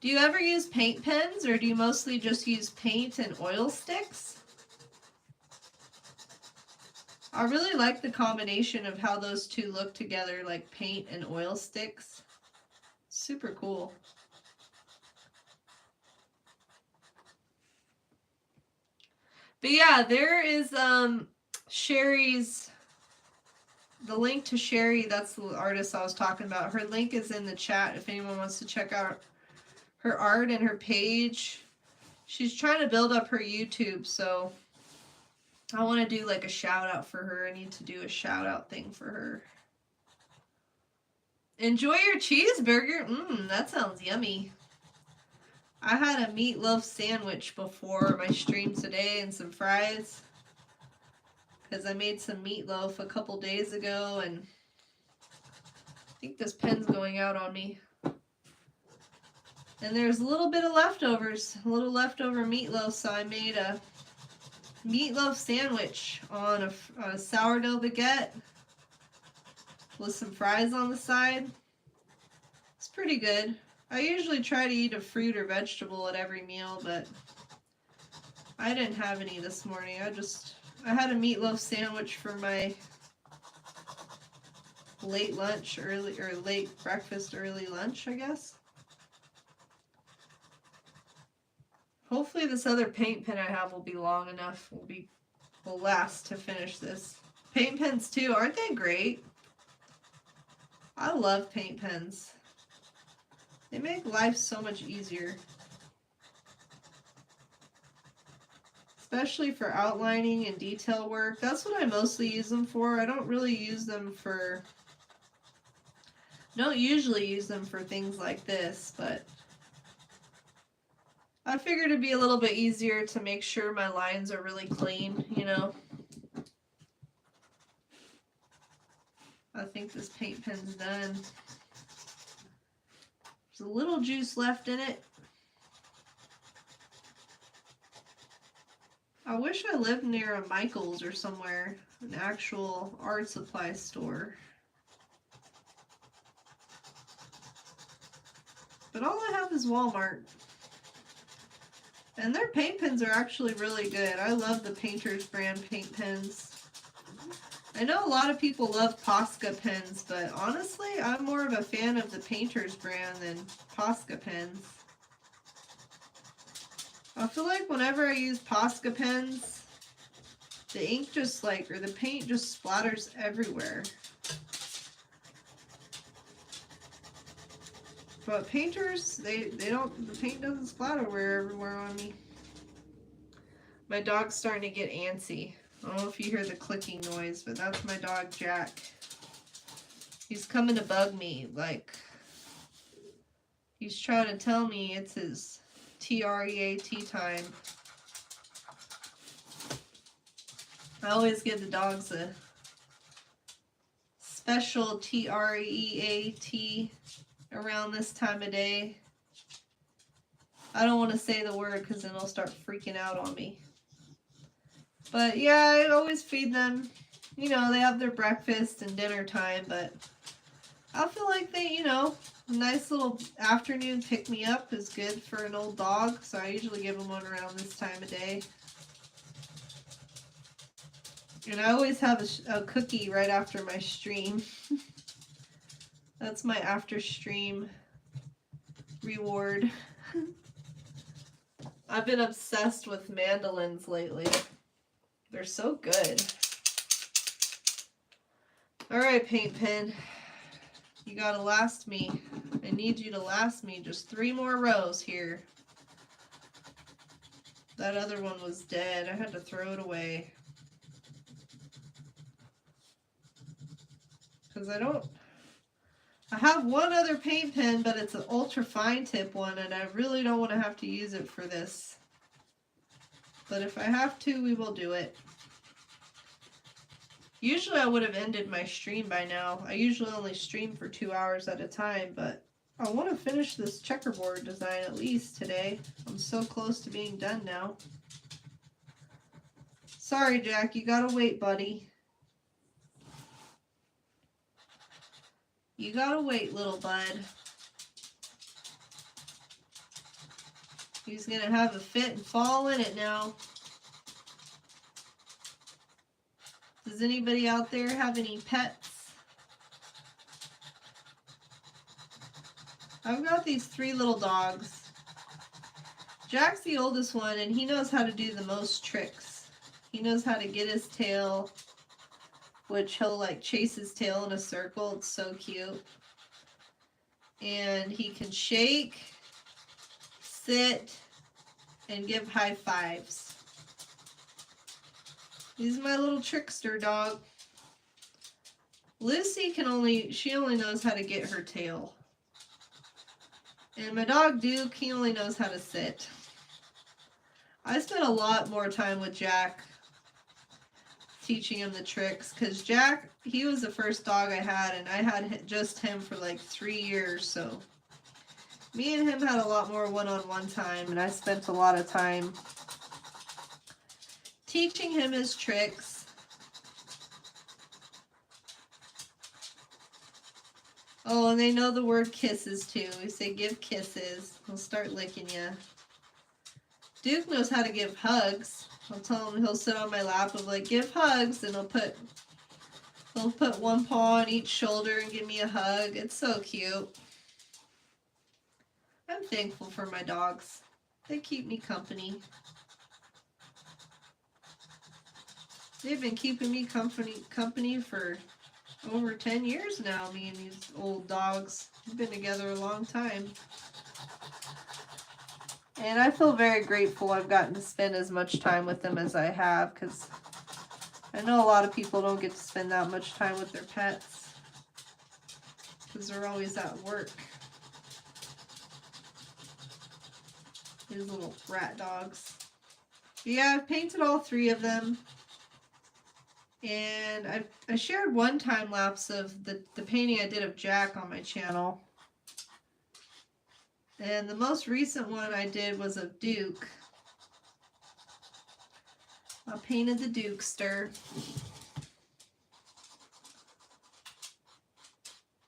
Do you ever use paint pens, or do you mostly just use paint and oil sticks? I really like the combination of how those two look together, like paint and oil sticks. Super cool. But yeah, there is Sherry's, the link to Sherry, that's the artist I was talking about. Her link is in the chat if anyone wants to check out her art and her page. She's trying to build up her YouTube, so I want to do like a shout out for her. I need to do a shout out thing for her. Enjoy your cheeseburger. That sounds yummy. I had a meatloaf sandwich before my stream today and some fries. Because I made some meatloaf a couple days ago and I think this pen's going out on me. And there's a little bit of leftovers, a little leftover meatloaf, so I made a meatloaf sandwich on a sourdough baguette with some fries on the side. It's pretty good. I usually try to eat a fruit or vegetable at every meal, but I didn't have any this morning. I had a meatloaf sandwich for my late lunch, late breakfast, early lunch, I guess. Hopefully this other paint pen I have will be long enough, will last to finish this. Paint pens too, aren't they great? I love paint pens. They make life so much easier. Especially for outlining and detail work. That's what I mostly use them for. I don't really use them for... Don't usually use them for things like this, but... I figured it'd be a little bit easier to make sure my lines are really clean, you know. I think this paint pen's done. There's a little juice left in it. I wish I lived near a Michael's or somewhere, an actual art supply store. But all I have is Walmart. And their paint pens are actually really good. I love the Painter's brand paint pens. I know a lot of people love Posca pens, but honestly, I'm more of a fan of the Painter's brand than Posca pens. I feel like whenever I use Posca pens, the ink just or the paint just splatters everywhere. But Painters, the paint doesn't splatter everywhere on me. My dog's starting to get antsy. I don't know if you hear the clicking noise, but that's my dog, Jack. He's coming to bug me, like, he's trying to tell me it's his TREAT time. I always give the dogs a special TREAT around this time of day. I don't want to say the word because then they'll start freaking out on me. But yeah, I always feed them. You know, they have their breakfast and dinner time, but I feel like they, you know, a nice little afternoon pick-me-up is good for an old dog, so I usually give them one around this time of day. And I always have a cookie right after my stream. That's my after-stream reward. I've been obsessed with mandolins lately. They're so good. Alright, paint pen. You gotta last me. I need you to last me just 3 more rows here. That other one was dead. I had to throw it away. Because I have one other paint pen, but it's an ultra fine tip one, and I really don't want to have to use it for this. But if I have to, we will do it. Usually I would have ended my stream by now. I usually only stream for 2 hours at a time, but I want to finish this checkerboard design at least today. I'm so close to being done now. Sorry, Jack, you gotta wait, buddy. You gotta wait, little bud. He's gonna have a fit and fall in it now. Does anybody out there have any pets? I've got these 3 little dogs. Jack's the oldest one, and he knows how to do the most tricks. He knows how to get his tail, which he'll like chase his tail in a circle. It's so cute. And he can shake, sit, and give high fives. He's my little trickster dog. Lucy she only knows how to get her tail. And my dog Duke, he only knows how to sit. I spent a lot more time with Jack teaching him the tricks, because Jack, he was the first dog I had, and I had just him for like 3 years, so me and him had a lot more one-on-one time, and I spent a lot of time teaching him his tricks. Oh, and they know the word kisses too. We say give kisses. He'll start licking you. Duke knows how to give hugs. I'll tell him, he'll sit on my lap and like, give hugs, and he'll put one paw on each shoulder and give me a hug. It's so cute. I'm thankful for my dogs. They keep me company. They've been keeping me company for over 10 years now, me and these old dogs. We've been together a long time. And I feel very grateful I've gotten to spend as much time with them as I have, because I know a lot of people don't get to spend that much time with their pets because they're always at work. These little rat dogs. But yeah, I've painted all 3 of them. And I shared one time lapse of the painting I did of Jack on my channel. And the most recent one I did was of Duke. I painted the Dukester.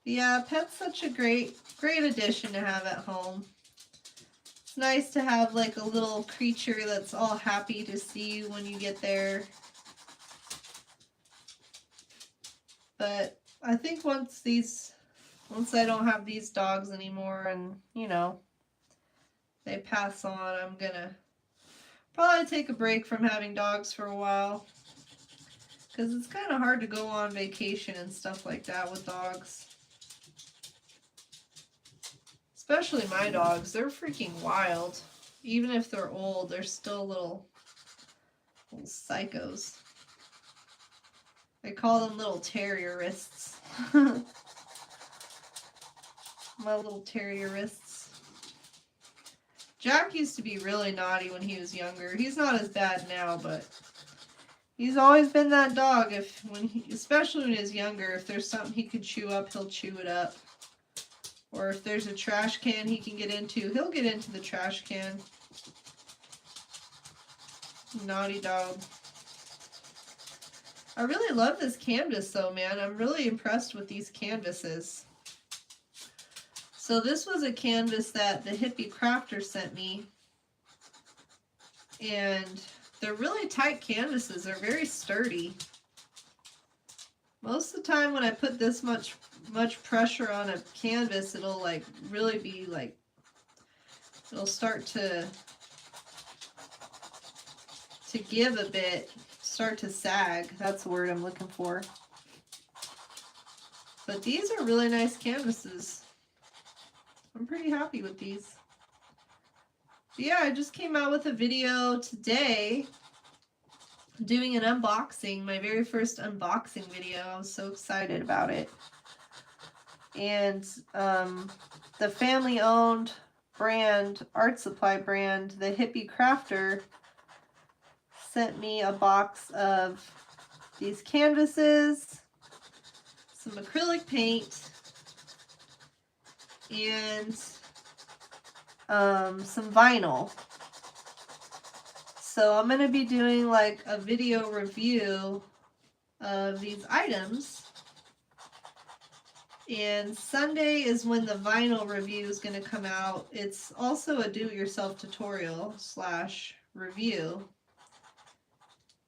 Yeah, pet's such a great addition to have at home. It's nice to have like a little creature that's all happy to see you when you get there. But I think once I don't have these dogs anymore and, you know, they pass on, I'm gonna probably take a break from having dogs for a while. Because it's kind of hard to go on vacation and stuff like that with dogs. Especially my dogs. They're freaking wild. Even if they're old, they're still little psychos. I call them little terrierists. My little terrierists. Jack used to be really naughty when he was younger. He's not as bad now, but he's always been that dog. Especially when he's younger, if there's something he could chew up, he'll chew it up. Or if there's a trash can he can get into, he'll get into the trash can. Naughty dog. I really love this canvas though, man. I'm really impressed with these canvases. So this was a canvas that the hippie crafter sent me. And they're really tight canvases. They're very sturdy. Most of the time when I put this much pressure on a canvas, it'll like really be like, it'll start to give a bit, start to sag. That's the word I'm looking for. But these are really nice canvases. I'm pretty happy with these. But yeah, I just came out with a video today doing an unboxing, my very first unboxing video. I was so excited about it. And the family-owned brand, art supply brand, the Hippie Crafter, sent me a box of these canvases, some acrylic paint, and some vinyl. So I'm going to be doing like a video review of these items. And Sunday is when the vinyl review is going to come out. It's also a do-it-yourself tutorial / review.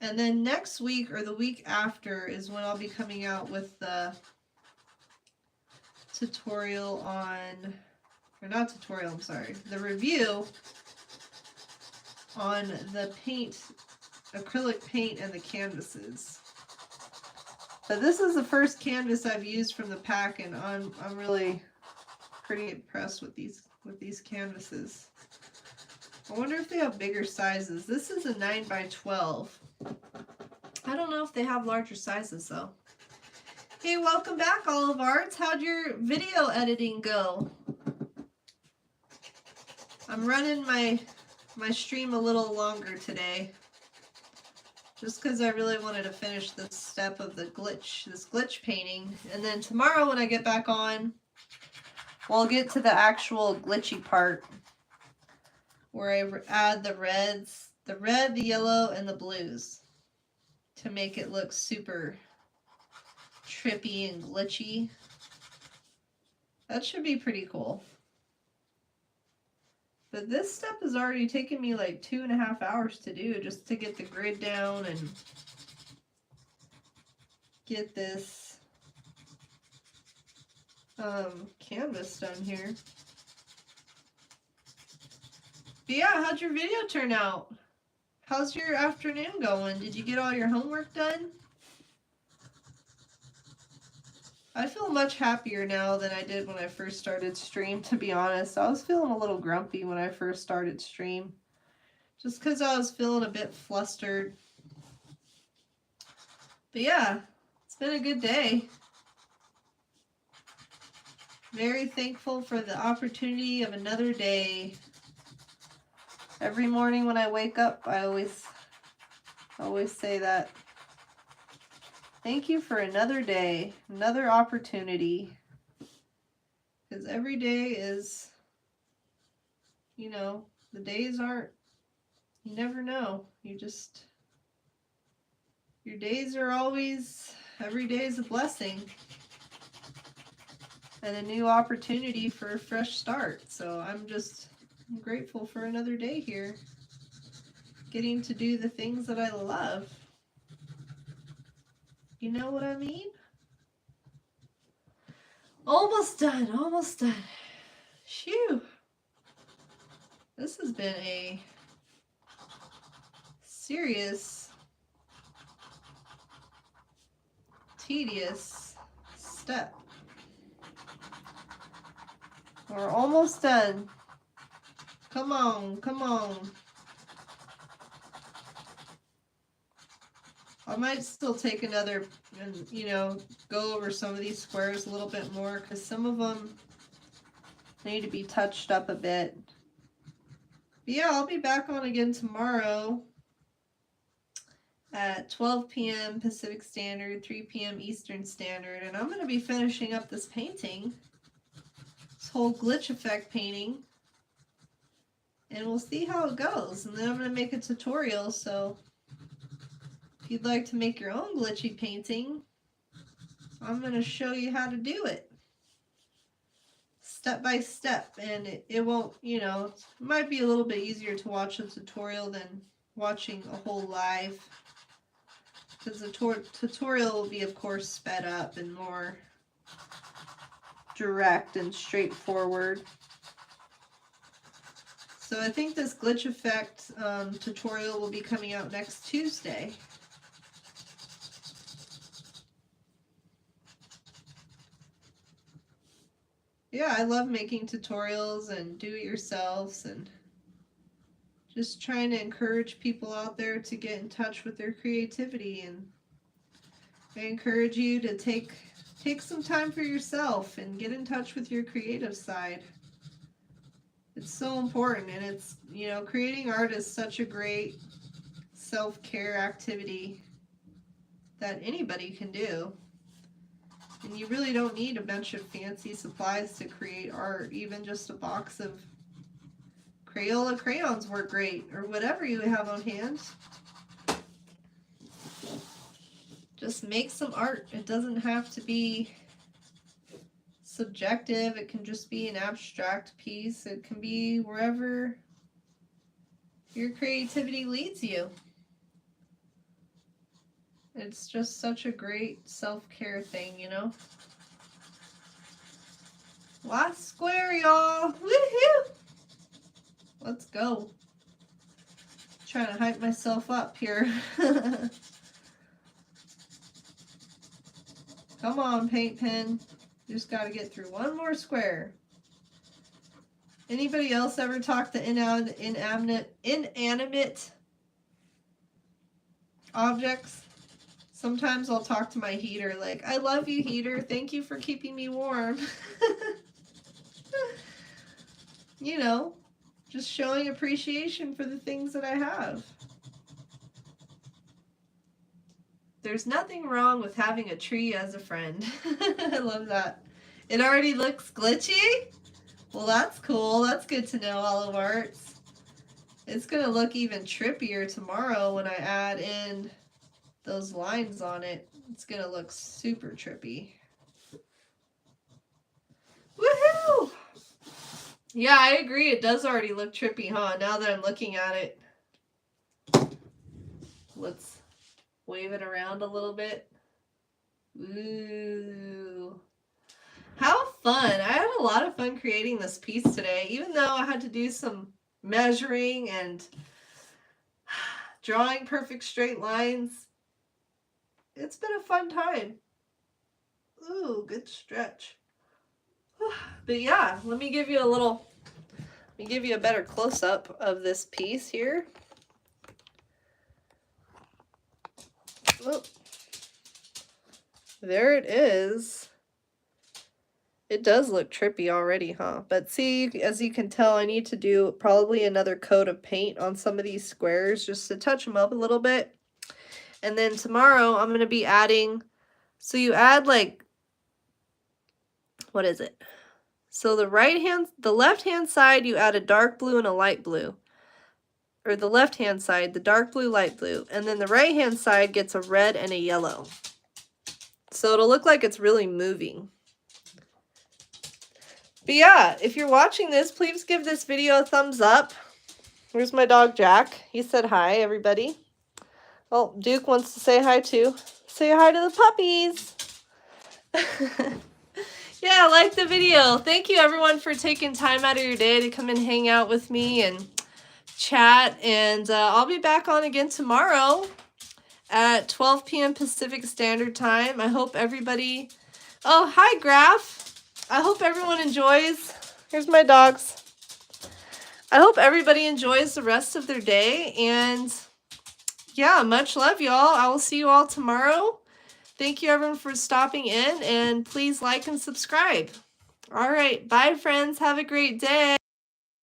And then next week or the week after is when I'll be coming out with the tutorial on, or not tutorial, I'm sorry, the review on the paint, acrylic paint and the canvases. But this is the first canvas I've used from the pack, and I'm really pretty impressed with these canvases. I wonder if they have bigger sizes. This is a 9x12. I don't know if they have larger sizes though. Hey, welcome back, Olive Arts. How'd your video editing go? I'm running my stream a little longer today. Just because I really wanted to finish this step of this glitch painting. And then tomorrow when I get back on, we'll get to the actual glitchy part where I add the reds, the red, the yellow, and the blues to make it look super trippy and glitchy. That should be pretty cool. But this step has already taken me like 2.5 hours to do, just to get the grid down and get this canvas done here. But yeah, how'd your video turn out? How's your afternoon going? Did you get all your homework done? I feel much happier now than I did when I first started stream, to be honest. I was feeling a little grumpy when I first started stream. Just because I was feeling a bit flustered. But yeah, it's been a good day. Very thankful for the opportunity of another day. Every morning when I wake up, I always say that. Thank you for another day, another opportunity. Because every day is you know, the days aren't, you never know. Your days are always, every day is a blessing and a new opportunity for a fresh start. So I'm grateful for another day here, getting to do the things that I love. You know what I mean? Almost done, almost done. Phew. This has been a serious, tedious step. We're almost done. Come on, come on. I might still take another and, you know, go over some of these squares a little bit more because some of them need to be touched up a bit. But yeah, I'll be back on again tomorrow at 12 p.m. Pacific Standard, 3 p.m. Eastern Standard, and I'm going to be finishing up this painting, this whole glitch effect painting, and we'll see how it goes. And then I'm going to make a tutorial, so if you'd like to make your own glitchy painting, I'm going to show you how to do it step by step, and it won't, you know, it might be a little bit easier to watch a tutorial than watching a whole live, because the tutorial will be, of course, sped up and more direct and straightforward. So I think this glitch effect tutorial will be coming out next Tuesday. Yeah, I love making tutorials and do-it-yourselves and just trying to encourage people out there to get in touch with their creativity. And I encourage you to take some time for yourself and get in touch with your creative side. It's so important, and it's, you know, creating art is such a great self-care activity that anybody can do. And you really don't need a bunch of fancy supplies to create art. Even just a box of Crayola crayons work great, or whatever you have on hand. Just make some art. It doesn't have to be subjective. It can just be an abstract piece. It can be wherever your creativity leads you. It's just such a great self-care thing, you know? Last square, y'all. Woohoo! Let's go. Trying to hype myself up here. Come on, paint pen. Just got to get through one more square. Anybody else ever talk to inanimate objects? Sometimes I'll talk to my heater like, I love you, heater. Thank you for keeping me warm. You know, just showing appreciation for the things that I have. There's nothing wrong with having a tree as a friend. I love that. It already looks glitchy? Well, that's cool. That's good to know, Olive Arts. It's going to look even trippier tomorrow when I add in those lines on it. It's going to look super trippy. Woohoo! Yeah, I agree. It does already look trippy, huh? Now that I'm looking at it. Let's wave it around a little bit. Ooh. How fun. I had a lot of fun creating this piece today, even though I had to do some measuring and drawing perfect straight lines. It's been a fun time. Ooh, good stretch. But yeah, let me give you a better close-up of this piece here. Oh, there it is. It does look trippy already, huh? But see, as you can tell, I need to do probably another coat of paint on some of these squares just to touch them up a little bit. And then tomorrow I'm going to be adding, so you add like, what is it? So the left-hand side, you add a dark blue and a light blue. Or the left-hand side, the dark blue, light blue. And then the right-hand side gets a red and a yellow. So it'll look like it's really moving. But yeah, if you're watching this, please give this video a thumbs up. Here's my dog, Jack. He said hi, everybody. Oh, Duke wants to say hi, too. Say hi to the puppies. Yeah, like the video. Thank you, everyone, for taking time out of your day to come and hang out with me and chat. And I'll be back on again tomorrow at 12 p.m. Pacific Standard Time. I hope everybody... Oh, hi, Graph. I hope everyone enjoys... Here's my dogs. I hope everybody enjoys the rest of their day. And yeah, much love, y'all. I will see you all tomorrow. Thank you, everyone, for stopping in. And please like and subscribe. All right. Bye, friends. Have a great day.